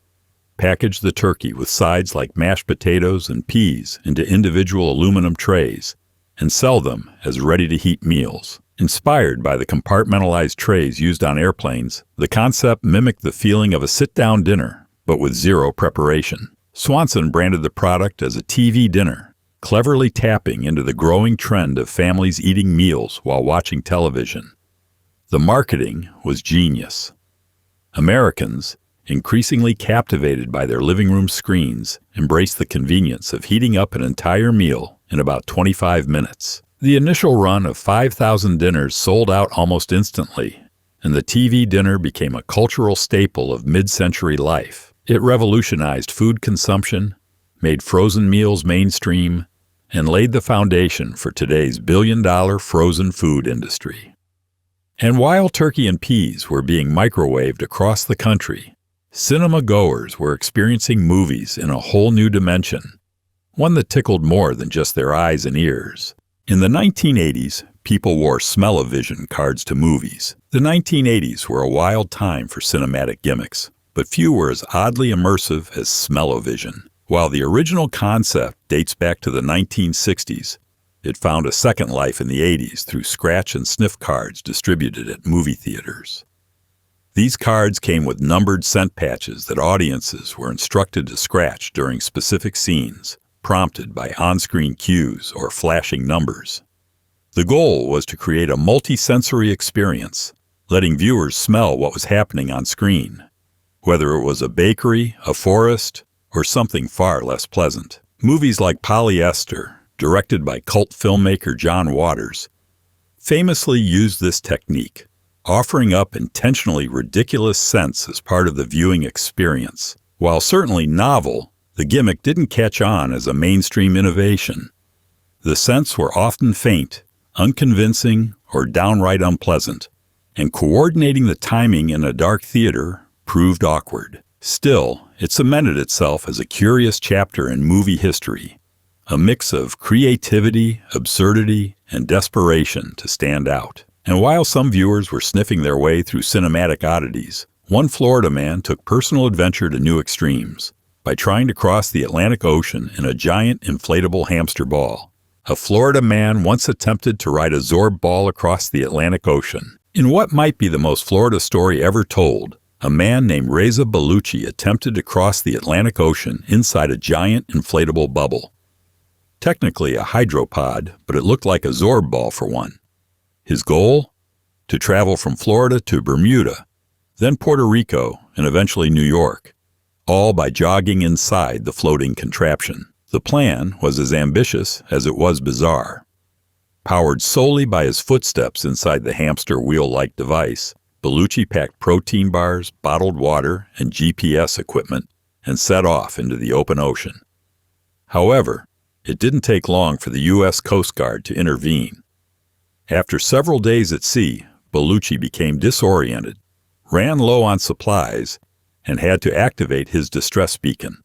package the turkey with sides like mashed potatoes and peas into individual aluminum trays and sell them as ready-to-heat meals. Inspired by the compartmentalized trays used on airplanes, the concept mimicked the feeling of a sit-down dinner, but with zero preparation. Swanson branded the product as a TV dinner, cleverly tapping into the growing trend of families eating meals while watching television. The marketing was genius. Americans, increasingly captivated by their living room screens, embraced the convenience of heating up an entire meal in about 25 minutes. The initial run of 5,000 dinners sold out almost instantly, and the TV dinner became a cultural staple of mid-century life. It revolutionized food consumption, made frozen meals mainstream, and laid the foundation for today's billion-dollar frozen food industry. And while turkey and peas were being microwaved across the country, cinema goers were experiencing movies in a whole new dimension, one that tickled more than just their eyes and ears. In the 1980s, people wore smell-o-vision cards to movies. The 1980s were a wild time for cinematic gimmicks, but few were as oddly immersive as smell-o-vision. While the original concept dates back to the 1960s, it found a second life in the 80s through scratch and sniff cards distributed at movie theaters. These cards came with numbered scent patches that audiences were instructed to scratch during specific scenes, prompted by on-screen cues or flashing numbers. The goal was to create a multi-sensory experience, letting viewers smell what was happening on screen, whether it was a bakery, a forest, or something far less pleasant. Movies like Polyester, directed by cult filmmaker John Waters, famously used this technique, offering up intentionally ridiculous scents as part of the viewing experience. While certainly novel, the gimmick didn't catch on as a mainstream innovation. The scents were often faint, unconvincing, or downright unpleasant, and coordinating the timing in a dark theater proved awkward. Still, it cemented itself as a curious chapter in movie history, a mix of creativity, absurdity, and desperation to stand out. And while some viewers were sniffing their way through cinematic oddities, one Florida man took personal adventure to new extremes by trying to cross the Atlantic Ocean in a giant inflatable hamster ball. A Florida man once attempted to ride a Zorb ball across the Atlantic Ocean. In what might be the most Florida story ever told, a man named Reza Bellucci attempted to cross the Atlantic Ocean inside a giant inflatable bubble. Technically a hydropod, but it looked like a Zorb ball for one. His goal? To travel from Florida to Bermuda, then Puerto Rico, and eventually New York, all by jogging inside the floating contraption. The plan was as ambitious as it was bizarre. Powered solely by his footsteps inside the hamster wheel-like device, Bellucci packed protein bars, bottled water, and GPS equipment and set off into the open ocean. However, it didn't take long for the U.S. Coast Guard to intervene. After several days at sea, Bellucci became disoriented, ran low on supplies, and had to activate his distress beacon.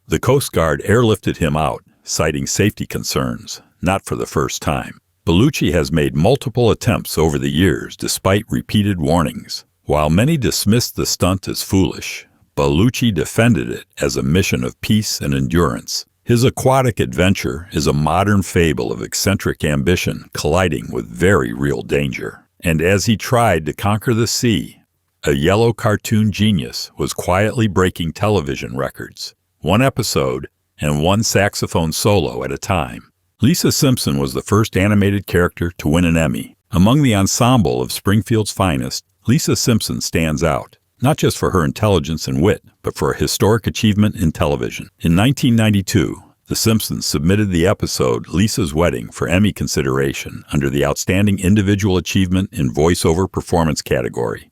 The Coast Guard airlifted him out, citing safety concerns, not for the first time. Bellucci has made multiple attempts over the years despite repeated warnings. While many dismissed the stunt as foolish, Bellucci defended it as a mission of peace and endurance. His aquatic adventure is a modern fable of eccentric ambition colliding with very real danger. And as he tried to conquer the sea, a yellow cartoon genius was quietly breaking television records, one episode and one saxophone solo at a time. Lisa Simpson was the first animated character to win an Emmy. Among the ensemble of Springfield's finest, Lisa Simpson stands out, not just for her intelligence and wit, but for a historic achievement in television. In 1992, The Simpsons submitted the episode Lisa's Wedding for Emmy consideration under the Outstanding Individual Achievement in Voiceover Performance category.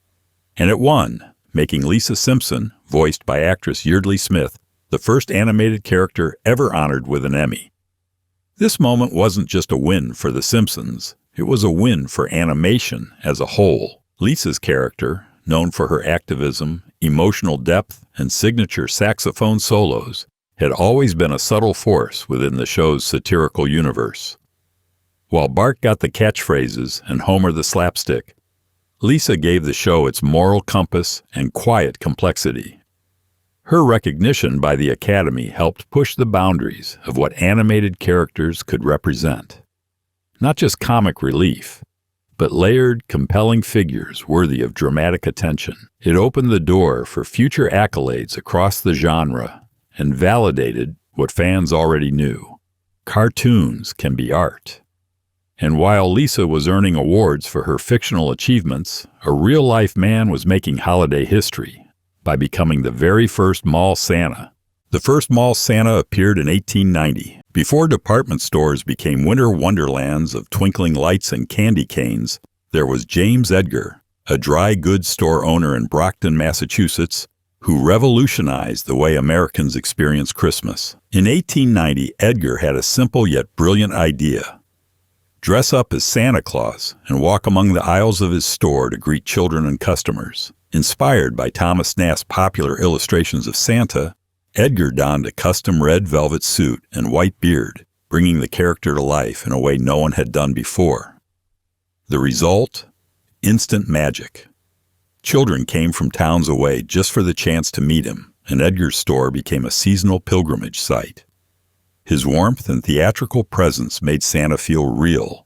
And it won, making Lisa Simpson, voiced by actress Yeardley Smith, the first animated character ever honored with an Emmy. This moment wasn't just a win for The Simpsons, it was a win for animation as a whole. Lisa's character, known for her activism, emotional depth, and signature saxophone solos, had always been a subtle force within the show's satirical universe. While Bart got the catchphrases and Homer the slapstick, Lisa gave the show its moral compass and quiet complexity. Her recognition by the Academy helped push the boundaries of what animated characters could represent. Not just comic relief, but layered, compelling figures worthy of dramatic attention. It opened the door for future accolades across the genre and validated what fans already knew. Cartoons can be art. And while Lisa was earning awards for her fictional achievements, a real-life man was making holiday history by becoming the very first mall Santa. The first mall Santa appeared in 1890. Before department stores became winter wonderlands of twinkling lights and candy canes, there was James Edgar, a dry goods store owner in Brockton, Massachusetts, who revolutionized the way Americans experience Christmas. In 1890, Edgar had a simple yet brilliant idea. Dress up as Santa Claus and walk among the aisles of his store to greet children and customers. Inspired by Thomas Nast's popular illustrations of Santa, Edgar donned a custom red velvet suit and white beard, bringing the character to life in a way no one had done before. The result? Instant magic. Children came from towns away just for the chance to meet him, and Edgar's store became a seasonal pilgrimage site. His warmth and theatrical presence made Santa feel real,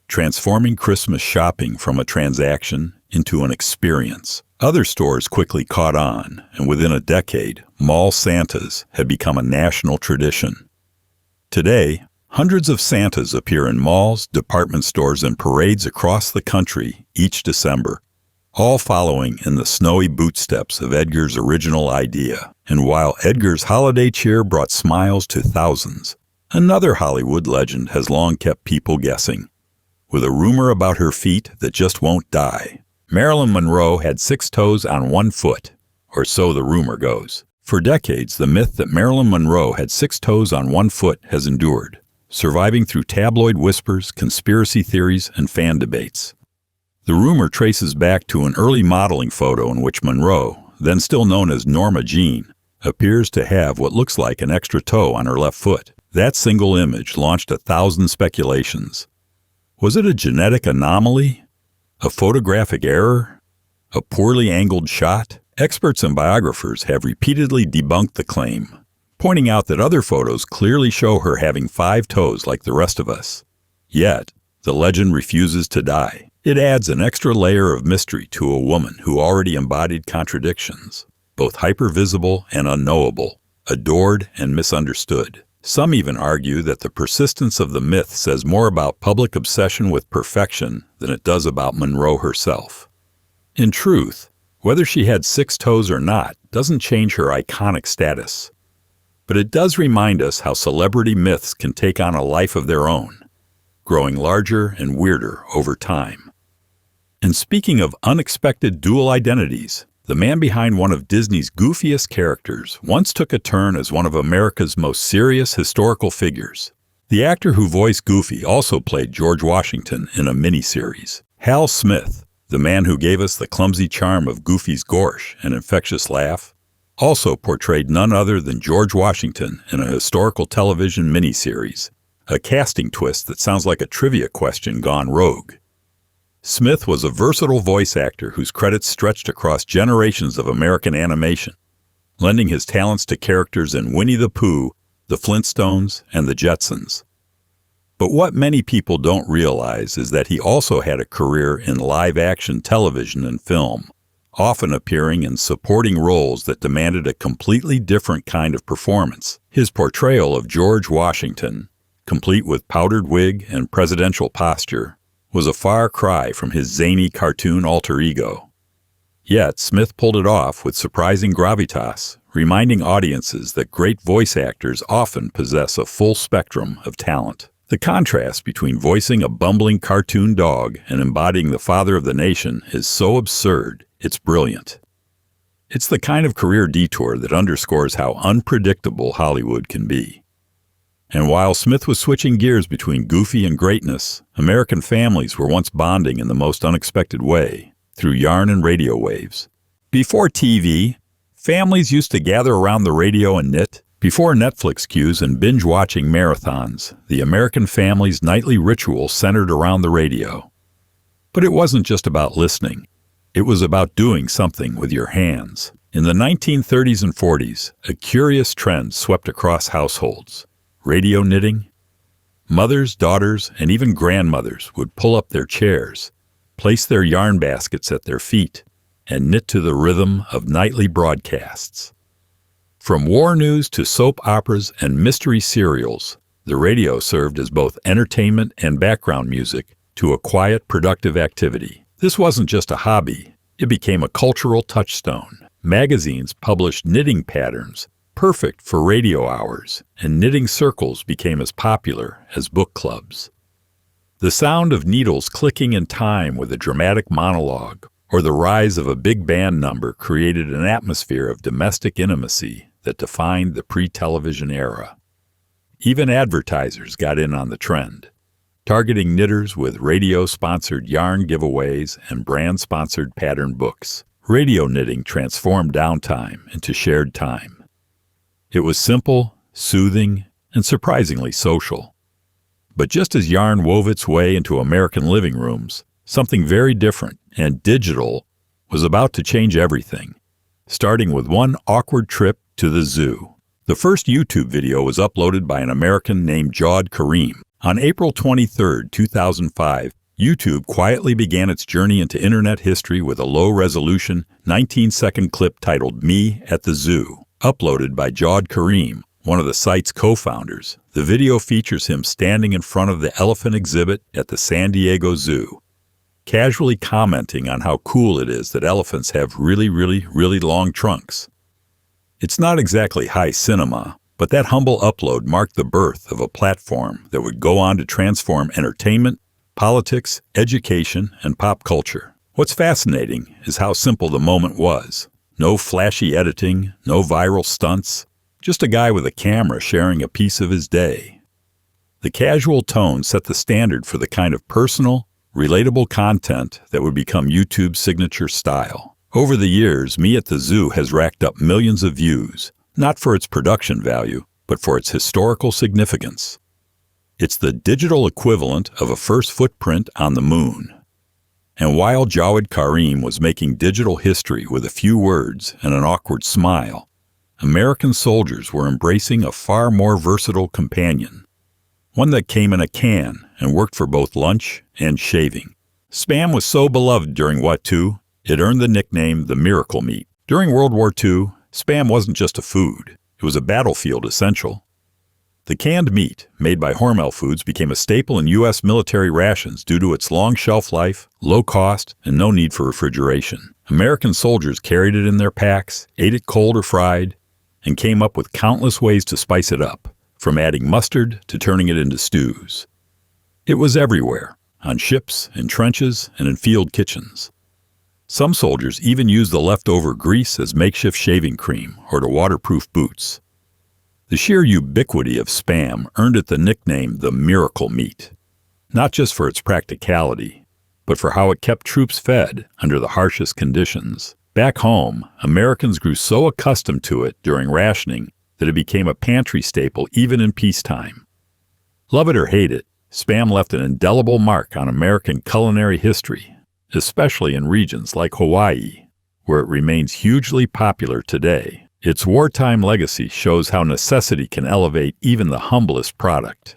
transforming Christmas shopping from a transaction into an experience. Other stores quickly caught on, and within a decade, mall Santas had become a national tradition. Today, hundreds of Santas appear in malls, department stores, and parades across the country each December, all following in the snowy bootsteps of Edgar's original idea. And while Edgar's holiday cheer brought smiles to thousands, another Hollywood legend has long kept people guessing, with a rumor about her feet that just won't die. Marilyn Monroe had 6 toes on 1 foot, or so the rumor goes. For decades, the myth that Marilyn Monroe had 6 toes on 1 foot has endured, surviving through tabloid whispers, conspiracy theories, and fan debates. The rumor traces back to an early modeling photo in which Monroe, then still known as Norma Jean, appears to have what looks like an extra toe on her left foot. That single image launched 1,000 speculations. Was it a genetic anomaly? A photographic error? A poorly angled shot? Experts and biographers have repeatedly debunked the claim, pointing out that other photos clearly show her having 5 toes like the rest of us. Yet, the legend refuses to die. It adds an extra layer of mystery to a woman who already embodied contradictions, both hypervisible and unknowable, adored and misunderstood. Some even argue that the persistence of the myth says more about public obsession with perfection than it does about Monroe herself. In truth, whether she had 6 toes or not doesn't change her iconic status. But it does remind us how celebrity myths can take on a life of their own, growing larger and weirder over time. And speaking of unexpected dual identities, the man behind one of Disney's goofiest characters once took a turn as one of America's most serious historical figures. The actor who voiced Goofy also played George Washington in a miniseries. Hal Smith, the man who gave us the clumsy charm of Goofy's gorge and infectious laugh, also portrayed none other than George Washington in a historical television miniseries, a casting twist that sounds like a trivia question gone rogue. Smith was a versatile voice actor whose credits stretched across generations of American animation, lending his talents to characters in Winnie the Pooh, the Flintstones, and the Jetsons. But what many people don't realize is that he also had a career in live-action television and film, often appearing in supporting roles that demanded a completely different kind of performance. His portrayal of George Washington, complete with powdered wig and presidential posture, was a far cry from his zany cartoon alter ego. Yet Smith pulled it off with surprising gravitas, reminding audiences that great voice actors often possess a full spectrum of talent. The contrast between voicing a bumbling cartoon dog and embodying the father of the nation is so absurd, it's brilliant. It's the kind of career detour that underscores how unpredictable Hollywood can be. And while Smith was switching gears between goofy and greatness, American families were once bonding in the most unexpected way, through yarn and radio waves. Before TV, families used to gather around the radio and knit. Before Netflix queues and binge-watching marathons, the American family's nightly ritual centered around the radio. But it wasn't just about listening. It was about doing something with your hands. In the 1930s and 40s, a curious trend swept across households. Radio knitting. Mothers, daughters, and even grandmothers would pull up their chairs, place their yarn baskets at their feet, and knit to the rhythm of nightly broadcasts. From war news to soap operas and mystery serials, the radio served as both entertainment and background music to a quiet, productive activity. This wasn't just a hobby, it became a cultural touchstone. Magazines published knitting patterns perfect for radio hours, and knitting circles became as popular as book clubs. The sound of needles clicking in time with a dramatic monologue, or the rise of a big band number created an atmosphere of domestic intimacy that defined the pre-television era. Even advertisers got in on the trend, targeting knitters with radio-sponsored yarn giveaways and brand-sponsored pattern books. Radio knitting transformed downtime into shared time. It was simple, soothing, and surprisingly social. But just as yarn wove its way into American living rooms, something very different and digital was about to change everything, starting with one awkward trip to the zoo. The first YouTube video was uploaded by an American named Jawed Karim. On April 23, 2005, YouTube quietly began its journey into internet history with a low-resolution, 19-second clip titled Me at the Zoo. Uploaded by Jawed Karim, one of the site's co-founders, the video features him standing in front of the elephant exhibit at the San Diego Zoo, casually commenting on how cool it is that elephants have really long trunks. It's not exactly high cinema, but that humble upload marked the birth of a platform that would go on to transform entertainment, politics, education, and pop culture. What's fascinating is how simple the moment was. No flashy editing, no viral stunts, just a guy with a camera sharing a piece of his day. The casual tone set the standard for the kind of personal, relatable content that would become YouTube's signature style. Over the years, Me at the Zoo has racked up millions of views, not for its production value, but for its historical significance. It's the digital equivalent of a first footprint on the moon. And while Jawed Karim was making digital history with a few words and an awkward smile, American soldiers were embracing a far more versatile companion, one that came in a can and worked for both lunch and shaving. Spam was so beloved during What II, it earned the nickname the Miracle Meat. During World War II, Spam wasn't just a food, it was a battlefield essential. The canned meat, made by Hormel Foods, became a staple in U.S. military rations due to its long shelf life, low cost, and no need for refrigeration. American soldiers carried it in their packs, ate it cold or fried, and came up with countless ways to spice it up, from adding mustard to turning it into stews. It was everywhere, on ships, in trenches, and in field kitchens. Some soldiers even used the leftover grease as makeshift shaving cream or to waterproof boots. The sheer ubiquity of Spam earned it the nickname the Miracle Meat, not just for its practicality, but for how it kept troops fed under the harshest conditions. Back home, Americans grew so accustomed to it during rationing that it became a pantry staple even in peacetime. Love it or hate it, Spam left an indelible mark on American culinary history, especially in regions like Hawaii, where it remains hugely popular today. Its wartime legacy shows how necessity can elevate even the humblest product.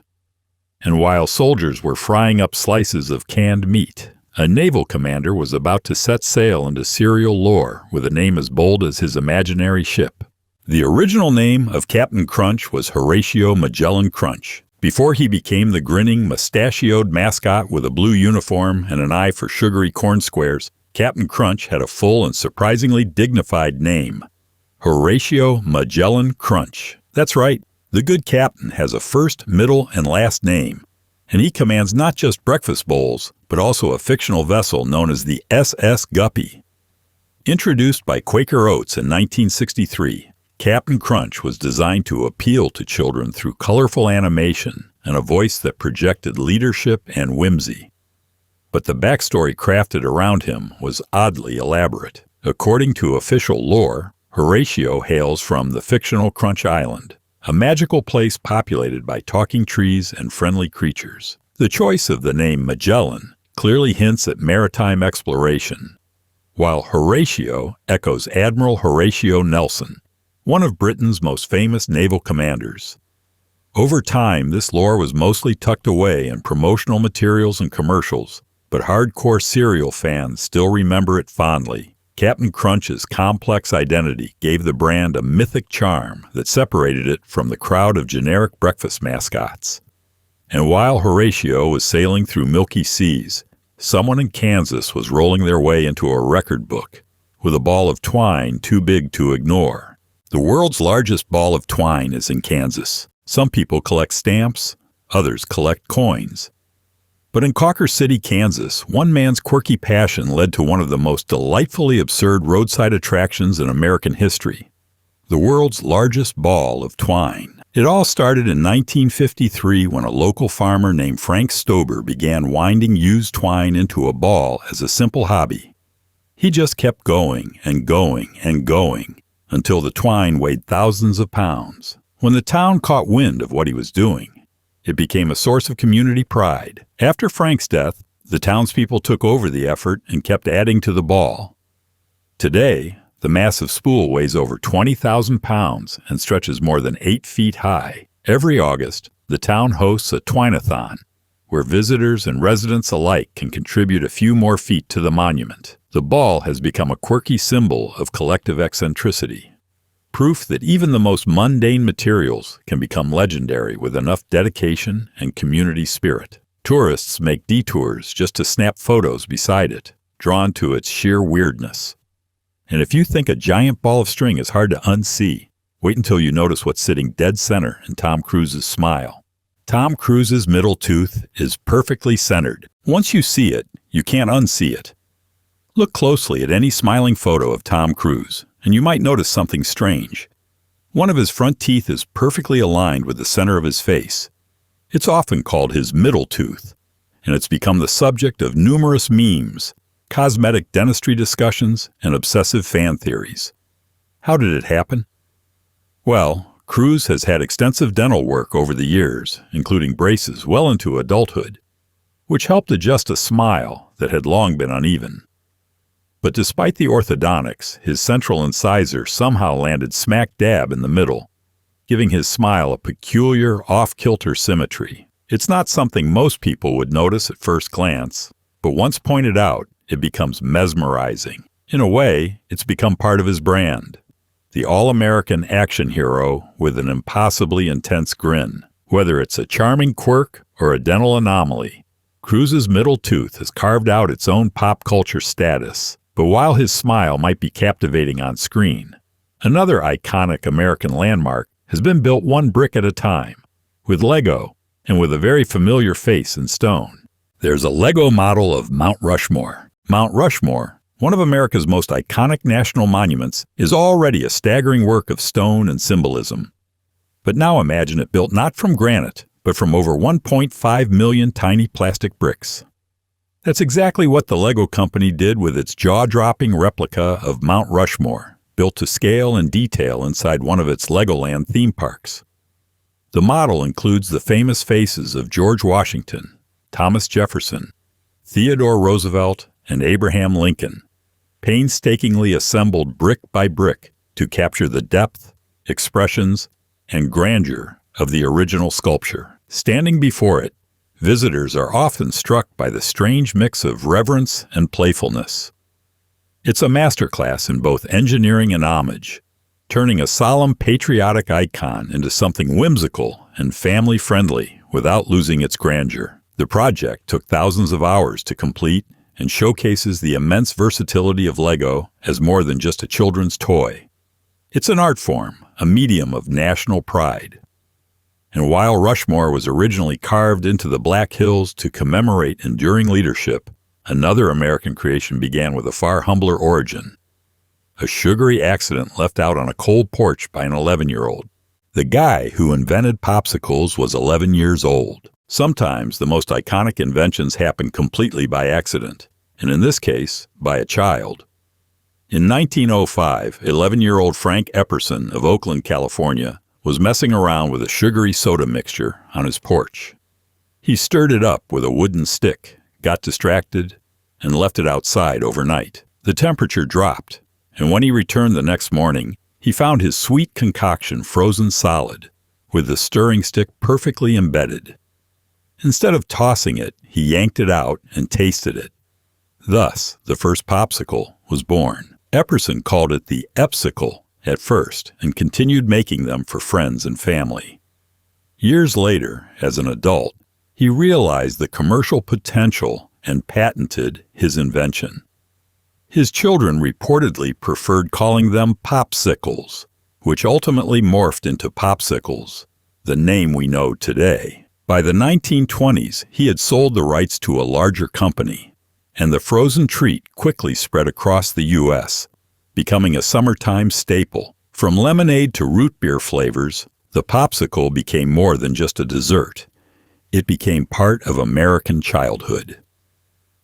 And while soldiers were frying up slices of canned meat, a naval commander was about to set sail into serial lore with a name as bold as his imaginary ship. The original name of Captain Crunch was Horatio Magellan Crunch. Before he became the grinning, mustachioed mascot with a blue uniform and an eye for sugary corn squares, Captain Crunch had a full and surprisingly dignified name. Horatio Magellan Crunch. That's right, the good captain has a first, middle, and last name, and he commands not just breakfast bowls, but also a fictional vessel known as the SS Guppy. Introduced by Quaker Oats in 1963, Captain Crunch was designed to appeal to children through colorful animation and a voice that projected leadership and whimsy. But the backstory crafted around him was oddly elaborate. According to official lore, Horatio hails from the fictional Crunch Island, a magical place populated by talking trees and friendly creatures. The choice of the name Magellan clearly hints at maritime exploration, while Horatio echoes Admiral Horatio Nelson, one of Britain's most famous naval commanders. Over time, this lore was mostly tucked away in promotional materials and commercials, but hardcore cereal fans still remember it fondly. Captain Crunch's complex identity gave the brand a mythic charm that separated it from the crowd of generic breakfast mascots. And while Horatio was sailing through milky seas, someone in Kansas was rolling their way into a record book with a ball of twine too big to ignore. The world's largest ball of twine is in Kansas. Some people collect stamps, others collect coins. But in Cawker City, Kansas, one man's quirky passion led to one of the most delightfully absurd roadside attractions in American history: the world's largest ball of twine. It all started in 1953 when a local farmer named Frank Stober began winding used twine into a ball as a simple hobby. He just kept going and going and going until the twine weighed thousands of pounds. When the town caught wind of what he was doing, it became a source of community pride. After Frank's death, the townspeople took over the effort and kept adding to the ball. Today, the massive spool weighs over 20,000 pounds and stretches more than 8 feet high. Every August, the town hosts a twine-a-thon, where visitors and residents alike can contribute a few more feet to the monument. The ball has become a quirky symbol of collective eccentricity, proof that even the most mundane materials can become legendary with enough dedication and community spirit. Tourists make detours just to snap photos beside it, drawn to its sheer weirdness. And if you think a giant ball of string is hard to unsee, wait until you notice what's sitting dead center in Tom Cruise's smile. Tom Cruise's middle tooth is perfectly centered. Once you see it, you can't unsee it. Look closely at any smiling photo of Tom Cruise, and you might notice something strange. One of his front teeth is perfectly aligned with the center of his face. It's often called his middle tooth, and it's become the subject of numerous memes, cosmetic dentistry discussions, and obsessive fan theories. How did it happen? Well, Cruise has had extensive dental work over the years, including braces well into adulthood, which helped adjust a smile that had long been uneven. But despite the orthodontics, his central incisor somehow landed smack dab in the middle, giving his smile a peculiar, off-kilter symmetry. It's not something most people would notice at first glance, but once pointed out, it becomes mesmerizing. In a way, it's become part of his brand. The all-American action hero with an impossibly intense grin. Whether it's a charming quirk or a dental anomaly, Cruise's middle tooth has carved out its own pop culture status. But while his smile might be captivating on screen, another iconic American landmark has been built one brick at a time, with Lego and with a very familiar face in stone. There's a Lego model of Mount Rushmore. Mount Rushmore, one of America's most iconic national monuments, is already a staggering work of stone and symbolism. But now imagine it built not from granite, but from over 1.5 million tiny plastic bricks. That's exactly what the Lego company did with its jaw-dropping replica of Mount Rushmore, built to scale and detail inside one of its Legoland theme parks. The model includes the famous faces of George Washington, Thomas Jefferson, Theodore Roosevelt, and Abraham Lincoln, painstakingly assembled brick by brick to capture the depth, expressions, and grandeur of the original sculpture. Standing before it, visitors are often struck by the strange mix of reverence and playfulness. It's a masterclass in both engineering and homage, turning a solemn patriotic icon into something whimsical and family-friendly without losing its grandeur. The project took thousands of hours to complete and showcases the immense versatility of Lego as more than just a children's toy. It's an art form, a medium of national pride. And while Rushmore was originally carved into the Black Hills to commemorate enduring leadership, another American creation began with a far humbler origin. a sugary accident left out on a cold porch by an 11-year-old. The guy who invented popsicles was 11 years old. Sometimes the most iconic inventions happen completely by accident, and in this case, by a child. In 1905, 11-year-old Frank Epperson of Oakland, California, was messing around with a sugary soda mixture on his porch. He stirred it up with a wooden stick, got distracted, and left it outside overnight. The temperature dropped, and when he returned the next morning, he found his sweet concoction frozen solid, with the stirring stick perfectly embedded. Instead of tossing it, he yanked it out and tasted it. Thus, the first popsicle was born. Epperson called it the Epsicle at first and continued making them for friends and family. Years later, as an adult, he realized the commercial potential and patented his invention. His children reportedly preferred calling them popsicles, which ultimately morphed into popsicles, the name we know today. By the 1920s, he had sold the rights to a larger company, and the frozen treat quickly spread across the U.S., becoming a summertime staple. From lemonade to root beer flavors, the popsicle became more than just a dessert. It became part of American childhood.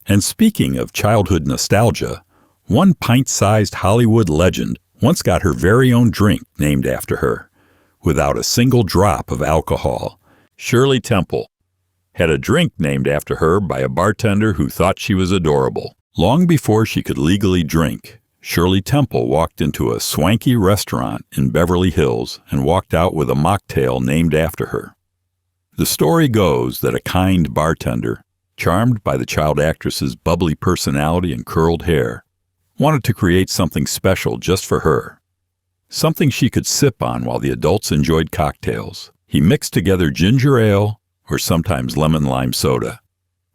And speaking of childhood nostalgia, one pint-sized Hollywood legend once got her very own drink named after her, without a single drop of alcohol. Shirley Temple had a drink named after her by a bartender who thought she was adorable. Long before she could legally drink, Shirley Temple walked into a swanky restaurant in Beverly Hills and walked out with a mocktail named after her. The story goes that a kind bartender, charmed by the child actress's bubbly personality and curled hair, wanted to create something special just for her, something she could sip on while the adults enjoyed cocktails. He mixed together ginger ale, or sometimes lemon-lime soda,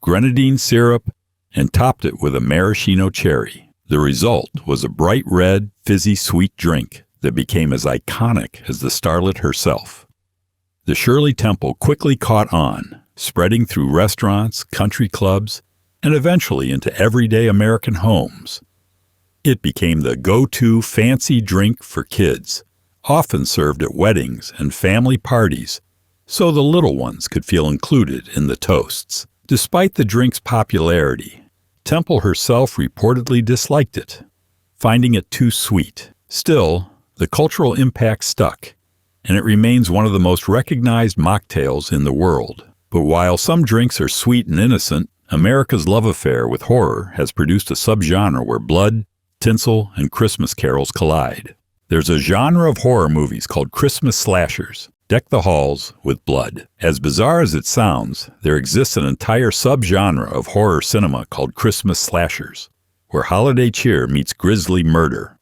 grenadine syrup, and topped it with a maraschino cherry. The result was a bright red, fizzy sweet drink that became as iconic as the starlet herself. The Shirley Temple quickly caught on, spreading through restaurants, country clubs, and eventually into everyday American homes. It became the go-to fancy drink for kids, often served at weddings and family parties, so the little ones could feel included in the toasts. Despite the drink's popularity, Temple herself reportedly disliked it, finding it too sweet. Still, the cultural impact stuck, and it remains one of the most recognized mocktails in the world. But while some drinks are sweet and innocent, America's love affair with horror has produced a subgenre where blood, tinsel, and Christmas carols collide. There's a genre of horror movies called Christmas slashers. Deck the halls with blood. As bizarre as it sounds, there exists an entire subgenre of horror cinema called Christmas slashers, where holiday cheer meets grisly murder.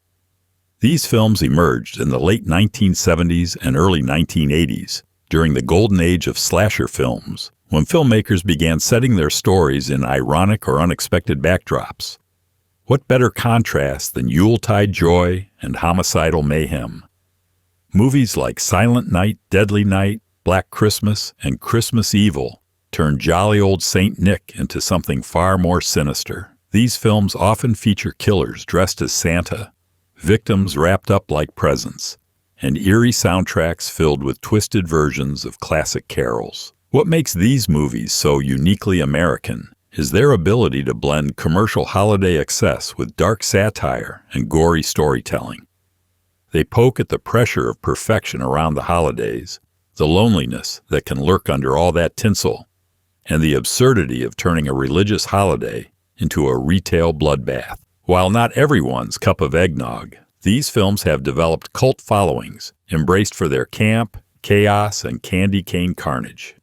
These films emerged in the late 1970s and early 1980s, during the golden age of slasher films, when filmmakers began setting their stories in ironic or unexpected backdrops. What better contrast than Yuletide joy and homicidal mayhem? Movies like Silent Night, Deadly Night, Black Christmas, and Christmas Evil turned jolly old Saint Nick into something far more sinister. These films often feature killers dressed as Santa, victims wrapped up like presents, and eerie soundtracks filled with twisted versions of classic carols. What makes these movies so uniquely American is their ability to blend commercial holiday excess with dark satire and gory storytelling. They poke at the pressure of perfection around the holidays, the loneliness that can lurk under all that tinsel, and the absurdity of turning a religious holiday into a retail bloodbath. While not everyone's cup of eggnog, these films have developed cult followings, embraced for their camp, chaos, and candy cane carnage.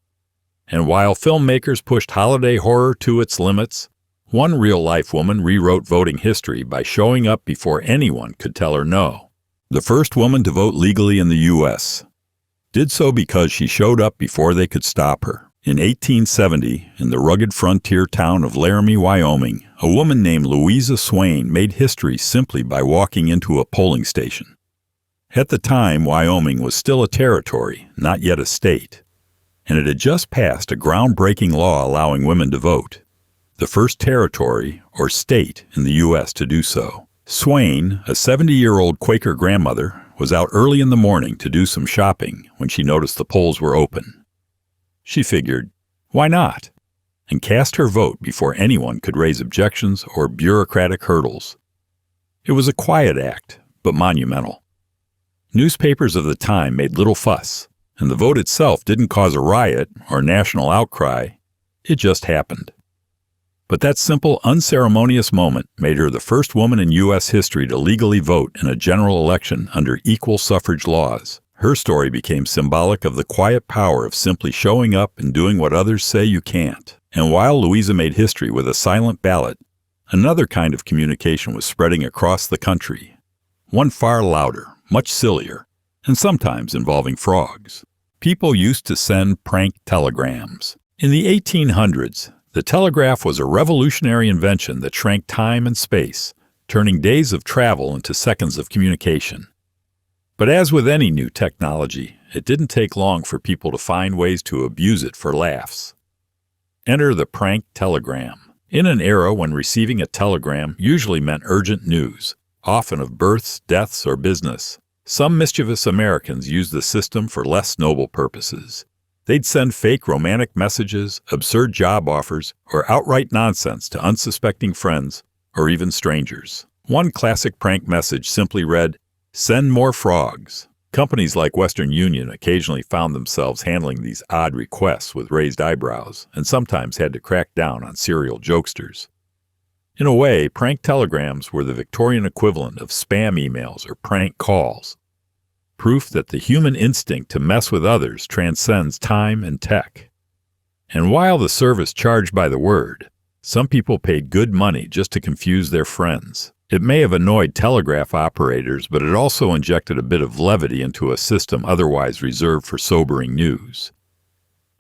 And while filmmakers pushed holiday horror to its limits, one real-life woman rewrote voting history by showing up before anyone could tell her no. The first woman to vote legally in the U.S. did so because she showed up before they could stop her. In 1870, in the rugged frontier town of Laramie, Wyoming, a woman named Louisa Swain made history simply by walking into a polling station. At the time, Wyoming was still a territory, not yet a state, and it had just passed a groundbreaking law allowing women to vote, the first territory or state in the U.S. to do so. Swain, a 70-year-old Quaker grandmother, was out early in the morning to do some shopping when she noticed the polls were open. She figured, why not? And cast her vote before anyone could raise objections or bureaucratic hurdles. It was a quiet act, but monumental. Newspapers of the time made little fuss, and the vote itself didn't cause a riot or national outcry. It just happened. But that simple, unceremonious moment made her the first woman in U.S. history to legally vote in a general election under equal suffrage laws. Her story became symbolic of the quiet power of simply showing up and doing what others say you can't. And while Louisa made history with a silent ballot, another kind of communication was spreading across the country. One far louder, much sillier, and sometimes involving frogs. People used to send prank telegrams. In the 1800s, the telegraph was a revolutionary invention that shrank time and space, turning days of travel into seconds of communication. But as with any new technology, it didn't take long for people to find ways to abuse it for laughs. Enter the prank telegram. In an era when receiving a telegram usually meant urgent news, often of births, deaths, or business, some mischievous Americans used the system for less noble purposes. They'd send fake romantic messages, absurd job offers, or outright nonsense to unsuspecting friends or even strangers. One classic prank message simply read, "Send more frogs." Companies like Western Union occasionally found themselves handling these odd requests with raised eyebrows and sometimes had to crack down on serial jokesters. In a way, prank telegrams were the Victorian equivalent of spam emails or prank calls. Proof that the human instinct to mess with others transcends time and tech. And while the service charged by the word, some people paid good money just to confuse their friends. It may have annoyed telegraph operators, but it also injected a bit of levity into a system otherwise reserved for sobering news.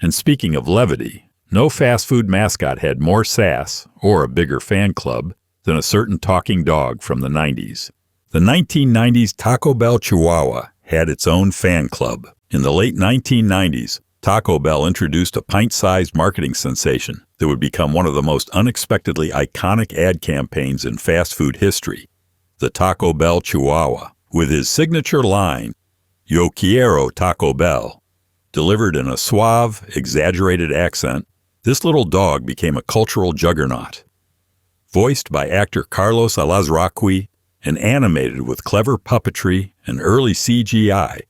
And speaking of levity, no fast food mascot had more sass, or a bigger fan club, than a certain talking dog from the 90s. The 1990s Taco Bell Chihuahua had its own fan club. In the late 1990s, Taco Bell introduced a pint-sized marketing sensation that would become one of the most unexpectedly iconic ad campaigns in fast food history, the Taco Bell Chihuahua. With his signature line, "Yo quiero Taco Bell," delivered in a suave, exaggerated accent, this little dog became a cultural juggernaut. Voiced by actor Carlos Alazraqui and animated with clever puppetry and early CGI,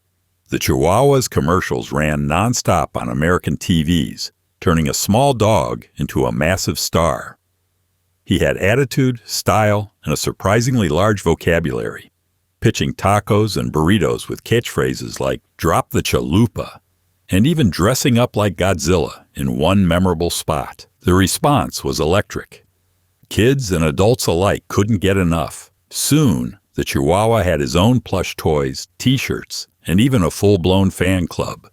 the Chihuahua's commercials ran nonstop on American TVs, turning a small dog into a massive star. He had attitude, style, and a surprisingly large vocabulary, pitching tacos and burritos with catchphrases like "drop the chalupa," and even dressing up like Godzilla in one memorable spot. The response was electric. Kids and adults alike couldn't get enough. Soon, the Chihuahua had his own plush toys, t-shirts, and even a full-blown fan club.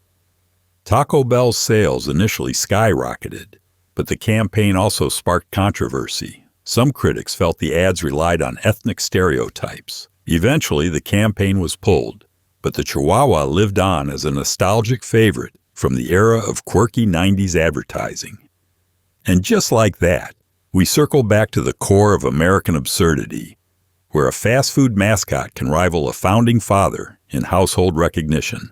Taco Bell's sales initially skyrocketed, but the campaign also sparked controversy. Some critics felt the ads relied on ethnic stereotypes. Eventually, the campaign was pulled, but the Chihuahua lived on as a nostalgic favorite from the era of quirky 90s advertising. And just like that, we circle back to the core of American absurdity, where a fast food mascot can rival a founding father in household recognition.